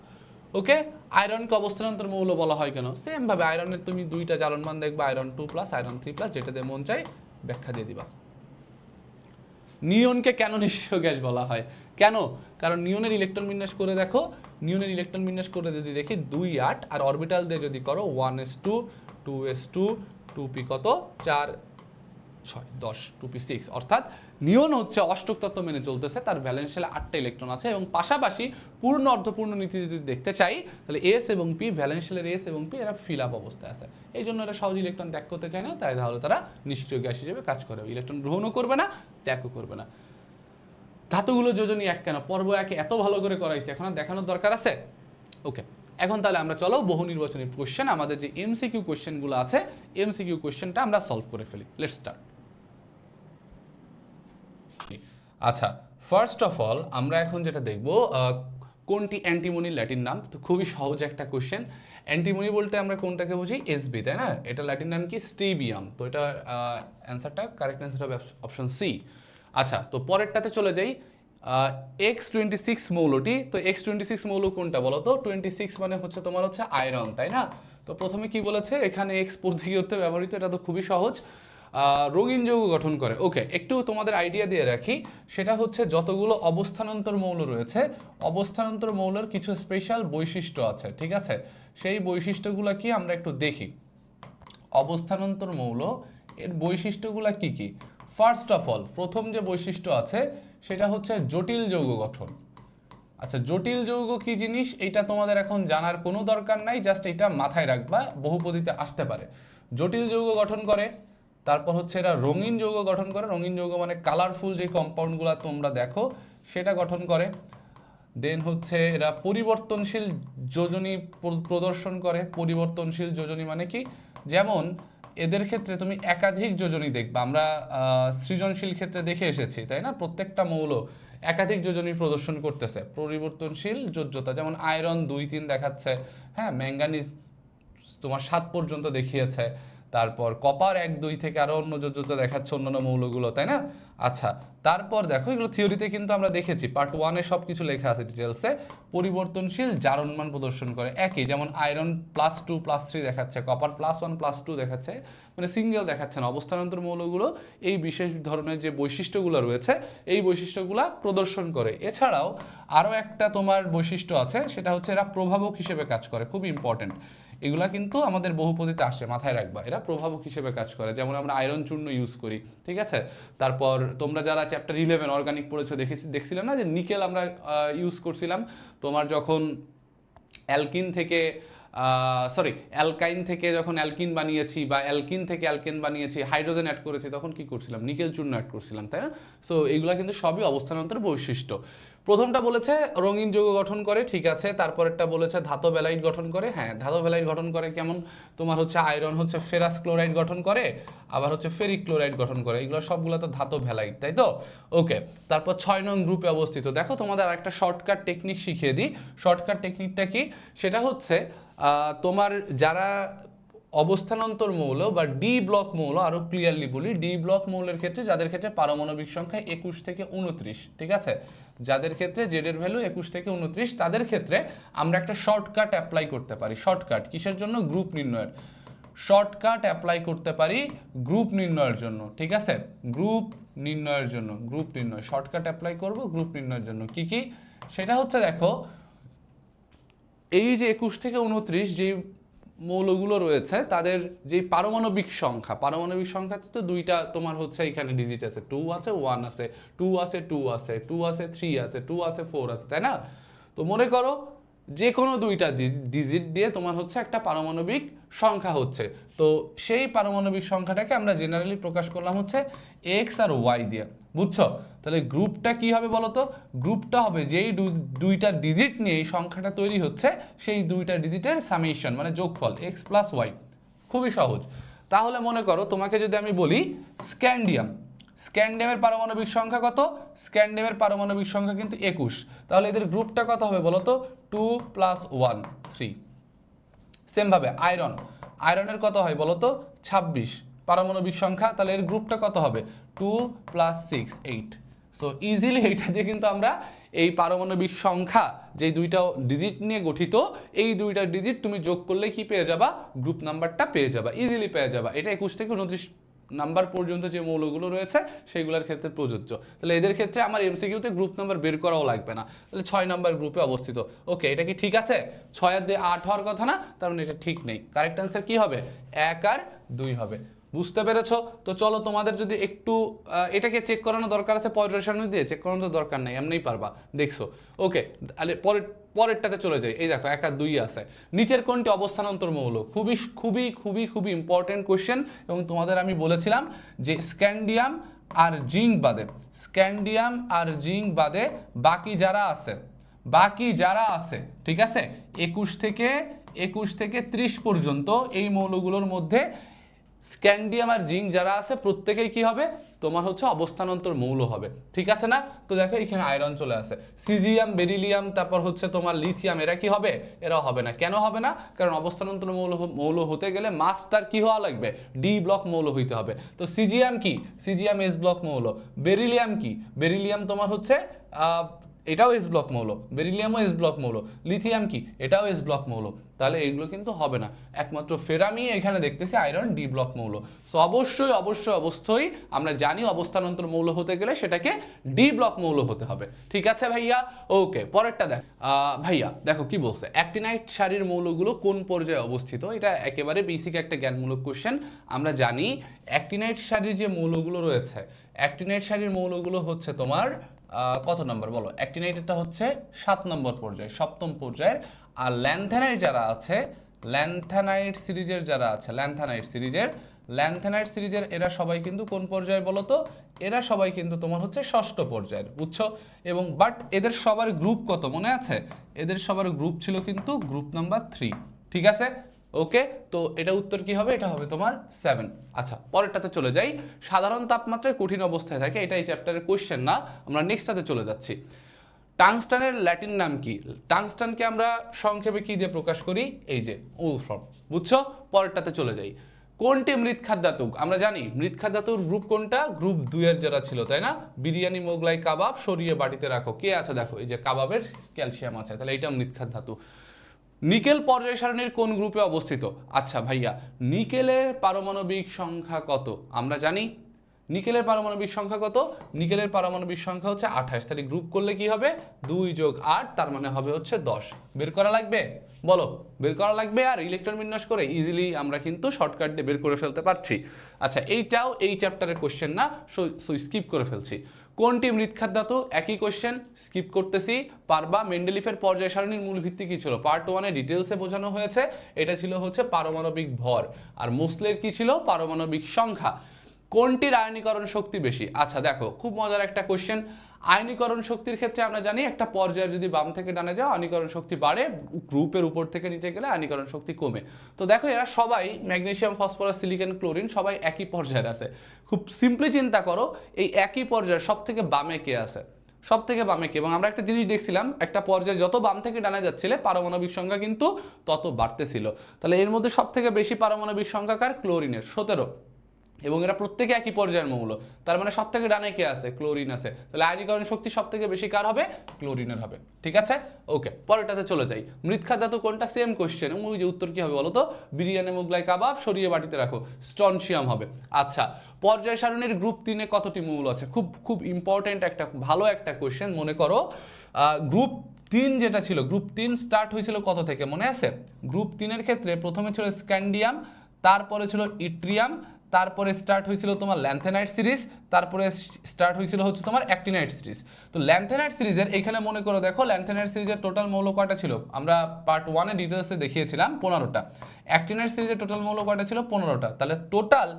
ওকে, আয়রনকে অবস্থান্তর মৌল বলা হয় কেন? সেম ভাবে আয়রনের তুমি দুইটা জারণ মান দেখবা, আয়রন 2+ আয়রন 3+, যেটা দিয়ে মন চাই ব্যাখ্যা দিয়ে দিবা। নিয়নকে কেন নিষ্ক্রিয় গ্যাস বলা হয়? কেন? কারণ নিয়নের ইলেকট্রন বিন্যাস করে দেখো, নিয়নের ইলেকট্রন বিন্যাস করে যদি দেখি 2 8, আর অরবিটাল দিয়ে যদি করো 1s2 2s2 2p কত 4 6 10 2p6, অর্থাৎ নিয়ন হচ্ছে অষ্টক তত্ত্ব মেনে চলতেছে, তার ভ্যালেন্স শেলে 8টা ইলেকট্রন আছে এবং পাশাপাশি পূর্ণ অর্ধপূর্ণ নীতি যদি দেখতে চাই তাহলে এস এবং পি, ভ্যালেন্স শেলের এস এবং পি এরা ফিল আপ অবস্থায় আছে, এই জন্য এরা সহজে ইলেকট্রন ত্যাগ করতে চায় না, তাই তাহলে তারা নিষ্ক্রিয় গ্যাস হিসেবে কাজ করে, ইলেকট্রন গ্রহণও করবে না, ত্যাগও করবে না। ধাতুগুলো যোজনী এক কেন? পর্ব একে এত ভালো করে করাইছে, এখন আর দেখানোর দরকার আছে? ওকে, এখন তাহলে আমরা চলো বহু নির্বাচনী কোশ্চেন, আমাদের যে এমসিকিউ কোশ্চেনগুলো আছে এমসিকিউ কোশ্চেনটা আমরা সলভ করে ফেলি। Let's start. আচ্ছা, ফার্স্ট অফ অল আমরা এখন যেটা দেখব, কোনটি অ্যান্টিমনির ল্যাটিন নাম? তো খুবই সহজ একটা কোশ্চেন। অ্যান্টিমনি বলতে আমরা কোনটাকে বুঝি? এসবি, তাই না? এটা ল্যাটিন নাম কি? স্টেবিয়াম। তো এটা অ্যান্সারটা, কারেক্ট অ্যান্সার হবে অপশন সি। আচ্ছা, তো পরেরটাতে চলে যাই। X26 মৌলটি, তো X26 মৌল কোনটা বলো তো? 26 মানে হচ্ছে তোমার হচ্ছে আয়রন, তাই না? তো প্রথমে কি বলেছে এখানে X প্রতীকী অর্থে ব্যবহৃত, এটা তো খুবই সহজ। রঙিন যৌগ গঠন করে। ওকে, একটু তোমাদের আইডিয়া দিয়ে রাখি, সেটা হচ্ছে যতগুলো অবস্থানান্তর মৌল রয়েছে, অবস্থানান্তর মৌলের কিছু স্পেশাল বৈশিষ্ট্য আছে, ঠিক আছে? সেই বৈশিষ্ট্যগুলো কি আমরা একটু দেখি। অবস্থানান্তর মৌল এর বৈশিষ্ট্যগুলো কি কি? ফার্স্ট অফ অল প্রথম যে বৈশিষ্ট্য আছে সেটা হচ্ছে জটিল যৌগ গঠন। আচ্ছা, জটিল যৌগ কি জিনিস এটা তোমাদের এখন জানার কোনো দরকার নাই, জাস্ট এটা মাথায় রাখবা, বহুপদীতে আসতে পারে। জটিল যৌগ গঠন করে। তারপর হচ্ছে এরা রঙিন যৌগ গঠন করে, রঙিন যৌগ মানে কালারফুল যে কম্পাউন্ডগুলো তোমরা দেখো সেটা গঠন করে। দেন হচ্ছে এরা পরিবর্তনশীল যোজনী প্রদর্শন করে। পরিবর্তনশীল যোজনী মানে কি? যেমন এদের ক্ষেত্রে তুমি একাধিক যোজনী দেখবা, আমরা সৃজনশীল ক্ষেত্রে দেখে এসেছি, তাই না? প্রত্যেকটা মৌল একাধিক যোজনী প্রদর্শন করতেছে। পরিবর্তনশীল যোজ্যতা, যেমন আয়রন 2 3 দেখাচ্ছে, হ্যাঁ, ম্যাঙ্গানিজ তোমার 7 পর্যন্ত দেখিয়েছে, তারপর কপার 1 2 থেকে আরো অন্য যোজ্যতা দেখাচ্ছে অন্যান্য মৌলগুলো, তাই না? আচ্ছা, তারপর দেখো এগুলো থিওরিতে কিন্তু আমরা দেখেছি, পার্ট 1-এ সব কিছু লেখা আছে ডিটেলসে। পরিবর্তনশীল জারণমান প্রদর্শন করে একই, যেমন আয়রন +2 +3 দেখাচ্ছে, কপার +1 +2 দেখাচ্ছে, মানে সিঙ্গেল দেখাচ্ছে না। অবস্থানান্তর মৌলগুলো এই বিশেষ ধরনের যে বৈশিষ্ট্যগুলো রয়েছে এই বৈশিষ্ট্যগুলো প্রদর্শন করে। এছাড়াও আরও একটা তোমার বৈশিষ্ট্য আছে, সেটা হচ্ছে এরা প্রভাবক হিসেবে কাজ করে, খুব ইম্পর্টেন্ট। এগুলা কিন্তু আমাদের বহুপদীতে আসে, মাথায় রাখবা, এরা প্রভাবক হিসেবে কাজ করে। যেমন আমরা আয়রন চূর্ণ ইউজ করি, ঠিক আছে? তারপর তোমরা যারা চ্যাপ্টার 11 অর্গানিক পড়েছো দেখছিলাম না যে নিকেল আমরা ইউজ করছিলাম তোমার যখন অ্যালকিন থেকে অ্যালকাইন থেকে যখন অ্যালকিন বানিয়েছি, বা অ্যালকিন থেকে অ্যালকেন বানিয়েছি, হাইড্রোজেন অ্যাড করেছি, তখন কি করছিলাম? নিকেল চূর্ণ অ্যাড করছিলাম, তাই না? সো এগুলো কিন্তু সবই অবস্থানান্তর বৈশিষ্ট্য। প্রথমটা বলেছে রঙিন যৌগ গঠন করে, ঠিক আছে। তারপরেরটা বলেছে ধাতব হ্যালাইড গঠন করে। হ্যাঁ, ধাতব হ্যালাইড গঠন করে কেমন? তোমার হচ্ছে আয়রন হচ্ছে ফেরাস ক্লোরাইড গঠন করে, আবার হচ্ছে ফেরিক ক্লোরাইড গঠন করে, এগুলো সবগুলো তো ধাতব হ্যালাইড, তাই তো? ওকে, তারপর 6 নং গ্রুপে অবস্থিত। দেখো তোমাদের আরেকটা শর্টকাট টেকনিক শিখিয়ে দিই। শর্টকাট টেকনিকটা কি? সেটা হচ্ছে তোমার যারা অবস্থানান্তর মৌল বা ডি ব্লক মৌল, আরো ক্লিয়ারলি বলি, ডি ব্লক মৌলের ক্ষেত্রে যাদের ক্ষেত্রে পারমাণবিক সংখ্যা 21 থেকে 29, ঠিক আছে? যাদের ক্ষেত্রে জেড এর ভ্যালু 21 থেকে 29, তাদের ক্ষেত্রে আমরা একটা শর্টকাট অ্যাপ্লাই করতে পারি। শর্টকাট কিসের জন্য? গ্রুপ নির্ণয়ের। শর্টকাট অ্যাপ্লাই করতে পারি গ্রুপ নির্ণয়ের জন্য, ঠিক আছে? গ্রুপ নির্ণয়ের জন্য, গ্রুপ নির্ণয় শর্টকাট অ্যাপ্লাই করব গ্রুপ নির্ণয়ের জন্য। কি কি? সেটা হচ্ছে দেখো এই যে 21 থেকে 29 যে মৌলগুলো রয়েছে তাদের যে পারমাণবিক সংখ্যাতে তো দুইটা তোমার হচ্ছে এখানে ডিজিট আছে, 2 আছে 1 আছে, 2 আছে 2 আছে, 2 আছে 3 আছে, 2 আছে 4 আছে, তাই না? তো মনে করো যে কোনো দুইটা ডিজিট দিয়ে তোমার হচ্ছে একটা পারমাণবিক সংখ্যা হচ্ছে, তো সেই পারমাণবিক সংখ্যাটাকে আমরা জেনারেলি প্রকাশ করলাম হচ্ছে এক্স আর ওয়াই দিয়ে, বুঝছো? তাহলে গ্রুপটা কি হবে বলো তো? গ্রুপটা হবে যেই দুইটা ডিজিট নিয়ে এই সংখ্যাটা তৈরি হচ্ছে সেই দুইটা ডিজিটের সামেশন, মানে যোগফল এক্স প্লাস ওয়াই। খুবই সহজ। তাহলে মনে করো তোমাকে যদি আমি বলি স্ক্যান্ডিয়ামের পারমাণবিক সংখ্যা কত? স্ক্যান্ডিয়ামের পারমাণবিক সংখ্যা কিন্তু 21, তাহলে এদের গ্রুপটা কত হবে বলো তো? 2 + 1 3। সেমভাবে আয়রনের কত হয় বলো তো? 26 পারমাণবিক সংখ্যা, তাহলে এর গ্রুপটা কত হবে? 2 + 6 8। সো ইজিলি এইটা দিয়ে কিন্তু আমরা এই পারমাণবিক সংখ্যা যে দুইটা ডিজিট নিয়ে গঠিত, এই দুইটা ডিজিট তুমি যোগ করলে কি পেয়ে যাবা, গ্রুপ নাম্বারটা পেয়ে যাবা, ইজিলি পেয়ে যাবা। এটা 21 থেকে 29 নাম্বার পর্যন্ত যে মৌলগুলো রয়েছে সেইগুলোর ক্ষেত্রে প্রযোজ্য। তাহলে এদের ক্ষেত্রে আমার এমসিকিউতে গ্রুপ নাম্বার বের করাও লাগবে না। তাহলে 6 নাম্বার গ্রুপে অবস্থিত। ওকে, এটা কি ঠিক আছে? 6 আর 2 8 হওয়ার কথা না, তার মানে এটা ঠিক নেই। কারেক্ট অ্যান্সার কি হবে? 1 আর 2 হবে। বুঝতে পেরেছো? তো চলো তোমাদের যদি একটু এটাকে চেক করানো দরকার আছে পর্যায় সারণী দিয়ে, চেক করানোর দরকার নেই, এমনিই পারবা, দেখছো। ওকে, তাহলে পরেরটাতে চলে যাই। এই দেখো 1 আর 2 আছে। নিচের কোনটি অবস্থানান্তর মৌল? খুবই খুবই খুবই খুবই ইম্পর্টেন্ট কোশ্চেন। এবং তোমাদের আমি বলেছিলাম যে স্ক্যান্ডিয়াম আর জিঙ্ক বাদে, স্ক্যান্ডিয়াম আর জিঙ্ক বাদে বাকি যারা আছে, ঠিক আছে, 21 থেকে 30 পর্যন্ত এই মৌলগুলোর মধ্যে স্ক্যান্ডিয়াম আর জিঙ্ক যারা আছে প্রত্যেকেই কি হবে, তোমার হচ্ছে অবস্থানান্তর মৌল হবে। ঠিক আছে না? তো দেখো এখানে আয়রন চলে আসে, সিজিয়াম, বেরিলিয়াম, তারপর হচ্ছে তোমার লিথিয়াম, এরা কি হবে? এরা হবে না। কেন হবে না? কারণ অবস্থানান্তর মৌল হতে গেলে মাসটার কি হওয়া লাগবে? ডি ব্লক মৌল হইতে হবে। তো সিজিয়াম কি? সিজিয়াম এস ব্লক মৌল। বেরিলিয়াম কি? বেরিলিয়াম তোমার হচ্ছে এটাও এস ব্লক মৌল, বেরিলিয়ামও এস ব্লক মৌল। লিথিয়াম কি? এটাও এস ব্লক মৌল। তাহলে এইগুলো কিন্তু হবে না। একমাত্র ফেরামি এখানে দেখতেছি আয়রন ডি ব্লক মৌল। সো অবশ্যই আমরা জানি অবস্থানান্তর মৌল হতে গেলে সেটাকে ডি ব্লক মৌল হতে হবে। ঠিক আছে ভাইয়া? ওকে, পরেরটা দেখ। ভাইয়া দেখো কি বলছে, অ্যাক্টিনাইড সারির মৌলগুলো কোন পর্যায়ে অবস্থিত? এটা একেবারে বেসিক একটা জ্ঞানমূলক কোশ্চেন। আমরা জানি অ্যাক্টিনাইড সারির যে মৌলগুলো রয়েছে, অ্যাক্টিনাইড সারির মৌলগুলো হচ্ছে তোমার কত নম্বর বলো? অ্যাক্টিনাইডটা হচ্ছে 7 নম্বর পর্যায়ে, 7ম পর্যায়ের। আর ল্যান্থানাইড যারা আছে, ল্যান্থানাইড সিরিজের যারা আছে, ল্যান্থানাইড সিরিজের এরা সবাই কিন্তু কোন পর্যায়ে বলো তো? এরা সবাই কিন্তু তোমার হচ্ছে 6ষ্ঠ পর্যায়ের, বুঝছো? এবং বাট এদের সবার গ্রুপ কত মনে আছে? এদের সবার গ্রুপ ছিল কিন্তু গ্রুপ নাম্বার 3। ঠিক আছে? ওকে, তো এটা উত্তর কি হবে? এটা হবে তোমার 7। আচ্ছা, পরেরটাতে চলে যাই। সাধারণ তাপমাত্রায় কঠিন অবস্থায় থাকে, এটা এই চ্যাপ্টারের কোশ্চেন না, আমরা নেক্সটটাতে চলে যাচ্ছি। টাংস্টানের ল্যাটিন নাম কি? টাংস্টানকে আমরা সংক্ষেপে কি দিয়ে প্রকাশ করি? এই যে উলফ্রম, বুঝছো? পরেরটাতে চলে যাই। কোনটি মৃৎখাত ধাতু? আমরা জানি মৃৎখাত ধাতুর গ্রুপ কোনটা? গ্রুপ 2 এর যারা ছিল, তাই না? বিরিয়ানি, মোগলাই, কাবাব, সরিয়ে বাটিতে রাখো। কে আছে দেখো, এই যে কাবাবের ক্যালসিয়াম আছে, তাহলে এটা মৃৎখাত ধাতু। নিকেল পর্যায় সারণীর কোন গ্রুপে অবস্থিত? আচ্ছা ভাইয়া, নিকেলের পারমাণবিক সংখ্যা কত? আমরা জানি নিকেলের পারমাণবিক সংখ্যা কত? নিকেলের পারমাণবিক সংখ্যা হচ্ছে 28। তাহলে গ্রুপ করলে কি হবে? 2 যোগ 8, তার মানে হবে হচ্ছে 10। বের করা লাগবে? বলো, বের করা লাগবে? আর ইলেকট্রন বিন্যাস করে ইজিলি আমরা কিন্তু শর্টকাট দিয়ে বের করে ফেলতে পারছি। আচ্ছা, এইটাও এই চ্যাপ্টারের কোশ্চেন না, সো স্কিপ করে ফেলছি। কোনটি মৃৎখাত ধাতু? একই কোশ্চেন, স্কিপ করতেছি, পারবা। মেন্ডেলিফের পর্যায় সারণীর মূল ভিত্তি কি ছিল? পার্ট 1-এ ডিটেলসে বোঝানো হয়েছে। এটা ছিল হচ্ছে পারমাণবিক ভর, আর মোসলের কি ছিল? পারমাণবিক সংখ্যা। কোনটির আয়নীকরণ শক্তি বেশি? আচ্ছা দেখো, খুব মজার একটা কোশ্চেন। আয়নীকরণ শক্তির ক্ষেত্রে আমরা জানি একটা পর্যায়ে যদি বাম থেকে ডানে যাও আয়নীকরণ শক্তি বাড়ে, গ্রুপের উপর থেকে নিচে গেলে আয়নীকরণ শক্তি কমে। তো দেখো এরা সবাই ম্যাগনেসিয়াম, ফসফরাস, সিলিকন, ক্লোরিন সবাই একই পর্যায়ে আছে। খুব সিম্পলি চিন্তা করো, এই একই পর্যায়ে সব থেকে বামে কে আছে? সব থেকে বামে কে? এবং আমরা একটা জিনিস দেখছিলাম, একটা পর্যায়ে যত বাম থেকে ডানে যাচ্ছিলে পারমাণবিক সংখ্যা কিন্তু তত বাড়তেছিল। তাহলে এর মধ্যে সব থেকে বেশি পারমাণবিক সংখ্যা কার? ক্লোরিনের, 17। এবং এরা প্রত্যেকে একই পর্যায়ের মৌল, তার মানে সব থেকে ডানে কে আছে? ক্লোরিন আছে। তাহলে আয়নীকরণ শক্তি সব থেকে বেশি কার হবে? ক্লোরিনের হবে। ঠিক আছে? ওকে, পরেরটাতে চলে যাই। মৃৎখাত ধাতু কোনটা? Same question. ওই যে উত্তর কি হবে বলো তো? বিরিয়ানি, মোগলাই, কাবাব, সরিয়ে বাটিতে রাখো। স্ট্রনশিয়াম হবে। আচ্ছা, পর্যায় সারণীর গ্রুপ 3-এ কতটি মৌল আছে? খুব খুব ইম্পর্টেন্ট একটা, ভালো একটা কোশ্চেন। মনে করো গ্রুপ 3 যেটা ছিল, গ্রুপ 3 স্টার্ট হয়েছিল কত থেকে মনে আছে? গ্রুপ 3-এর ক্ষেত্রে প্রথমে ছিল স্ক্যান্ডিয়াম, তারপরে ছিল ইট্রিয়াম, তারপরে স্টার্ট হয়েছিল তোমার ল্যান্থেনাইট সিরিজ, তারপরে স্টার্ট হয়েছিল হচ্ছে তোমার অ্যাক্টিনাইট সিরিজ। তো ল্যান্থেনাইট সিরিজের এখানে মনে করো, দেখো ল্যান্থেনাইট সিরিজের টোটাল মৌল কয়টা ছিল? আমরা পার্ট 1-এ ডিটেলসে দেখিয়েছিলাম 15টা। অ্যাক্টিনাইট সিরিজের টোটাল মৌল কয়টা ছিল? 15টা। তাহলে টোটাল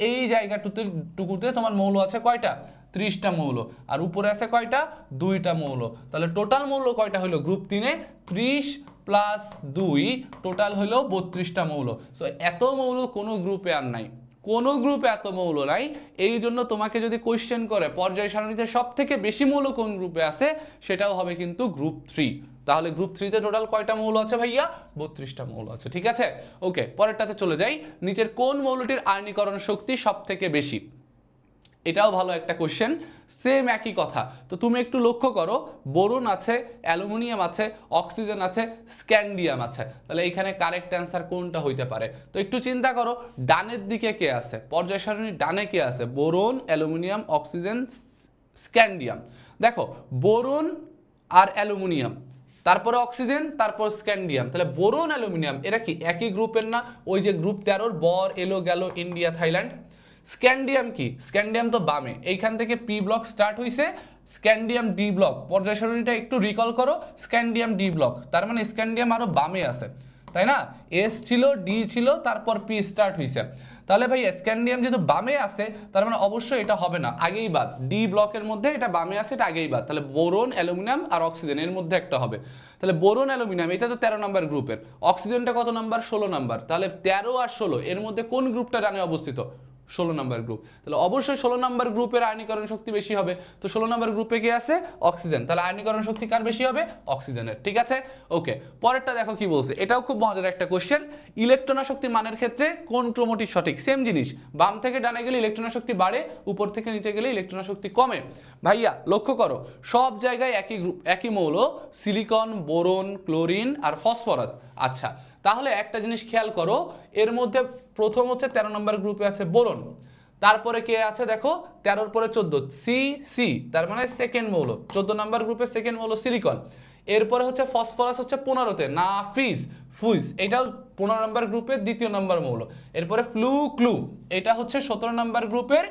এই জায়গাটুকুতে তোমার মৌল আছে কয়টা? 30টা মৌল। আর উপরে আছে কয়টা? 2টা মৌল। তাহলে টোটাল মৌল কয়টা হলো গ্রুপ 3-এ? 30 প্লাস 2 টোটাল হলো 32টা মৌল। সো এত মৌল কোনো গ্রুপে আর নাই, কোনো গ্রুপে এত মৌল নাই। এই জন্য তোমাকে যদি কোয়েশ্চেন করে পর্যায় সারণীতে সব থেকে বেশি মৌল কোন গ্রুপে আছে, সেটাও হবে কিন্তু গ্রুপ 3। তাহলে গ্রুপ 3-তে টোটাল কয়টা মৌল আছে ভাইয়া? 32টা মৌল আছে। ঠিক আছে? ওকে, পরেরটাতে চলে যাই। নিচের কোন মৌলটির আয়নীকরণ শক্তি সব থেকে বেশি? এটাও ভালো একটা কোশ্চেন, সেম একই কথা। তো তুমি একটু লক্ষ্য করো, বোরন আছে, অ্যালুমিনিয়াম আছে, অক্সিজেন আছে, স্ক্যান্ডিয়াম আছে, তাহলে এখানে কারেক্ট অ্যান্সার কোনটা হইতে পারে? তো একটু চিন্তা করো, ডানের দিকে কে আছে, পর্যায় সারণীর ডানে কে আছে? Boron, aluminium, oxygen, scandium. দেখো বোরন আর অ্যালুমিনিয়াম, তারপরে অক্সিজেন, তারপর স্ক্যান্ডিয়াম, তাহলে বোরন অ্যালুমিনিয়াম এরা কি একই গ্রুপের না? ওই যে গ্রুপ 13 বর এলো গেল ইন্ডিয়া থাইল্যান্ড। স্ক্যান্ডিয়াম কি? স্ক্যান্ডিয়াম তো বামে, এইখান থেকে পি ব্লক স্টার্ট হইছে, স্ক্যান্ডিয়াম ডি ব্লক, পর্যায় সারণীটা একটু রিকল করো, স্ক্যান্ডিয়াম ডি ব্লক, তার মানে স্ক্যান্ডিয়াম আরো বামে আছে, তাই না? এস ছিল, ডি ছিল, তারপর পি স্টার্ট হইছে, তাহলে ভাই স্ক্যান্ডিয়াম যেহেতু বামে আছে তার মানে অবশ্যই এটা হবে না, আগেই বাদ। ডি ব্লকের মধ্যে এটা বামে আছে, এটা আগেই বাদ, তাহলে বোরন, অ্যালুমিনিয়াম আর অক্সিজেন এর মধ্যে একটা হবে। তাহলে বোরন, অ্যালুমিনিয়াম এটা তো 13 নম্বর গ্রুপের, অক্সিজেনটা কত নাম্বার? 16 নাম্বার, তাহলে 13 আর 16 এর মধ্যে কোন গ্রুপটা ডানে অবস্থিত? 16 নম্বর গ্রুপ, তাহলে অবশ্যই 16 নম্বর গ্রুপের আয়নীকরণ শক্তি বেশি হবে। তো 16 নম্বর গ্রুপে কি আছে? অক্সিজেন, তাহলে আয়নীকরণ শক্তি কার বেশি হবে? অক্সিজেনের, ঠিক আছে? ওকে, পরেরটা দেখো কি বলছে, এটাও খুব মজার একটা কোশ্চেন। ইলেকট্রনাশক্তি মানের ক্ষেত্রে কোন ক্রমটি সঠিক? সেম জিনিস, বাম থেকে ডানে গেলে ইলেকট্রনাশক্তি বাড়ে, উপর থেকে নিচে গেলে ইলেকট্রনাশক্তি কমে। ভাইয়া লক্ষ্য করো, সব জায়গায় একই গ্রুপ, একই মৌল, সিলিকন, বোরন, ক্লোরিন আর ফসফরাস। আচ্ছা, তাহলে একটা জিনিস খেয়াল করো, এর মধ্যে প্রথম হচ্ছে 13 নম্বর গ্রুপে আছে বোরন, তারপরে কে আছে দেখো 13 পরে 14, সি সি, তার মানে সেকেন্ড মৌল, 14 নম্বর গ্রুপের সেকেন্ড মৌল সিলিকন। এরপরে হচ্ছে ফসফরাস হচ্ছে 15তে, না ফিজ ফুইজ, এটাও 15 নম্বর গ্রুপের দ্বিতীয় নম্বর মৌল। এরপরে ফ্লু ক্লু, এটা হচ্ছে 17 নম্বর গ্রুপের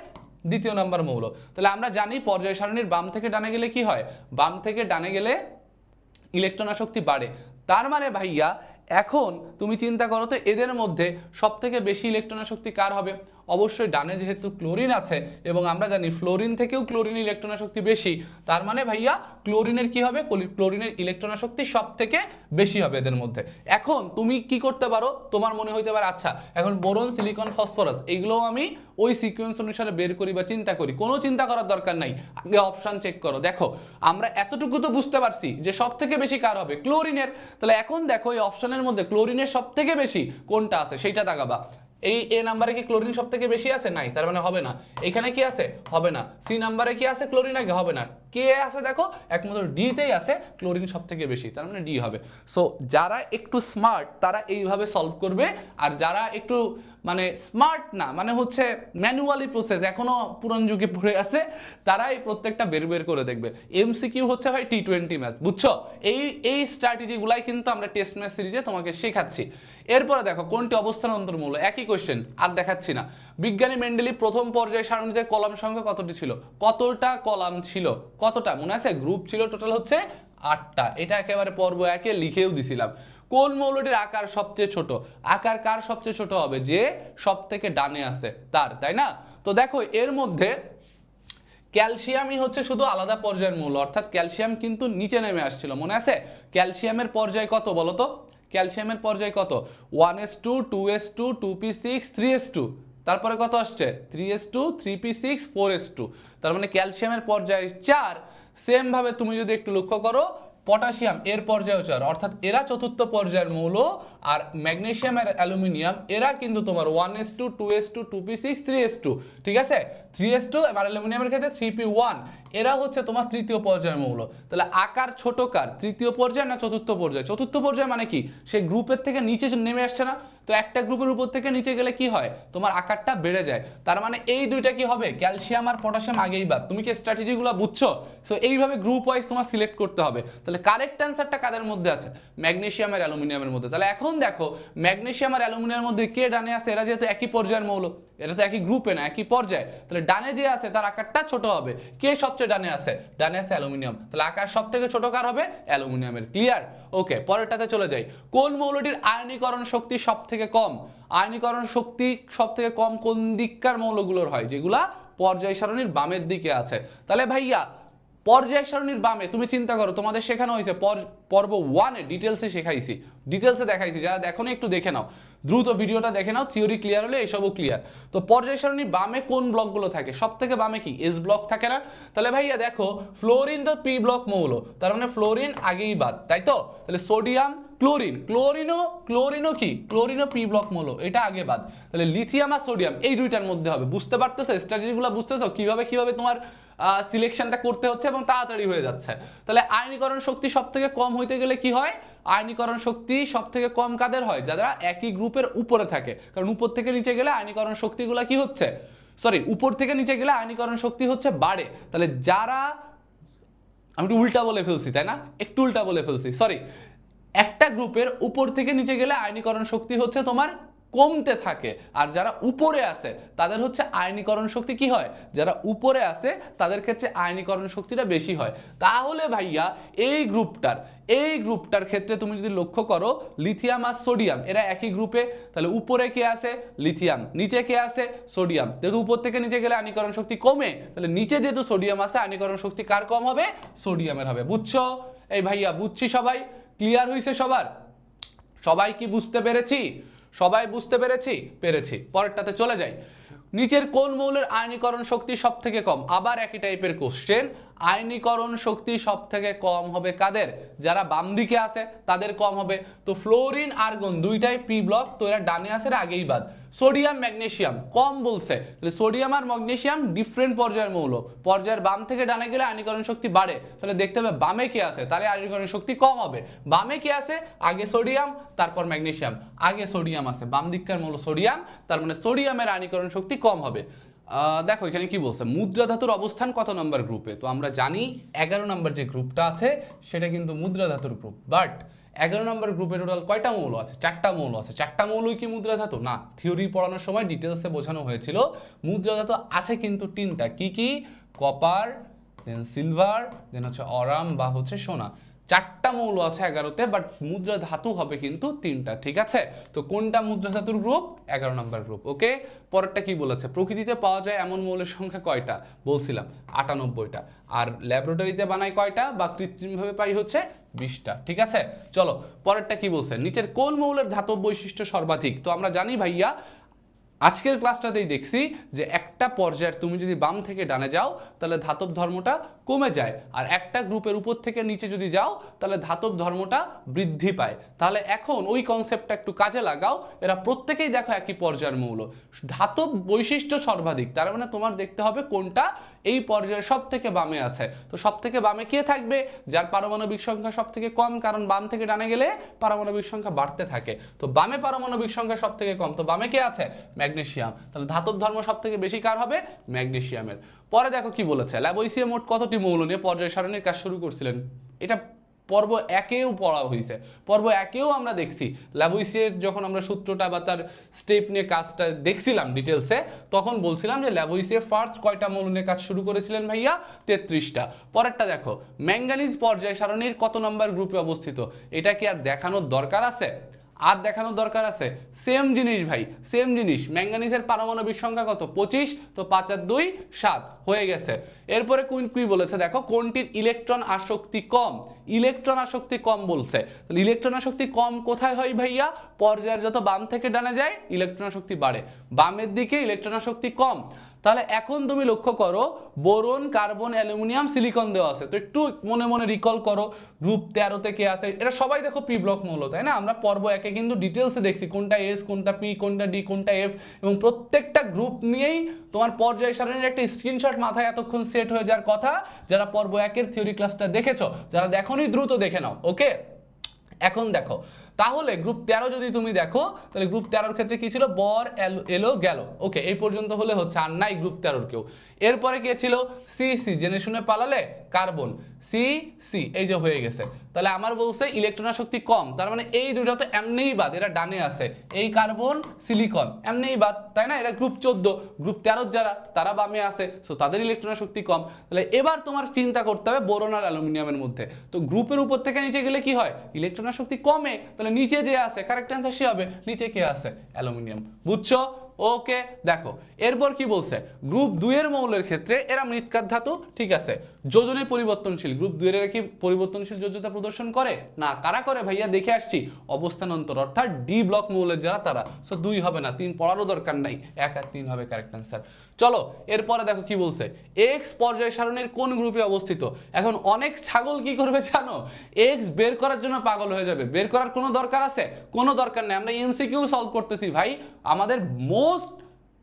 দ্বিতীয় নম্বর মৌল। তাহলে আমরা জানি পর্যায় সারণীর বাম থেকে ডানে গেলে কি হয়? বাম থেকে ডানে গেলে ইলেকট্রনাশক্তি বাড়ে। তার মানে ভাইয়া এখন তুমি চিন্তা করো তো, এদের মধ্যে সব থেকে বেশি ইলেকট্রনাশক্তি কার হবে? অবশ্যই ডানে, যেহেতু ক্লোরিন আছে এবং আমরা জানি ফ্লোরিন থেকেও ক্লোরিন ইলেকট্রনাশক্তি বেশি, তার মানে ভাইয়া ক্লোরিনের কি হবে? ক্লোরিনের ইলেকট্রনাশক্তি সব থেকে বেশি হবে এদের মধ্যে। এখন তুমি কি করতে পারো, তোমার মনে হইতে পারে আচ্ছা এখন বোরন, সিলিকন, ফসফরাস এইগুলোও আমি ওই সিকোয়েন্স অনুসারে বের করি বা চিন্তা করি, কোনো চিন্তা করার দরকার নাই, আগে অপশন চেক করো। দেখো আমরা এতটুকু তো বুঝতে পারছি যে সব থেকে বেশি কার হবে? ক্লোরিনের। তাহলে এখন দেখো এই অপশনের মধ্যে ক্লোরিনের সব থেকে বেশি কোনটা আছে সেইটা দাগাবা। এই এ নাম্বারে কি ক্লোরিন সব থেকে বেশি আছে? নাই, তার মানে হবে না। এখানে কি আছে? হবে না। সি নাম্বারে কি আছে? ক্লোরিন আগে, হবে না। কে আছে দেখো? একমাত্র ডি তেই আছে ক্লোরিন সব থেকে বেশি, তার মানে ডি হবে। সো যারা একটু স্মার্ট তারা এইভাবে সলভ করবে, আর যারা একটু মানে স্মার্ট না, মানে হচ্ছে ম্যানুয়ালি প্রসেস এখনো পুরান যুগে পড়ে আছে, তারা এই প্রত্যেকটা বের বের করে দেখবে। এমসিকিউ হচ্ছে ভাই টি20 ম্যাচ, বুঝছো? এই স্ট্র্যাটেজিগুলাই কিন্তু আমরা টেস্ট ম্যাচ সিরিজে তোমাকে শেখাচ্ছি। এরপরে দেখো কোনটি অবস্থান অন্তর্মূল, একই কোশ্চেন, আর দেখাচ্ছি না। বিজ্ঞানী মেন্ডেলি প্রথম পর্যায়ে সারণীতে কলাম সংখ্যা কতটি ছিল? কতটা কলাম ছিল? কতটা মনে আছে? গ্রুপ ছিল টোটাল হচ্ছে 8টা। এটা একেবারে পর্ব একে লিখেও দিছিলাম। কোন মৌলটির আকার সবচেয়ে ছোট? আকার কার সবচেয়ে ছোট হবে? যে সব থেকে ডানে আছে তার, তাই না? তো দেখো এর মধ্যে ক্যালসিয়ামই হচ্ছে শুধু আলাদা পর্যায়ের মৌল, অর্থাৎ ক্যালসিয়াম কিন্তু নিচে নেমে আসছিল, মনে আছে? ক্যালসিয়ামের পর্যায় কত বলো তো? ক্যালসিয়ামের পর্যায় কত? 1s2, 2s2, 2p6, 3s2, তারপরে কত আসছে? 3s2, 3p6, 4s2, তার মানে ক্যালসিয়ামের পর্যায় 4। সেম ভাবে তুমি যদি একটু লক্ষ্য করো, পটাশিয়াম এর পর্যায় 4, অর্থাৎ এরা চতুর্থ পর্যায়ের মৌল। আর ম্যাগনেসিয়াম আর অ্যালুমিনিয়াম এরা কিন্তু তোমার 1s2, 2s2, 2p6, 3s2, ঠিক আছে? 3s2 আর অ্যালুমিনিয়ামের ক্ষেত্রে 3p1, এরা হচ্ছে তোমার তৃতীয় পর্যায়ের মৌল। তাহলে আকার ছোট কার? তৃতীয় পর্যায় না চতুর্থ পর্যায়? চতুর্থ পর্যায় মানে কি? সে গ্রুপের থেকে নিচে নেমে আসছে না, তো একটা গ্রুপের উপর থেকে নিচে গেলে কি হয়? তোমার আকারটা বেড়ে যায়। তার মানে এই দুইটা কি হবে? ক্যালসিয়াম আর পটাশিয়াম আগেই বাদ। তুমি কি স্ট্র্যাটেজিগুলো বুঝছো? সো এইভাবে গ্রুপ ওয়াইজ তোমার সিলেক্ট করতে হবে। তাহলে কারেক্ট অ্যান্সারটা কাদের মধ্যে আছে? ম্যাগনেসিয়াম আর অ্যালুমিনিয়ামের মধ্যে। তাহলে এখন দেখো ম্যাগনেসিয়াম আর অ্যালুমিনিয়ামের মধ্যে কে ডানে আছে? এরা যেহেতু একই পর্যায়ের মৌল, এটা তো একই গ্রুপে না, একই পর্যায়ে, তাহলে ডানে যে আছে তার আকারটা ছোট হবে। কে সবচেয়ে ডানে আছে? ডানে আছে অ্যালুমিনিয়াম, তাহলে আকার সব থেকে ছোট কার হবে? অ্যালুমিনিয়ামের। ক্লিয়ার? ওকে, পরেরটাতে চলে যাই। কোন মৌলটির আয়নীকরণ শক্তি সব থেকে কম? আয়নীকরণ শক্তি সব থেকে কম কোন দিককার মৌলগুলোর হয়? যেগুলা পর্যায় সারণীর বামের দিকে আছে। তাহলে ভাইয়া পর্যায় সারণীর বামে তুমি চিন্তা করো, তোমাদের শেখানো হয়েছে পর্ব 1-এ ডিটেলসে শেখাইছি, ডিটেলসে দেখাইছি, যারা দেখোনি একটু দেখে নাও, দ্রুত ভিডিওটা দেখে নাও, থিওরি ক্লিয়ার হলে এসবও ক্লিয়ার। তো পর্যায় সারণীর বামে কোন ব্লকগুলো থাকে? সব থেকে বামে কি এস ব্লক থাকে না? তাহলে ভাইয়া দেখো ফ্লোরিন তো পি ব্লক মৌল, তার মানে ফ্লোরিন আগেই বাদ, তাই তো? তাহলে সোডিয়াম, ক্লোরিনও কি, ক্লোরিনও পি ব্লক মৌল, এটা আগে বাদ। তাহলে লিথিয়াম আর সোডিয়াম এই দুইটার মধ্যে হবে। বুঝতে পারতেছো স্ট্র্যাটেজিগুলো, বুঝতেছো কিভাবে তোমার সিলেকশনটা করতে হচ্ছে এবং তাড়াতাড়ি হয়ে যাচ্ছে। তাহলে আয়নীকরণ শক্তি সব থেকে কম হইতে গেলে কি হয়, আয়নীকরণ শক্তি সব থেকে কম কাদের হয়, যারা একই গ্রুপের উপরে থাকে। কারণ উপর থেকে নিচে গেলে আয়নীকরণ শক্তিগুলো কি হচ্ছে, উপর থেকে নিচে গেলে আয়নীকরণ শক্তি হচ্ছে বাড়ে। তাহলে যারা, আমি একটু উল্টা বলে ফেলছি তাই না, একটু উল্টা বলে ফেলছি, একটা গ্রুপের উপর থেকে নিচে গেলে আয়নীকরণ শক্তি হচ্ছে তোমার কমতে থাকে, আর যারা উপরে আছে তাদের হচ্ছে আয়নীকরণ শক্তি কি হয়, যারা উপরে আছে তাদের ক্ষেত্রে আয়নীকরণ শক্তিটা বেশি হয়। তাহলে ভাইয়া এই গ্রুপটার ক্ষেত্রে তুমি যদি লক্ষ্য করো, লিথিয়াম আর সোডিয়াম এরা একই গ্রুপে, তাহলে উপরে কে আছে লিথিয়াম, নিচে কে আছে সোডিয়াম। যেহেতু উপর থেকে নিচে গেলে আয়নীকরণ শক্তি কমে, তাহলে নিচে যেহেতু সোডিয়াম আছে আয়নীকরণ শক্তি কার কম হবে, সোডিয়ামের হবে। বুঝছো এই ভাইয়া, বুঝছি সবাই, ক্লিয়ার হইছে সবার, সবাই কি বুঝতে পেরেছি, সবাই বুঝতে পেরেছি। পরেরটাতে চলে যাই, নিচের কোন মৌলের আয়নীকরণ শক্তি সব থেকে কম, আবার একই টাইপের কোশ্চেন। আয়নীকরণ শক্তি সব থেকে কম হবে কাদের, যারা বাম দিকে আছে তাদের কম হবে। তো ফ্লোরিন আর্গন দুইটাই পি ব্লক, তো এরা ডানে আছে, আগেই বাদ। সোডিয়াম ম্যাগনেসিয়াম কম বলছে, তাহলে সোডিয়াম আর ম্যাগনেসিয়াম ডিফারেন্ট পর্যায়ের মৌল, পর্যায়ের বাম থেকে ডানে গেলে আয়নীকরণ শক্তি বাড়ে, তাহলে দেখতে হবে বামে কে আছে, তাহলে আয়নীকরণ শক্তি কম হবে। বামে কে আছে, আগে সোডিয়াম তারপর ম্যাগনেসিয়াম, আগে সোডিয়াম আছে, বাম দিককার মৌল সোডিয়াম, তার মানে সোডিয়ামের আয়নীকরণ শক্তি কম হবে। দেখো এখানে কি বলছে, মুদ্রা ধাতুর অবস্থান কত নম্বর গ্রুপে, তো আমরা জানি 11 নম্বর যে গ্রুপটা আছে সেটা কিন্তু মুদ্রা ধাতুর গ্রুপ। বাট 11 নম্বর গ্রুপে টোটাল কয়টা মৌল আছে, 4টা মৌল আছে। 4টা মৌলই কি মুদ্রা ধাতু না, থিওরি পড়ানোর সময় ডিটেলসে বোঝানো হয়েছিল মুদ্রা ধাতু আছে কিন্তু 3টা, কি কি, কপার, দেন সিলভার, দেন হচ্ছে অরাম বা হচ্ছে সোনা। 4টা মৌল আছে 11তে, বাট মুদ্রা ধাতু হবে কিন্তু 3টা, ঠিক আছে। তো কোনটা মুদ্রা ধাতুর গ্রুপ, 11 নম্বর গ্রুপ। ওকে, পরেরটা কি বলেছে, প্রকৃতিতে পাওয়া যায় এমন মৌলের সংখ্যা কয়টা, বলছিলাম 98টা, আর ল্যাবরেটরিতে বানায় কয়টা বা কৃত্রিমভাবে পাই হচ্ছে 20টা, ঠিক আছে। চলো পরেরটা কি বলছে, নিচের কোন মৌলের ধাতব বৈশিষ্ট্য সর্বাধিক, তো আমরা জানি ভাইয়া আজকের ক্লাসটাতেই দেখছি যে একটা পর্যায়ের তুমি যদি বাম থেকে ডানে যাও তাহলে ধাতব ধর্মটা কমে যায়, আর একটা গ্রুপের উপর থেকে নিচে যদি যাও তাহলে ধাতব ধর্মটা বৃদ্ধি পায়। তাহলে এখন ওই কনসেপ্টটা একটু কাজে লাগাও, এরা প্রত্যেকেই দেখো একই পর্যায়ের মৌল, ধাতব বৈশিষ্ট্য সর্বাধিক, তার মানে তোমার দেখতে হবে কোনটা এই পর্যায়ে সব থেকে বামে আছে। তো সব থেকে বামে কে থাকবে, যার পারমাণবিক সংখ্যা সব থেকে কম, কারণ বাম থেকে ডানে গেলে পারমাণবিক সংখ্যা বাড়তে থাকে। তো বামে পারমাণবিক সংখ্যা সব থেকে কম, তো বামে কে আছে, ম্যাগনেসিয়াম, তাহলে ধাতব ধর্ম সব থেকে বেশি কার হবে, ম্যাগনেসিয়ামের। পরে দেখো কি বলেছে, ল্যাবোইসিয়ে মোট কতটি মৌল নিয়ে পর্যায় সারণীর কাজ শুরু করছিলেন, এটা পর্ব একেও পড়া হয়েছে, পর্ব একেও আমরা দেখছি ল্যাবোইসিয়ের যখন আমরা সূত্রটা বা তার স্টেপ নিয়ে কাজটা দেখছিলাম ডিটেলসে, তখন বলছিলাম যে ল্যাবোইসিয়ে ফার্স্ট কয়টা মৌল নিয়ে কাজ শুরু করেছিলেন ভাইয়া, 33টা। পরেরটা দেখো, ম্যাঙ্গানিজ পর্যায় সারণীর কত নম্বর গ্রুপে অবস্থিত, এটা কি আর দেখানোর দরকার আছে, আর দেখানোর দরকার আছে, সেম জিনিস ভাই, সেম জিনিস। ম্যাঙ্গানিজের পারমাণবিক সংখ্যা কত, 25, তো 5 আর 2 7 হয়ে গেছে। এরপরে কি বলেছে দেখো, কোনটির ইলেকট্রন আসক্তি কম, ইলেকট্রন আসক্তি কম বলছে, তাহলে ইলেকট্রন আসক্তি কম কোথায় হয় ভাইয়া, পর্যায়ের যত বাম থেকে ডানে যায় ইলেকট্রন আসক্তি বাড়ে, বামের দিকে ইলেকট্রন আসক্তি কম। তাহলে এখন তুমি লক্ষ্য করো, বোরন, কার্বন, অ্যালুমিনিয়াম, সিলিকন দেওয়া আছে, তো একটু মনে মনে রিকল করো গ্রুপ 13তে কে আছে, এটা সবাই দেখো পি ব্লক মৌল, তাই না। আমরা পর্ব একে কিন্তু ডিটেলসে দেখছি কোনটা এস, কোনটা পি, কোনটা ডি, কোনটা এফ, এবং প্রত্যেকটা গ্রুপ নিয়েই তোমার পর্যায় সারণীর একটা স্ক্রিনশট মাথায় এতক্ষণ সেট হয়ে যাওয়ার কথা, যারা পর্ব একের থিওরি ক্লাসটা দেখেছো, যারা দেখোনি দ্রুত দেখে নাও। ওকে, এখন দেখো তাহলে গ্রুপ 13 যদি তুমি দেখো, তাহলে গ্রুপ 13 ক্ষেত্রে কি ছিল, বর এলো গেল, ওকে এই পর্যন্ত হলে হচ্ছে, আর নাই গ্রুপ 13 কেউ। এরপরে কে ছিল, সি সি, জেনে শুনে পালালে কার্বন, সি সি এই যে হয়ে গেছে। তাহলে আমার বলছে ইলেকট্রন আসক্তি কম, তার মানে এই দুটো তো এমনিই বাদ, এরা ডানে আছে, এই কার্বন সিলিকন এমনিই বাদ, তাই না। এরা গ্রুপ 14, গ্রুপ 13 যারা তারা বামে আছে, সো তাদের ইলেকট্রন আসক্তি কম। তাহলে এবার তোমার চিন্তা করতে হবে বোরন আর অ্যালুমিনিয়ামের মধ্যে, তো গ্রুপের উপর থেকে নিচে গেলে কি হয়, ইলেকট্রন আসক্তি কমে, তাহলে নিচে যে আছে কারেক্ট অ্যান্সার সে হবে, নিচে কে আছে, অ্যালুমিনিয়াম। বুঝছো, ওকে। দেখো এরপর কি বলছে, গ্রুপ 2 এর মৌলের ক্ষেত্রে এরা মৃৎকার ধাতু, ঠিক আছে, যোজনে পরিবর্তনশীল। গ্রুপ 2 এর কি পরিবর্তনশীল যোজ্যতা প্রদর্শন করে না? কারা করে ভাইয়া? দেখে আসছি, অবস্থানান্তর অর্থাৎ ডি ব্লক মৌলের যারা তারা। সো 2 হবে না, 3 পড়ারও দরকার নাই, 1 আর 3 হবে কারেক্ট অ্যান্সার। চলো এরপরে দেখো কি বলছে, এক্স পর্যায় সারণীর কোন গ্রুপে অবস্থিত। এখন অনেক ছাগল কি করবে জানো, এক্স বের করার জন্য পাগল হয়ে যাবে। বের করার কোনো দরকার আছে? কোনো দরকার নেই, আমরা এমসিকিউ সলভ করতেছি ভাই। আমাদের মোস্ট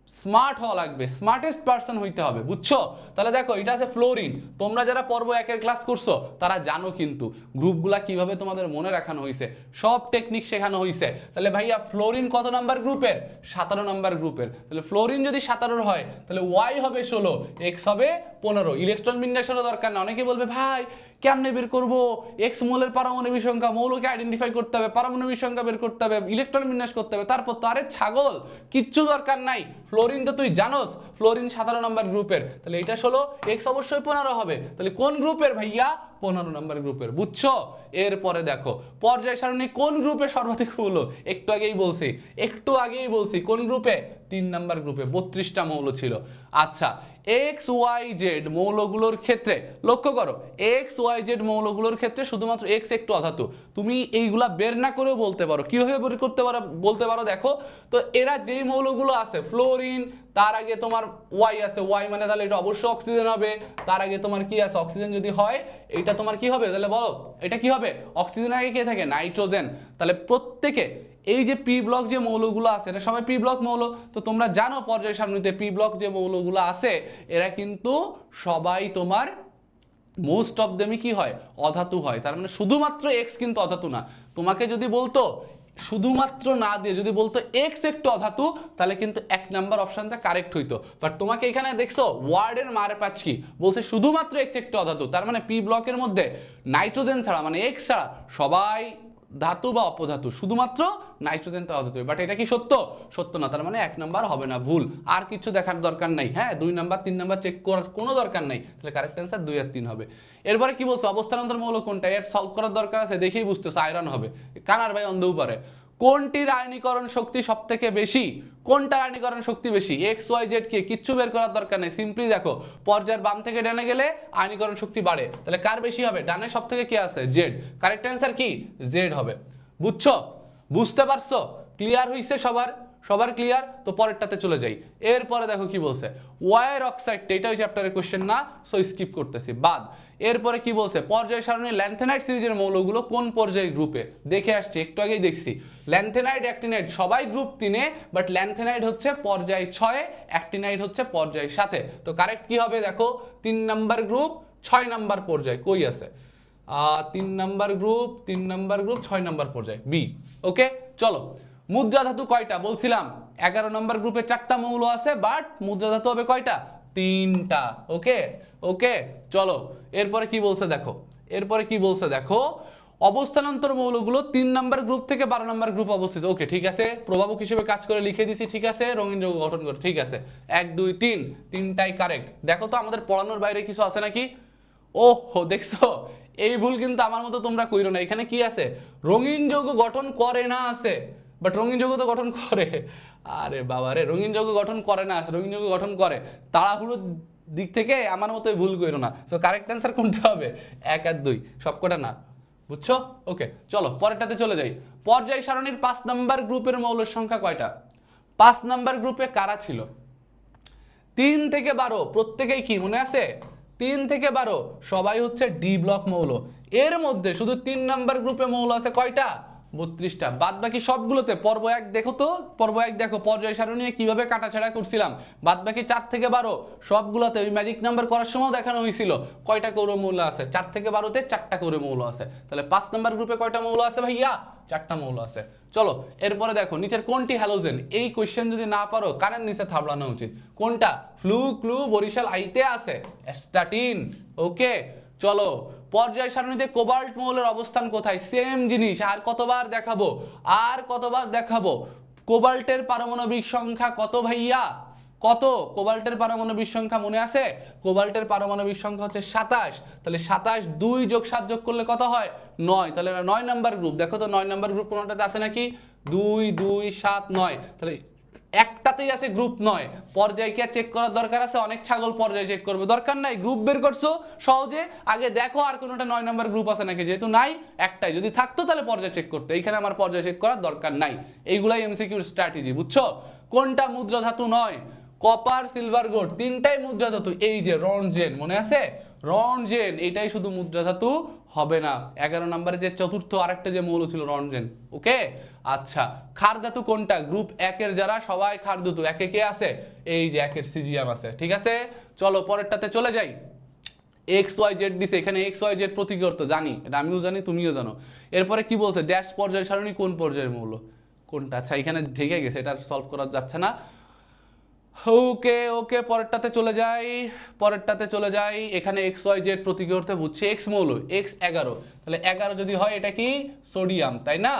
স্মার্ট হওয়া লাগবে, স্মার্টেস্ট পারসন হইতে হবে, বুঝছো? তাহলে দেখো এটা আছে ফ্লোরিন। তোমরা যারা পর্ব 1-এর ক্লাস করছো তারা জানো কিন্তু গ্রুপগুলা কিভাবে তোমাদের মনে রাখানো হয়েছে, সব টেকনিক শেখানো হয়েছে। তাহলে ভাইয়া ফ্লোরিন কত নাম্বার গ্রুপের? 17 নাম্বার গ্রুপের। তাহলে ফ্লোরিন যদি 17 হয় তাহলে ওয়াই হবে 16, এক্স হবে 15। ইলেকট্রন বিন্যাসেরও দরকার না। অনেকে বলবে ভাই কেমনে বের করবো, এক্স মৌলের পারমাণবিক সংখ্যা, মৌলকে আইডেন্টিফাই করতে হবে, পারমাণবিক সংখ্যা বের করতে হবে, ইলেকট্রন বিন্যাস করতে হবে, তারপর তো আরে ছাগল কিচ্ছু দরকার নাই। ফ্লোরিন তো তুই জানোস, ফ্লোরিন 17 নম্বর গ্রুপের, তাহলে এটা 16, এক্স অবশ্যই 15 হবে। তাহলে কোন গ্রুপের ভাইয়া? 15 নম্বর গ্রুপের, বুঝছো? এরপরে দেখো পর্যায় সারণী কোন গ্রুপে সর্বাধিক হলো, একটু আগেই বলছি কোন গ্রুপে? 3 নাম্বার গ্রুপে, 32টা মৌল ছিল। আচ্ছা, এক্স ওয়াই জেড মৌলগুলোর ক্ষেত্রে লক্ষ্য করো, এক্স ওয়াই জেড মৌলগুলোর ক্ষেত্রে শুধুমাত্র এক্স একটু অধাতু। তুমি এইগুলা বের না করেও বলতে পারো, কিভাবে বের করতে পারো বলতে পারো, দেখো তো এরা যেই মৌলগুলো আছে, ফ্লোরিন, তার আগে তোমার ওয়াই আছে, ওয়াই মানে তাহলে এটা অবশ্যই অক্সিজেন হবে। তার আগে তোমার কি আছে? অক্সিজেন যদি হয় এটা তোমার কি হবে? তাহলে বলো এটা কি হবে? অক্সিজেন আগে কে থাকে? নাইট্রোজেন। তাহলে প্রত্যেকে এই যে পি ব্লক যে মৌলগুলো আছে এটা সবাই পি ব্লক মৌল। তো তোমরা জানো পর্যায় সারণীতে পি ব্লক যে মৌলগুলো আছে এরা কিন্তু সবাই তোমার মোস্ট অফ দেমই কি হয়? অধাতু হয়। তার মানে শুধুমাত্র এক্স কিন্তু অধাতু না। তোমাকে যদি বলতো শুধুমাত্র না দিয়ে যদি বলতো এক্স একটু অধাতু, তাহলে কিন্তু 1 নাম্বার অপশনটা কারেক্ট হইতো। বাট তোমাকে এখানে দেখছো ওয়ার্ডের মারে পাচ্ছি, বলছে শুধুমাত্র এক্স একটু অধাতু। তার মানে পি ব্লকের মধ্যে নাইট্রোজেন ছাড়া মানে এক্স ছাড়া সবাই ধাতু বা অপধাতু, শুধুমাত্র নাইট্রোজেনটা অধাতু। বাট এটা কি সত্য? সত্য না। তার মানে 1 নাম্বার হবে না, ভুল। আর কিছু দেখার দরকার নাই, হ্যাঁ 2 নাম্বার 3 নাম্বার চেক করার কোনো দরকার নাই। তাহলে কারেক্ট অ্যান্সার 2 আর 3 হবে। এরপরে কি বলছো, অবস্থানান্তর মৌল কোনটা? এর সলভ করার দরকার আছে, দেখেই বুঝতেছে আয়রন হবে। কানার ভাই অন্ধও পারে। কোনটির আয়নীকরণ শক্তি সব থেকে বেশি? কোনটার আয়নীকরণ শক্তি বেশি? এক্স ওয়াই জেড কে কিচ্ছু বের করার দরকার নেই, সিম্পলি দেখো পর্যায়ের বাম থেকে ডানে গেলে আয়নীকরণ শক্তি বাড়ে। তাহলে কার বেশি হবে? ডানে সব থেকে কে আছে? জেড। কারেক্ট অ্যান্সার কি? জেড হবে। বুঝছো? বুঝতে পারছো? ক্লিয়ার হইছে সবার? সবার ক্লিয়ার? তো পরেরটাতে চলে যাই। এরপরে দেখো কি বলছে, ওয়ার অক্সাইডটা, এটা ওই চ্যাপ্টারের কোশ্চেন না, সো স্কিপ করতেছি, বাদ। এরপরে কি বলছে, পর্যায় সারণীর ল্যান্থেনাইট সিরিজের মৌলগুলো কোন পর্যায় গ্রুপে? দেখে আসছি, একটু আগেই দেখছি। ল্যান্থেনাইট অ্যাক্টিনাইট সবাই গ্রুপ 3-এ, বাট ল্যান্থেনাইট হচ্ছে পর্যায় 6-এ, অ্যাক্টিনাইট হচ্ছে পর্যায় 7-এ। তো কারেক্ট কি হবে দেখো, 3 নাম্বার গ্রুপ 6 নাম্বার পর্যায় কই আছে? 3 নাম্বার গ্রুপ 6 নাম্বার পর্যায় বি। ওকে চলো, মুদ্রা ধাতু কয়টা বলছিলাম? 11 নাম্বার গ্রুপে 4টা মৌল আছে, বাট মুদ্রা ধাতু হবে কয়টা? 3টা। ওকে ওকে চলো, এরপরে কি বলছে দেখো, অবস্থানান্তর মৌলগুলো 3 নাম্বার গ্রুপ থেকে 12 নাম্বার গ্রুপ অবস্থিত। ওকে ঠিক আছে, প্রভাবক হিসেবে কাজ করে লিখে দিছি, ঠিক আছে, রঙিন যৌগ গঠন করে, ঠিক আছে, 1 2 3 তিনটাই কারেক্ট। দেখো তো আমাদের পড়ানোর বাইরে কিছু আছে নাকি? ওহো দেখছো, এই ভুল কিন্তু আমার মতো তোমরা কইরো না। এখানে কি আছে? রঙিন যৌগ গঠন করে না আছে, বাট রঙিন যৌগ তো গঠন করে। আরে বাবা রে, রঙিন যৌগ গঠন করে না আছে, রঙিন যৌগ গঠন করে। তাড়াহুড়োর দিক থেকে আমার মতোই ভুল কইরো না। সো কারেক্ট অ্যান্সার কোনটা হবে? 1 আর 2 সবকটা না, বুঝছো? ওকে চলো পরেরটাতে চলে যাই। পর্যায় সারণীর 5 নাম্বার গ্রুপের মৌলের সংখ্যা কয়টা? 5 নাম্বার গ্রুপে কারা ছিল? 3 থেকে 12 প্রত্যেকেই কি মনে আছে? 3 থেকে 12 সবাই হচ্ছে ডি ব্লক মৌল। এর মধ্যে শুধু 3 নাম্বার গ্রুপে মৌল আছে কয়টা? 32টা। বাদ বাকি সবগুলোতে পর্ব 1 দেখো তো, পর্ব 1 দেখো পর্যায় সারণী কিভাবে কাটাছেড়া করছিলাম। বাদ বাকি 4 থেকে 12 সবগুলোতে ওই ম্যাজিক নাম্বার করার সময় দেখানো হয়েছিল কয়টা কৌর মৌল আছে। 4 থেকে 12তে 4টা কৌর মৌল আছে। তাহলে 5 নাম্বার গ্রুপে কয়টা মৌল আছে ভাইয়া? 4টা মৌল আছে। চলো এরপরে দেখো নিচের কোনটি হ্যালোজেন? এই কোশ্চেন যদি না পারো কানের নিচে থাবড়ানো উচিত। কোনটা? ফ্লু, ক্লু, বরিশাল আইতে আছে স্ট্যাটিন। ওকে চলো, পর্যায় সারণীতে কোবাল্ট মৌলের অবস্থান কোথায়? সেম জিনিস, আর কতবার দেখাবো। কোবাল্টের পারমাণবিক সংখ্যা কত ভাইয়া? কত? কোবাল্টের পারমাণবিক সংখ্যা মনে আছে? কোবাল্টের পারমাণবিক সংখ্যা হচ্ছে 27। তাহলে 27 2 যোগ 7 যোগ করলে কত হয়? 9। তাহলে 9 নাম্বার গ্রুপ। দেখো তো 9 নাম্বার গ্রুপ কোনটাতে আছে নাকি? 2 2 7 9। তাহলে একটাতেই আছে গ্রুপ 9, পর্যায় কি চেক করার দরকার আছে? অনেক ছাগল পর্যায় চেক করবে, দরকার নাই, গ্রুপ বের করছো সহজে, আগে দেখো আর কোনোটা 9 নম্বর গ্রুপ আছে নাকি, যেহেতু নাই একটাই, যদি থাকতো তাহলে পর্যায় চেক করতে, এইখানে আমার পর্যায় চেক করার দরকার নাই। এইগুলাই এমসিকিউর স্ট্র্যাটেজি, বুঝছো? কোনটা মুদ্রা ধাতু নয়? কপার, সিলভার, গোল্ড, তিনটাই মুদ্রা ধাতু। এই যে রনজেন, মনে আছে? রনজেন এটাই শুধু মুদ্রা ধাতু হবে না। 11 নম্বরে যে চতুর্থ আরেকটা যে মৌল ছিল রনজেন, ওকে। আচ্ছা, ক্ষার ধাতু কোনটা? গ্রুপ 1 এর যারা সবাই ক্ষার ধাতু, একে কে আছে? এই যে 1 এর সিজিয়াম আছে, ঠিক আছে। চলো পরেরটাতে চলে যাই। এক্স ওয়াই জেড দিছে, এখানে এক্স ওয়াই জেড প্রতীক অর্থ জানি, এটা আমিও জানি তুমিও জানো। এরপরে কি বলছে? ড্যাশ পর্যায় সারণী কোন পর্যায়ের মৌল? কোনটা? আচ্ছা এখানে ঢেকে গেছে, এটা সলভ করা যাচ্ছে না। ওকে ওকে, পরেরটাতে চলে যাই, পরেরটাতে চলে যাই। এখানে এক্স ওয়াই জেড প্রতীক অর্থে বুঝছি এক্স মৌল, এক্স 11, তাহলে 11 যদি হয় এটা কি? সোডিয়াম, তাই না?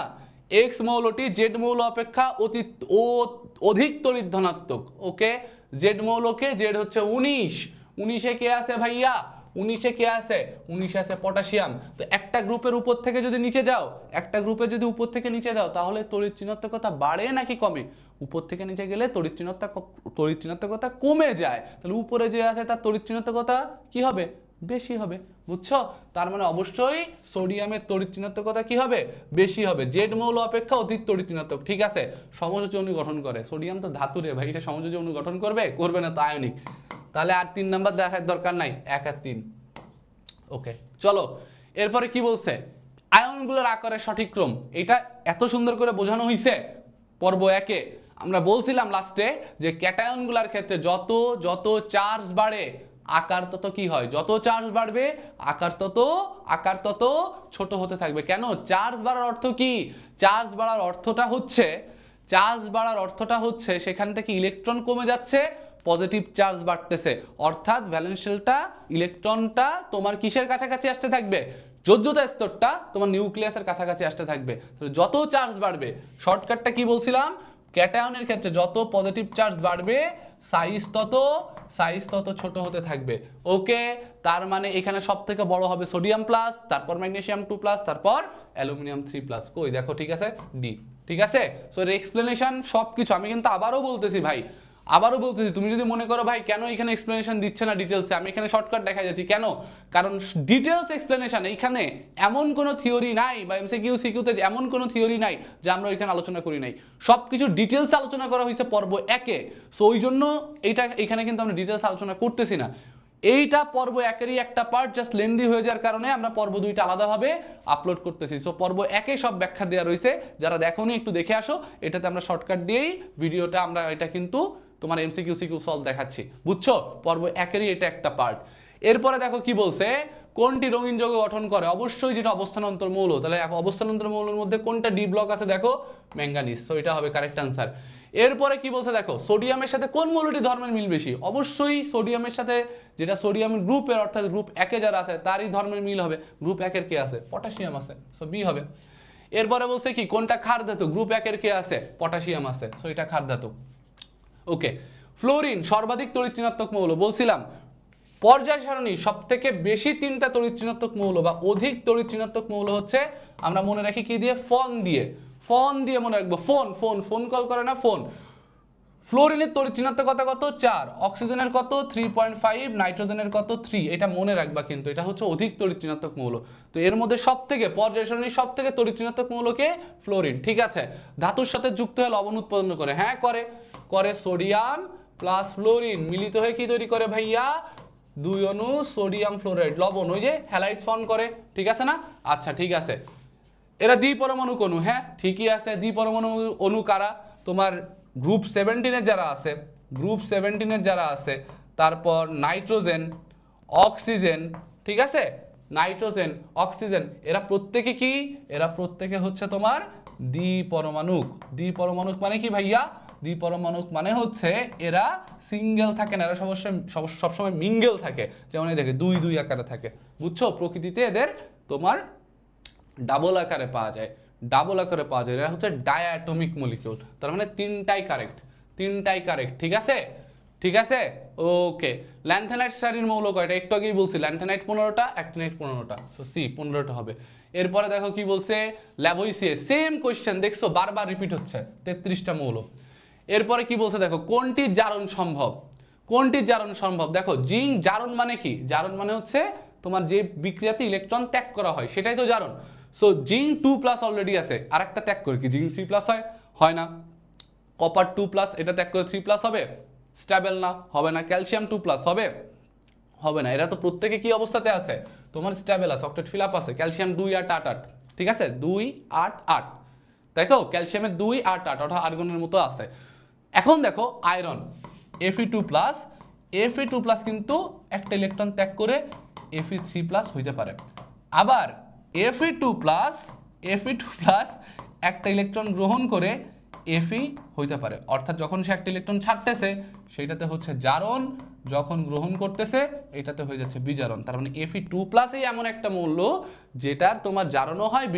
এক্স মৌলটি জেড মৌল অপেক্ষা অধিক তড়িৎ ধনাত্মক, ওকে। জেড মৌলকে, জেড হচ্ছে 19, 19-এ কে আছে ভাইয়া? 19-এ কে আছে? 19-এ আছে পটাশিয়াম। তো একটা গ্রুপের উপর থেকে যদি নিচে যাও, একটা গ্রুপে যদি উপর থেকে নিচে যাও, তাহলে তড়িৎ ঋণাত্মকতা বাড়ে নাকি কমে? উপর থেকে নিচে গেলে তড়িৎ ঋণাত্মকতা কমে যায়, তাহলে উপরে যে আছে তার তড়িৎ ঋণাত্মকতা কি হবে? বেশি হবে, বুঝছো? তার মানে অবশ্যই সোডিয়ামের তড়িৎ ঋণাত্মকতা কি হবে? বেশি হবে, জেড মৌল অপেক্ষা অধিক তড়িৎ ঋণাত্মক, ঠিক আছে। সমযোজী অণু গঠন করে, সোডিয়াম তো ধাতু রে ভাই, এটা সমযোজী অণু গঠন করবে? করবে না তো আয়নিক। তাহলে আর 3 নাম্বার দেখার দরকার নাই, 1 আর 3, ওকে। চলো এরপরে কি বলছে? আয়নগুলোর আকারের সঠিক ক্রম, এটা এত সুন্দর করে বোঝানো হয়েছে পর্ব 1-এ। আমরা বলছিলাম লাস্টে যে ক্যাটায়নগুলোর ক্ষেত্রে যত যত চার্জ বাড়ে আকার তত কি হয়? যত চার্জ বাড়বে আকার তত ছোট হতে থাকবে। কেন? চার্জ বাড়ার অর্থ কি? চার্জ বাড়ার অর্থটা হচ্ছে সেখান থেকে ইলেকট্রন কমে যাচ্ছে, পজিটিভ চার্জ বাড়তেছে, অর্থাৎ ভ্যালেন্স শেলটা, ইলেকট্রনটা তোমার কিসের কাছাকাছি আসতে থাকবে? যোজ্যতা স্তরটা তোমার নিউক্লিয়াসের কাছাকাছি আসতে থাকবে। তো যত চার্জ বাড়বে, শর্টকাটটা কি বলছিলাম? ক্যাটায়নের ক্ষেত্রে যত পজিটিভ চার্জ বাড়বে সাইজ তত ছোট হতে থাকবে, ওকে। তার মানে এখানে সব থেকে বড় হবে সোডিয়াম প্লাস, তারপর ম্যাগনেসিয়াম 2+, তারপর অ্যালুমিনিয়াম 3+, কই দেখো, ঠিক আছে, ডি, ঠিক আছে। সো এর এক্সপ্লেনেশন সবকিছু আমি কিন্তু আবারও বলতেছি ভাই, আবারও বলতেছি, তুমি যদি মনে করো ভাই কেন এখানে এক্সপ্লেনেশন দিচ্ছে না ডিটেলসে, আমি এখানে শর্টকাট দেখা যাচ্ছি কেন? কারণ ডিটেলস এক্সপ্লেনেশন এইখানে এমন কোনো থিওরি নাই, বা এমসিকিউ সিকিউতে এমন কোনো থিওরি নাই যে আমরা ওইখানে আলোচনা করি নাই, সব কিছু ডিটেলস আলোচনা করা হয়েছে পর্ব 1-এ। সো ওই জন্য এখানে কিন্তু আমরা ডিটেলস আলোচনা করতেছি না। এইটা পর্ব 1-এরই একটা পার্ট, জাস্ট লেন্দি হয়ে যাওয়ার কারণে আমরা পর্ব 2টা আলাদাভাবে আপলোড করতেছি। সো পর্ব 1-এ সব ব্যাখ্যা দেওয়া রয়েছে, যারা দেখোনি একটু দেখে আসো, এটাতে আমরা শর্টকাট দিয়েই ভিডিওটা আমরা এটা কিন্তু তোমার এমসিকিউ সিকিউ সলভ দেখাচ্ছি, বুঝছো? পর্ব 1-এরই এটা একটা পার্ট। এরপরে দেখো কি বলছে, কোনটি রঙিন যৌগ গঠন করে? অবশ্যই যেটা অবস্থানান্তর মৌল, তাহলে অবস্থানান্তর মৌলের মধ্যে কোনটা ডি ব্লক আছে? দেখো ম্যাঙ্গানিজ, সো এটা হবে কারেক্ট আনসার। এরপরে কি বলছে দেখো, সোডিয়ামের সাথে কোন মৌলটি ধর্মের মিল বেশি? অবশ্যই সোডিয়ামের সাথে, যেটা সোডিয়াম গ্রুপের অর্থাৎ গ্রুপ 1-এ যারা আছে তারই ধর্মের মিল হবে। গ্রুপ 1-এর কে আছে? পটাশিয়াম আছে, সো বি হবে। এরপরে বলছে কি, কোনটা ক্ষার ধাতু? গ্রুপ 1-এর কে আছে? পটাশিয়াম আছে, সো এটা ক্ষার ধাতু, ওকে। ফ্লোরিন সর্বাধিক তড়িৎ ঋণাত্মক মৌল, বলছিলাম পর্যায় সারণী সব থেকে বেশি 3টা তড়িৎ ঋণাত্মক মৌল বা অধিক তড়িৎ ঋণাত্মক মৌল হচ্ছে, আমরা মনে রাখি কি দিয়ে? ফোন দিয়ে মনে রাখবো, ফোন কল করে না, ফোন। ফ্লোরিনের তড়িৎ ঋণাত্মকতা কত? 4, অক্সিজেনের কত? 3.5, নাইট্রোজেনের কত? 3, এটা মনে রাখবা কিন্তু, এটা হচ্ছে অধিক তড়িৎ ঋণাত্মক মৌল। তো এর মধ্যে সব থেকে পর্যায় সারণীর সব থেকে তড়িৎ ঋণাত্মক মৌলকে ফ্লোরিন, ঠিক আছে। ধাতুর সাথে যুক্ত হয়ে লবণ উৎপন্ন করে, হ্যাঁ করে সোডিয়াম প্লাস ফ্লোরিন মিলিত হয়ে কি তৈরি করে ভাইয়া? 2 অণু সোডিয়াম ফ্লোরাইড, লবণ, ওই যে হ্যালাইড ফর্ম করে, ঠিক আছে না? আচ্ছা ঠিক আছে, এরা দ্বিপরমাণুক অণু, হ্যাঁ ঠিকই আছে। দ্বিপরমাণু অণু কারা? তোমার গ্রুপ 17-এর যারা আছে, তারপর নাইট্রোজেন, অক্সিজেন, ঠিক আছে, নাইট্রোজেন, অক্সিজেন, এরা প্রত্যেকে কি? এরা প্রত্যেকে হচ্ছে তোমার দ্বিপরমাণুক মানে কি ভাইয়া? দ্বিপরমাণুক মানে হচ্ছে এরা সিঙ্গেল থাকে না, এরা সবসময় মিঙ্গেল থাকে, যেমন এই দেখে 2 আকারে থাকে, বুঝছো? প্রকৃতিতে এদের তোমার ডাবল আকারে পাওয়া যায়, এরা হচ্ছে ডায়াটমিক মলিকিউল, তার মানে তিনটাই কারেক্ট, ঠিক আছে, ওকে। ল্যান্থেনাইট শ্রেণীর মৌল কয়টা? একটু আগেই বলছি, ল্যান্থেনাইট 15টা, অ্যাক্টিনাইট 15টা, সো সি 15টা হবে। এরপরে দেখো কি বলছে, ল্যাভোইসিয়াস, সেম কোশ্চেন দেখছো বারবার রিপিট হচ্ছে, 33টা মৌল। এরপরে কি বলছে দেখো, কোনটির জারণ সম্ভব, কোনটির জারণ সম্ভব। দেখো জিঙ্ক জারণ মানে কি, জারণ মানে হচ্ছে তোমার যে বিক্রিয়াতে ইলেকট্রন ত্যাগ করা হয় সেটাই তো জারণ। সো জিঙ্ক 2+ অলরেডি আছে, আর একটা ত্যাগ করে কি জিঙ্ক 3+ হয়? হয় না। কপার 2+, এটা ত্যাগ করে 3+ হবে? স্টেবল না, হবে না। ক্যালসিয়াম 2+ হবে? হবে না। এরা তো প্রত্যেকে কি অবস্থাতে আছে, তোমার স্টেবল আছে, অক্টেট ফিল আপ আছে। ক্যালসিয়াম 2 8 8 8, ঠিক আছে, 2 8 8, তাই তো, ক্যালসিয়ামের 2 8 8 অর্থাৎ আর্গনের মতো আছে। এখন দেখো আয়রন Fe2+, Fe2+ কিন্তু একটা ইলেকট্রন ত্যাগ করে Fe3+ হইতে পারে। আবার Fe2+, Fe2+ একটা ইলেকট্রন গ্রহণ করে Fe হইতে পারে। অর্থাৎ যখন সে একটা ইলেকট্রন ছাড়তেছে সেইটাতে হচ্ছে জারণ, যখন গ্রহণ করতেছে এটাতে হয়ে যাচ্ছে বিজারণ। তার মানে Fe2+ এমন একটা মৌল যেটার তোমার জারণও হয়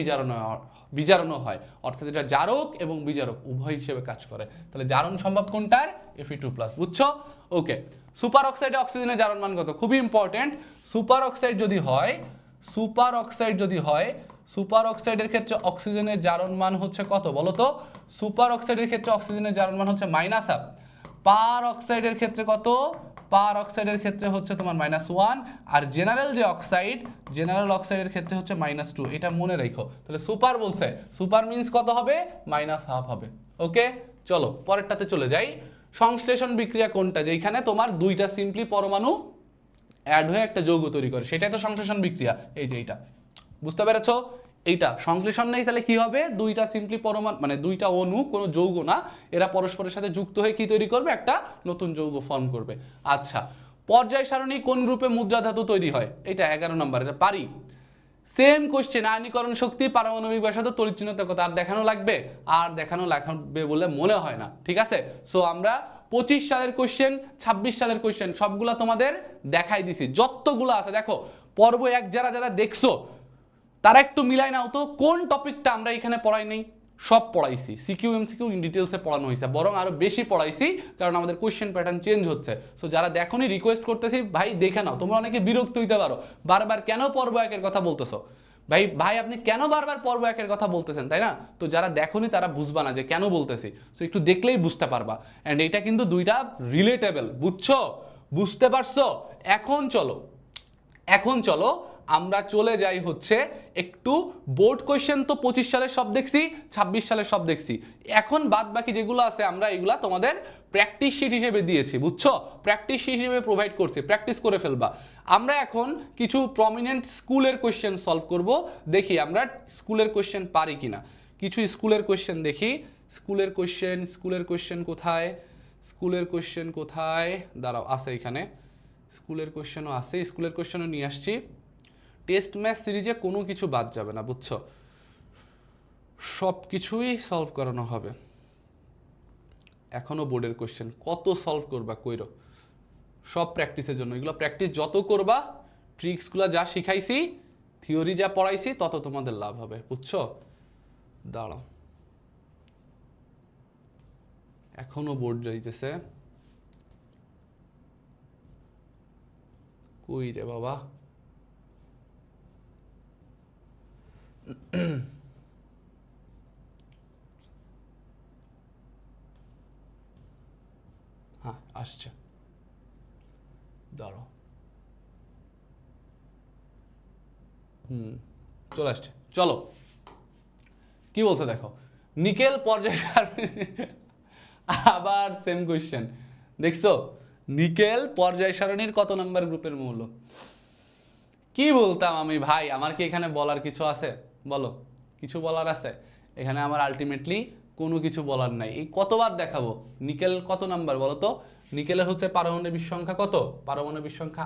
বিজারণও হয়, অর্থাৎ এটা জারক এবং বিজারক উভয় হিসেবে কাজ করে। তাহলে জারণ সম্ভব কোনটার? Fe2+, বুঝছো? ওকে। সুপার অক্সাইডে অক্সিজেনের জারণ মান কত? খুবই ইম্পর্টেন্ট। সুপার অক্সাইড যদি হয়, সুপার অক্সাইডের ক্ষেত্রে অক্সিজেনের জারণ মান হচ্ছে কত বলো তো? সুপার অক্সাইডের ক্ষেত্রে অক্সিজেনের জারণ মান হচ্ছে -1। পার অক্সাইডের ক্ষেত্রে কত? পার অক্সাইডের ক্ষেত্রে হচ্ছে তোমার -1। আর জেনারেল যে অক্সাইড, জেনারেল অক্সাইডের ক্ষেত্রে হচ্ছে -2। এটা মনে রাখো। তাহলে সুপার বলছে, সুপার মিন্স কত হবে? -1/2 হবে। ওকে, চলো পরেরটাতে চলে যাই। সংশ্লেষণ বিক্রিয়া কোনটা, যেখানে তোমার দুইটা সিম্পলি পরমাণু অ্যাড হয়ে একটা যৌগ তৈরি করে, সেটাই তো সংশ্লেষণ বিক্রিয়া। এই যে এইটা, বুঝতে পেরেছো? এইটা সংশ্লেষণ নেই, তাহলে কি হবে? দুইটা সিম্পলি পরমাণু মানে দুইটা অণু, কোনো যৌগ না, এরা পরস্পরের সাথে যুক্ত হয়ে কি তৈরি করবে? একটা নতুন যৌগ ফর্ম করবে। আচ্ছা, পর্যায় সারণী কোন গ্রুপে মুদ্রা ধাতু তৈরি হয়? এটা 11 নম্বর, এটা পারি। সেম কোশ্চেন, আয়নীকরণ শক্তি, পারমাণবিক ব্যাসার্ধ, তড়িৎচিহ্নতা কত? আর দেখানো লাগবে? আর দেখানো লাগবে বলে মনে হয় না, ঠিক আছে। সো আমরা 25 সালের কোশ্চেন, 26 সালের কোশ্চেন সবগুলা তোমাদের দেখাই দিছি, যতগুলো আছে। দেখো পর্ব 1 যারা যারা দেখছো তারা একটু মিলাই নাও তো, কোন টপিকটা আমরা এখানে পড়াই নেই? সব পড়াইছি, সিকিউ এমসিকিউ ইন ডিটেলসে পড়ানো হয়েছে, বরং আরো বেশি পড়াইছি, কারণ আমাদের কোশ্চেন প্যাটার্ন চেঞ্জ হচ্ছে। সো যারা দেখোনি রিকোয়েস্ট করতেছি, ভাই দেখে নাও। তোমরা অনেকে বিরক্ত হইতে পারো, বারবার কেন পর্ব 1-এর কথা বলতেছো? ভাই ভাই আপনি কেন বারবার পর্ব 1-এর কথা বলতেছেন, তাই না? তো যারা দেখোনি তারা বুঝবা না যে কেন বলতেছি। সো একটু দেখলেই বুঝতে পারবা। অ্যান্ড এটা কিন্তু দুইটা রিলেটেবল, বুঝছো? বুঝতে পারছো? এখন চলো আমরা চলে যাই হচ্ছে একটু বোর্ড কোয়েশ্চেন। তো 25 সালের সব দেখছি, 26 সালের সব দেখছি। এখন বাদ বাকি যেগুলো আছে আমরা এগুলা তোমাদের প্র্যাকটিস শিট হিসেবে দিয়েছি, বুঝছো? প্র্যাকটিস শিট হিসেবে প্রোভাইড করছি, প্র্যাকটিস করে ফেলবা। আমরা এখন কিছু প্রমিনেন্ট স্কুলের কোয়েশ্চেন সলভ করব, দেখি আমরা স্কুলের কোয়েশ্চেন পারি কিনা। কিছু স্কুলের কোয়েশ্চেন দেখি। স্কুলের কোয়েশ্চেন কোথায়? দাঁড়াও, আছে এখানে। স্কুলের কোয়েশ্চেনও আছে, স্কুলের কোয়েশ্চেনও নিয়ে আসছি। টেস্ট ম্যাচ সিরিজে কোনো কিছু বাদ যাবে না, বুঝছো? সব কিছুই সলভ করানো হবে। এখনো বোর্ডের কোয়েশ্চেন কত সলভ করবা কইরো, সব প্র্যাকটিসের জন্য। এগুলো প্র্যাকটিস যত করবা, ট্রিক্সগুলো যা শিখাইছি, থিওরি যা পড়াইছি, তত তোমাদের লাভ হবে, বুঝছো? দাঁড়াও, এখনো বোর্ড যাইতেছে, কই রে বাবা? হ্যাঁ আসছে, দাঁড়াও। চলে আসছে, চলো। কি বলছে দেখো, নিকেল পর্যায় সারণী, আবার সেম কোয়েশ্চেন, দেখছো? নিকেল পর্যায় সারণীর কত নম্বর গ্রুপের মৌল? কি বলতাম আমি ভাই, আমার কি এখানে বলার কিছু আছে? বলো, কিছু বলার আছে এখানে? আমার আলটিমেটলি কোনো কিছু বলার নাই। এই কতবার দেখাবো নিকেল কত নাম্বার বলো তো? নিকেলের হচ্ছে পারমাণবিক সংখ্যা কত? পারমাণবিক সংখ্যা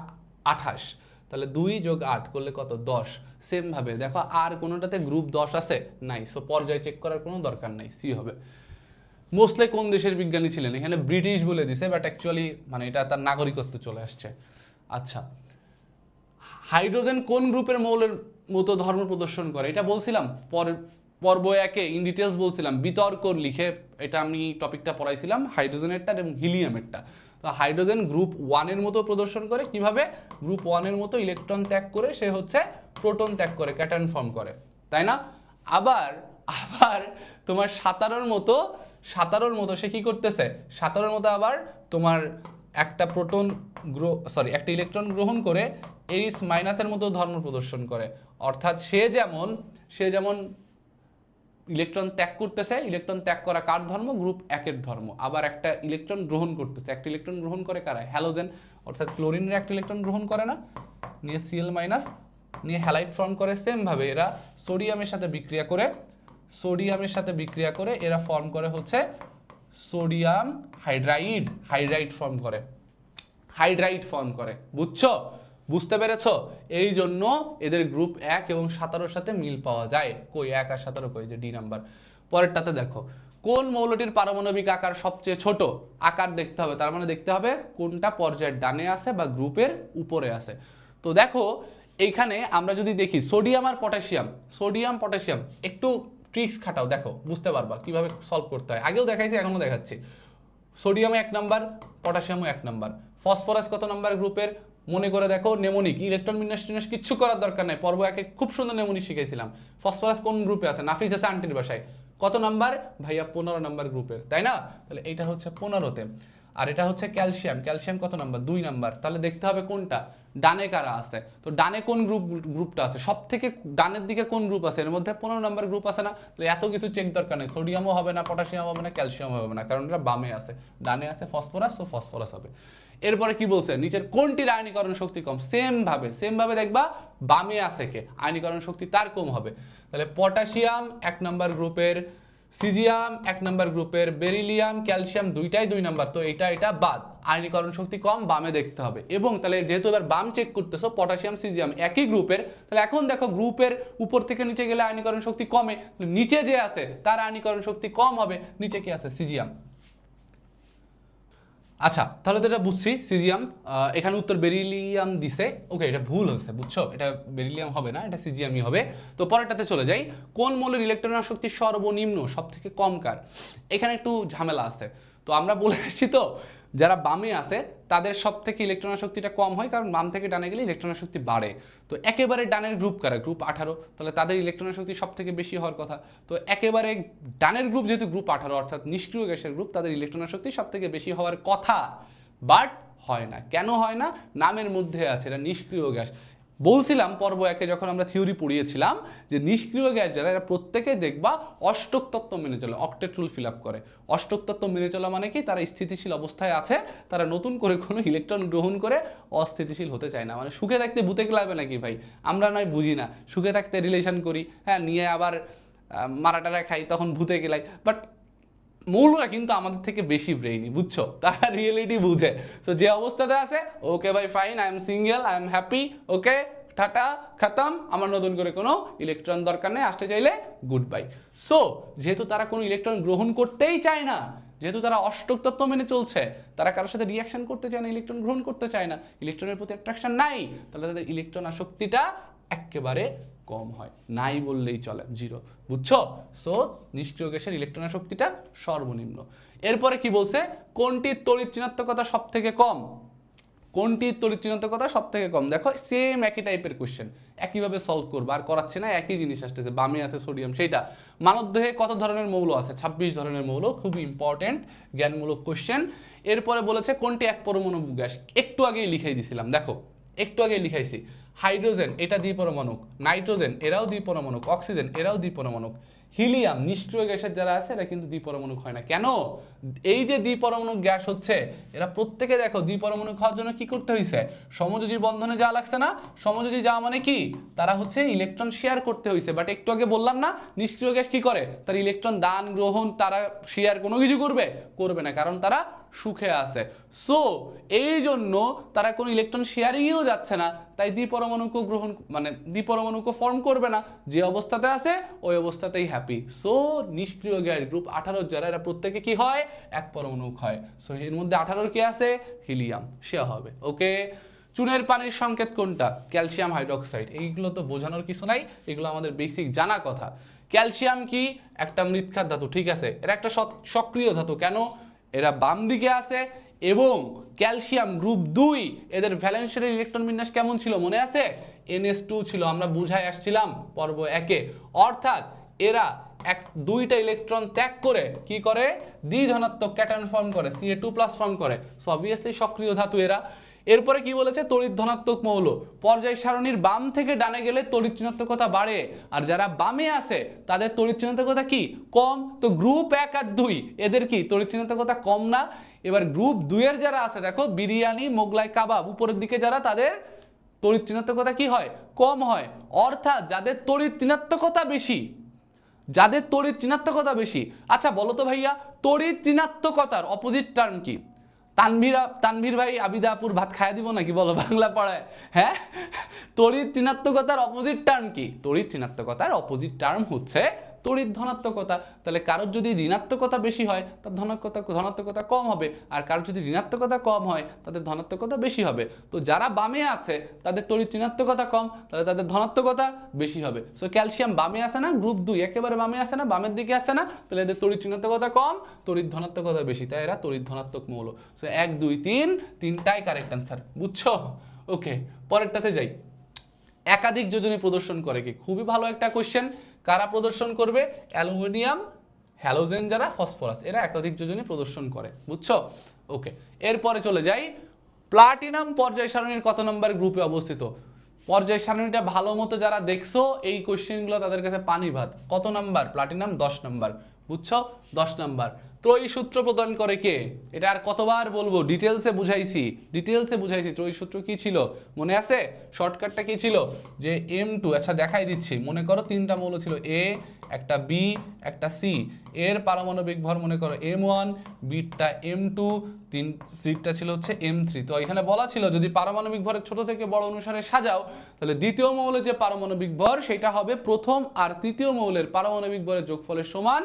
28। তাহলে 2 + 8 করলে কত? 10। সেম ভাবে দেখো, আর কোনোটাতে গ্রুপ 10 আছে? নাই। সো পর্যায় চেক করার কোনো দরকার নাই, সি হবে। মোস্টলি কোন দেশের বিজ্ঞানী ছিলেন? এখানে ব্রিটিশ বলে দিছে, বাট অ্যাকচুয়ালি মানে এটা তার নাগরিকত্ব চলে আসছে। আচ্ছা, হাইড্রোজেন কোন গ্রুপের মৌলের মতো ধর্ম প্রদর্শন করে? এটা বলছিলাম পর্ব 1-এ ইন ডিটেলস বলছিলাম, বিতর্ক লিখে এটা আমি টপিকটা পড়াইছিলাম, হাইড্রোজেনেরটা এবং হিলিয়ামেরটা। তো হাইড্রোজেন গ্রুপ 1-এর মতো প্রদর্শন করে, কিভাবে? গ্রুপ 1-এর মতো ইলেকট্রন ত্যাগ করে সে হচ্ছে প্রোটন ত্যাগ করে, ক্যাটায়ন ফর্ম করে, তাই না? আবার তোমার সাঁতারের মতো 17 মতো সে কি করতেছে, 17 মতো আবার তোমার একটা প্রোটন একটা ইলেকট্রন গ্রহণ করে H মাইনাসের মতো ধর্ম প্রদর্শন করে। অর্থাৎ সে যেমন ইলেকট্রন ত্যাগ করতেছে, ইলেকট্রন ত্যাগ করা কার ধর্ম, গ্রুপ 1 এর ধর্ম। আবার একটা ইলেকট্রন গ্রহণ করতেছে, একটা ইলেকট্রন গ্রহণ করে কারা, হ্যালোজেন, অর্থাৎ ক্লোরিনের একটা ইলেকট্রন গ্রহণ করে না, নিয়ে Cl মাইনাস নিয়ে হ্যালাইড ফর্ম করে। সেম ভাবে এরা সোডিয়ামের সাথে বিক্রিয়া করে এরা ফর্ম করে হচ্ছে সোডিয়াম হাইড্রাইড ফর্ম করে। বুঝতে পেরেছো? এই জন্য এদের গ্রুপ 1 এবং 17 সাথে মিল পাওয়া যায়। কই 1 আর 17 কই, যে ডি নাম্বার। পরেরটাতে দেখো, কোন মৌলটির পারমাণবিক আকার সবচেয়ে ছোট, আকার দেখতে হবে, তার মানে দেখতে হবে কোনটা পর্যায়ের ডানে আছে বা গ্রুপের উপরে আছে। তো দেখো এইখানে আমরা যদি দেখি সোডিয়াম আর পটাশিয়াম একটু ট্রিক্স খাটাও, দেখো বুঝতে পারবা কিভাবে সলভ করতে হয়। আগেও দেখাইছি, এখনো দেখাচ্ছি। সোডিয়ামে 1 নাম্বার, পটাশিয়ামও 1 নাম্বার। ফসফরাস কত নাম্বার গ্রুপের, মনে করে দেখো, নেমোনিক, ইলেকট্রন বিন্যাস কিচ্ছু করার দরকার নাই, পর্ব 1 খুব সুন্দর নেমোনিক শিখেছিলাম। ফসফরাস কোন গ্রুপে আছে, নাফিস আছে আন্টির বাসায়, কত নাম্বার ভাইয়া, 15 নাম্বার গ্রুপের, তাই না? তাহলে এটা হচ্ছে 15তে। আর এটা হচ্ছে ক্যালসিয়াম কত নাম্বার, 2 নাম্বার। তাহলে দেখতে হবে কোনটা ডানে কারা আছে। তো ডানে কোন গ্রুপটা আছে, সব থেকে ডানের দিকে কোন গ্রুপ আছে, এর মধ্যে 15 নাম্বার গ্রুপ আছে না। তো এত কিছু চেক দরকার নেই, সোডিয়ামও হবে না, পটাশিয়াম হবে না, ক্যালসিয়াম হবে না, কারণ এটা বামে আছে। ডানে আছে ফসফরাস, তো ফসফরাস হবে। এরপরে কি বলছে, নিচের কোনটির আয়নীকরণ শক্তি কম, সেম ভাবে দেখবা বামে আছে কে, আয়নীকরণ শক্তি তার কম হবে। তাহলে পটাশিয়াম 1 নাম্বার গ্রুপের, সিজিয়াম 1 নাম্বার গ্রুপের, বেরিলিয়াম, ক্যালসিয়াম দুইটাই 2 নাম্বার। তো এটা বাদ, আয়নীকরণ শক্তি কম, বামে দেখতে হবে। এবং তাহলে যেহেতু এবার বাম চেক করতেছো, পটাশিয়াম সিজিয়াম একই গ্রুপের, তাহলে এখন দেখো গ্রুপের উপর থেকে নিচে গেলে আয়নীকরণ শক্তি কমে, নিচে যে আছে তার আয়নীকরণ শক্তি কম হবে। নিচে কি আছে, সিজিয়াম। আচ্ছা, তাহলে তো এটা বুঝছি সিজিয়াম। এখানে উত্তর বেরিলিয়াম দিছে, ওকে, এটা ভুল হয়েছে, বুঝছো, এটা বেরিলিয়াম হবে না, এটা সিজিয়ামই হবে। তো পরেরটাতে চলে যাই, কোন মৌলের ইলেকট্রন শক্তি সর্বনিম্ন, সব থেকে কম কার। এখানে একটু ঝামেলা আছে। তো আমরা বলে আসছি, তো যারা বামে আছে তাদের সব থেকে ইলেকট্রন শক্তিটা কম হয়, কারণ বাম থেকে ডানে গেলে ইলেকট্রন শক্তি বাড়ে। তো একেবারে ডানের গ্রুপ কারা, গ্রুপ 18, তাহলে তাদের ইলেকট্রন শক্তি সব থেকে বেশি হওয়ার কথা। তো একেবারে ডানের গ্রুপ যেহেতু গ্রুপ 18, অর্থাৎ নিষ্ক্রিয় গ্যাসের গ্রুপ, তাদের ইলেকট্রন শক্তি সব থেকে বেশি হওয়ার কথা, বাট হয় না। কেন হয় না, নামের মধ্যে আছে, এটা নিষ্ক্রিয় গ্যাস। বলছিলাম পর্ব 1 যখন আমরা থিওরি পড়িয়েছিলাম যে নিষ্ক্রিয় গ্যাস যারা, এরা প্রত্যেকে দেখবা অষ্টক তত্ত্ব মেনে চলে, অক্টেট রুল ফিল আপ করে। অষ্টক তত্ত্ব মেনে চলা মানে কি, তারা স্থিতিশীল অবস্থায় আছে, তারা নতুন করে কোনো ইলেকট্রন গ্রহণ করে অস্থিতিশীল হতে চায় না। মানে সুখে থাকতে ভূতে লাগবে নাকি ভাই, আমরা নয় বুঝি না, সুখে থাকতে রিলেশন করি, হ্যাঁ, নিয়ে আবার মারাটারা খাই, তখন ভূতে গেলাই। বাট মৌলরা কিন্তু আমাদের থেকে বেশি ব্রেইনি, বুঝছো, তারা রিয়েলিটি বুঝে। সো যে অবস্থাতে আছে, ওকে ভাই fine, I am single, I am happy, okay tata খতম, আমার নতুন করে কোনো ইলেকট্রন দরকার নেই, আসতে চাইলে গুড বাই। সো যেহেতু তারা কোনো ইলেকট্রন গ্রহণ করতেই চায় না, যেহেতু তারা অষ্টক তত্ত্ব মেনে চলছে, তারা কারোর সাথে রিয়াকশন করতে চায় না, ইলেকট্রন গ্রহণ করতে চায় না, ইলেকট্রনের প্রতি অ্যাট্রাকশন নাই, তাহলে তাদের ইলেকট্রন আসক্তিটা একেবারে কম হয়, নাই বললেই চলে, 0, বুঝছো। সো নিষ্ক্রিয় গ্যাসের ইলেকট্রন শক্তিটা সর্বনিম্ন। এরপরে কি বলছে, কোনটির তড়িৎ ঋণাত্মকতা সব থেকে কম, কোনটির তড়িৎ ঋণাত্মকতা সব থেকে কম। দেখো সেম একই টাইপের কোশ্চেন, একইভাবে সলভ করবো, আর করাচ্ছে না, একই জিনিস আসতেছে, বামে আছে সোডিয়াম। সেইটা মানবদেহে কত ধরনের মৌল আছে, 26 ধরনের মৌল, খুব ইম্পর্টেন্ট জ্ঞানমূলক কোশ্চেন। এরপরে বলেছে কোনটি এক পরমাণু গ্যাস, একটু আগেই লিখাই দিছিলাম, দেখো একটু আগেই লিখাইছি। হাইড্রোজেন এটা দ্বিপরমাণুক, নাইট্রোজেন এরাও দ্বিপরমাণুক, অক্সিজেন এরাও দ্বিপরমাণুক, হিলিয়াম নিষ্ক্রিয় গ্যাসের যারা আছে এরা কিন্তু দ্বিপরমাণুক হয় না। কেন, এই যে দ্বিপরমাণুক গ্যাস হচ্ছে, এরা প্রত্যেকে দেখো দ্বিপরমাণুক হওয়ার জন্য কি করতে হয়েছে, সমযোজী বন্ধনে যাওয়া লাগছে না। সমযোজী যাওয়া মানে কি, তারা হচ্ছে ইলেকট্রন শেয়ার করতে হয়েছে। বাট একটু আগে বললাম না, নিষ্ক্রিয় গ্যাস কি করে, তার ইলেকট্রন দান গ্রহণ, তারা শেয়ার কোনো কিছু করবে না, কারণ তারা সুখে আছে। সো এই জন্য তারা কোনো ইলেকট্রন শেয়ারিংয়েও যাচ্ছে না, তাই দ্বিপরমাণুকও গ্রহণ, মানে দ্বিপরমাণুকও ফর্ম করবে না, যে অবস্থাতে আছে ওই অবস্থাতেই হ্যাপি। সো নিষ্ক্রিয় গ্যাস গ্রুপ 18 যারা, এরা প্রত্যেকে কি হয়, এক পরমাণুক হয়। সো এর মধ্যে 18 কি আছে, হিলিয়াম, সে হবে। ওকে, চুনের পানির সংকেত কোনটা, ক্যালসিয়াম হাইড্রোক্সাইড। এইগুলো তো বোঝানোর কিছু নাই, এগুলো আমাদের বেসিক জানা কথা। ক্যালসিয়াম কি, একটা মৃৎক্ষার ধাতু, ঠিক আছে, এরা একটা সক্রিয় ধাতু। কেন, এরা বাম দিকে আছে, এবং ক্যালসিয়াম গ্রুপ 2, এদের ভ্যালেন্সিয়াল ইলেকট্রন বিন্যাস কেমন ছিল মনে আছে, NS2 ছিল, আমরা বুঝাই আসছিলাম পর্ব 1-এ। অর্থাৎ এরা দুইটা ইলেকট্রন ত্যাগ করে কি করে, দ্বি ধনাত্মক ক্যাটায়ন ফর্ম করে, Ca2+ ফর্ম করে। সো অবভিয়াসলি সক্রিয় ধাতু এরা। এরপরে কি বলেছে, তড়িৎ ধনাত্মক মৌল। পর্যায় সারণীর বাম থেকে ডানে গেলে তড়িৎ ঋণাত্মকতা বাড়ে, আর যারা বামে আছে তাদের তড়িৎ ঋণাত্মকতা কি কম। তো গ্রুপ 1 আর 2 এদের কি তড়িৎ ঋণাত্মকতা কম না। এবার গ্রুপ 2 এর যারা আছে দেখো, বিরিয়ানি, মোগলাই কাবাব, উপরের দিকে যারা, তাদের তড়িৎ ঋণাত্মকতা কি হয়, কম হয়। অর্থাৎ যাদের তড়িৎ ঋণাত্মকতা বেশি, যাদের তড়িৎ ঋণাত্মকতা বেশি। আচ্ছা বলো তো ভাইয়া, তড়িৎ ঋণাত্মকতার অপোজিট টার্ম কি? তানভীর ভাই, আবিদা আপুর ভাত খাইয়া দিব নাকি, বলো বাংলা পড়ায়। হ্যাঁ, তড়িৎ ঋণাত্মকতার অপোজিট টার্ম কি? তড়িৎ ঋণাত্মকতার অপোজিট টার্ম হচ্ছে তড়িৎ ধনাত্মকতা। তাহলে কারোর যদি ঋণাত্মকতা বেশি হয় তার ধনাত্মকতা কম হবে, আর কারোর যদি ঋণাত্মকতা কম হয় তাদের ধনাত্মকতা বেশি হবে। তো যারা বামে আছে তাদের তড়িৎ ঋণাত্মকতা কম, তাহলে তাদের ধনাত্মকতা বেশি হবে। সো ক্যালসিয়াম বামে আসে না, গ্রুপ 2 একেবারে বামে আসে না, বামের দিকে আসে না, তাহলে এদের তড়িৎ ঋণাত্মকতা কম, তড়িৎ ধনাত্মকতা বেশি, তাই এরা তড়িৎ ধনাত্মক মৌল। সো 1 2 3 তিনটাই কারেক্ট অ্যান্সার, বুঝছো? ওকে, পরেরটাতে যাই। একাধিক যোজনী প্রদর্শন করে কি? খুবই ভালো একটা কোশ্চেন। কারা প্রদর্শন করবে? অ্যালুমিনিয়াম, হ্যালোজেন, যারা ফসফরাস, এরা একাধিক যোজনী প্রদর্শন করে, বুঝছো? ওকে, এরপরে চলে যাই। প্লাটিনাম পর্যায় সারণীর কত নম্বর গ্রুপে অবস্থিত? পর্যায় সারণীটা ভালো মতো যারা দেখছো, এই কোশ্চেনগুলো তাদের কাছে পানি ভাত। কত নাম্বার? প্লাটিনাম 10 নাম্বার, বুঝছো? 10 নাম্বার। ত্রয়ী সূত্র প্রদান করে কে? এটা আর কতবার বলবো, ডিটেলসে বুঝাইছি। ত্রয়ী সূত্র কি ছিল মনে আছে? শর্টকাটটা কি ছিল? যে M2, আচ্ছা দেখাই দিচ্ছি। মনে করো তিনটা মৌল ছিল, A, একটা B, একটা C। এর পারমাণবিক ভর মনে করো M1, বিটা M2, সিটা ছিল হচ্ছে M3। তো এখানে বলা ছিল যদি পারমাণবিক ভরের ছোট থেকে বড় অনুসারে সাজাও, তাহলে দ্বিতীয় মৌলের যে পারমাণবিক ভর সেটা হবে প্রথম আর তৃতীয় মৌলের পারমাণবিক ভরের যোগফলের সমান,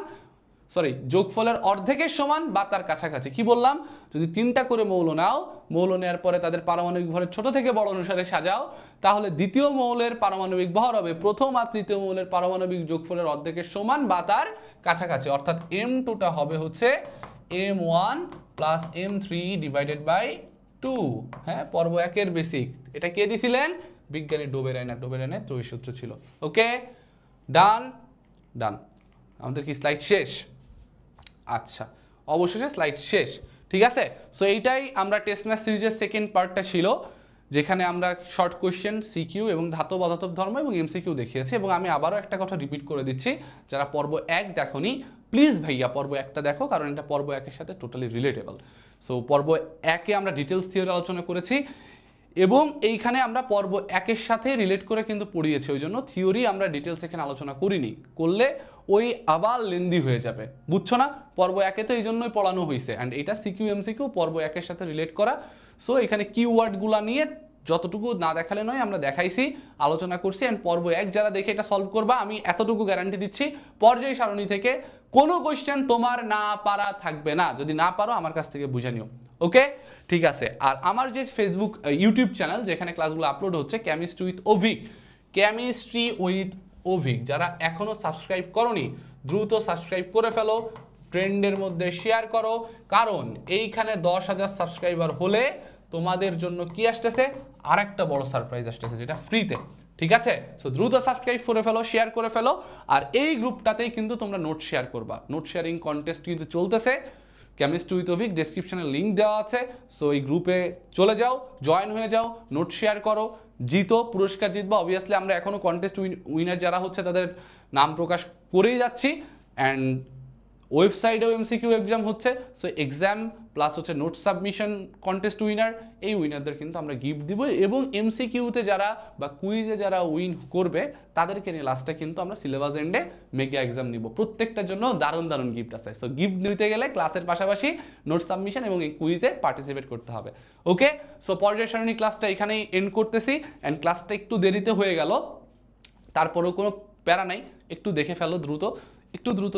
যোগফলের অর্ধেকের সমান বা তার কাছাকাছি। কি বললাম? যদি তিনটা করে মৌল নাও, মৌল নেওয়ার পরে তাদের পারমাণবিক ভরের ছোট থেকে বড় অনুসারে সাজাও, তাহলে দ্বিতীয় মৌলের পারমাণবিক ভর হবে প্রথম আর তৃতীয় মৌলের পারমাণবিক যোগফলের অর্ধেকের সমান বা তার কাছাকাছি। অর্থাৎ M2টা হবে হচ্ছে M1 plus M3 divided by 2। হ্যাঁ, পর্ব 1-এর বেসিক। এটা কে দিছিলেন? বিজ্ঞানী ডোবেরাইনের ত্রয়ী সূত্র ছিল। ওকে, ডান। আমাদের কি স্লাইড শেষ? আচ্ছা, অবশেষে স্লাইড শেষ, ঠিক আছে। সো এইটাই আমরা টেস্ট ম্যাথ সিরিজের সেকেন্ড পার্টটা ছিল, যেখানে আমরা শর্ট কোয়েশ্চেন, সিকিউ এবং ধাতব অধাতব ধর্ম এবং এমসিকিউ দেখিয়েছি। এবং আমি আবারও একটা কথা রিপিট করে দিচ্ছি, যারা পর্ব 1 দেখোনি, প্লিজ ভাইয়া পর্ব 1টা দেখো, কারণ এটা পর্ব 1-এর সাথে টোটালি রিলেটেবল। সো পর্ব 1-এ আমরা ডিটেলস থিওরি আলোচনা করেছি, এবং এইখানে আমরা পর্ব 1-এর সাথে রিলেট করে কিন্তু পড়িয়েছি, ওই জন্য থিওরি আমরা ডিটেলস এখানে আলোচনা করিনি, করলে ওই আবার লেন্দি হয়ে যাবে, বুঝছো না? পর্ব 1-এ তো এই জন্যই পড়ানো হয়েছে, অ্যান্ড এটা সিকিউ এমসিকিউ পর্ব 1-এর সাথে রিলেট করা। সো এখানে কিওয়ার্ডগুলো নিয়ে যতটুকু না দেখালে নয়, আমরা দেখাইছি, আলোচনা করছি। অ্যান্ড পর্ব 1 যারা দেখে এটা সলভ করবা, আমি এতটুকু গ্যারান্টি দিচ্ছি, পর্যায় সারণী থেকে কোনো কোয়েশ্চেন তোমার না পারা থাকবে না। যদি না পারো আমার কাছ থেকে বুঝে নিও, ওকে? ঠিক আছে। আর আমার যে ফেসবুক ইউটিউব চ্যানেল, যেখানে ক্লাসগুলো আপলোড হচ্ছে, কেমিস্ট্রি উইথ অভিক, যারা এখনো সাবস্ক্রাইব করোনি দ্রুত সাবস্ক্রাইব করে ফেলো, ফ্রেন্ডের মধ্যে শেয়ার করো, কারণ এইখানে 10,000 সাবস্ক্রাইবার হলে তোমাদের জন্য কি আসতেছে, আর একটা বড় সারপ্রাইজ আসতেছে, যেটা ফ্রিতে, ঠিক আছে? সো দ্রুত সাবস্ক্রাইব করে ফেলো, শেয়ার করে ফেলো। আর এই গ্রুপটাতেই কিন্তু তোমরা নোট শেয়ার করবা, নোট শেয়ারিং কন্টেস্ট কিন্তু চলতেছে, কেমিস্ট্রি উইথ অভিক, ডেসক্রিপশনে লিঙ্ক দেওয়া আছে। সো এই গ্রুপে চলে যাও, জয়েন হয়ে যাও, নোট শেয়ার করো, জিতো, পুরস্কার জিতবা। অবভিয়াসলি আমরা এখনো কন্টেস্ট উইনার যারা হচ্ছে তাদের নাম প্রকাশ করেই যাচ্ছি, অ্যান্ড ওয়েবসাইটেও এমসিকিউ এক্সাম হচ্ছে। সো এক্সাম প্লাস হচ্ছে নোট সাবমিশন কন্টেস্ট উইনার, এই উইনারদের কিন্তু আমরা গিফট দিব, এবং এমসিকিউতে যারা বা কুইজে যারা উইন করবে তাদেরকে নিয়ে লাস্টে কিন্তু আমরা সিলেবাস এন্ডে মেগা এক্সাম নিব। প্রত্যেকটার জন্য দারুণ দারুণ গিফট আছে। সো গিফট নিতে গেলে ক্লাসের পাশাপাশি নোট সাবমিশন এবং এই কুইজে পার্টিসিপেট করতে হবে, ওকে? সো পর্যায় সারণী ক্লাসটা এখানেই এন্ড করতেছি, অ্যান্ড ক্লাসটা একটু দেরিতে হয়ে গেল, তারপরেও কোনো প্যারা নাই, একটু দেখে ফেলো দ্রুত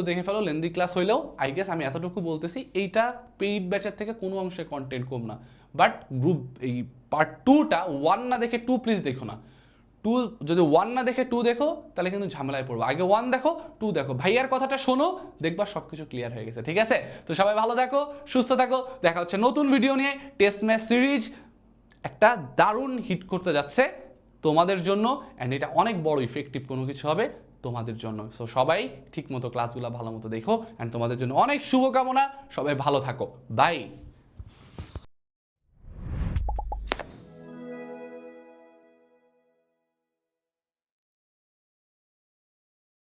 দেখে ফেলো, লেন্দি ক্লাস হইলেও আই গেস আমি এতটুকু বলতেছি, এইটা পেইড ব্যাচের থেকে কোনো অংশে কন্টেন্ট কম না। বাট গ্রুপ এই পার্ট 2টা 1 না দেখে 2 প্লিজ দেখো না। 2 যদি 1 না দেখে 2 দেখো, তাহলে কিন্তু ঝামেলায় পড়বো। আগে 1 দেখো, 2 দেখো, ভাইয়ার কথাটা শোনো, দেখবা সব কিছু ক্লিয়ার হয়ে গেছে, ঠিক আছে? তো সবাই ভালো থাকো, সুস্থ থাকো, দেখা হচ্ছে নতুন ভিডিও নিয়ে। টেস্ট ম্যাথ সিরিজ একটা দারুণ হিট করতে যাচ্ছে তোমাদের জন্য, অ্যান্ড এটা অনেক বড় ইফেক্টিভ কোনো কিছু হবে, তোমাদের জন্য। সো সবাই ঠিকমতো ক্লাসগুলো ভালো মতো দেখো, অ্যান্ড তোমাদের জন্য অনেক শুভকামনা। সবাই ভালো থাকো, বাই।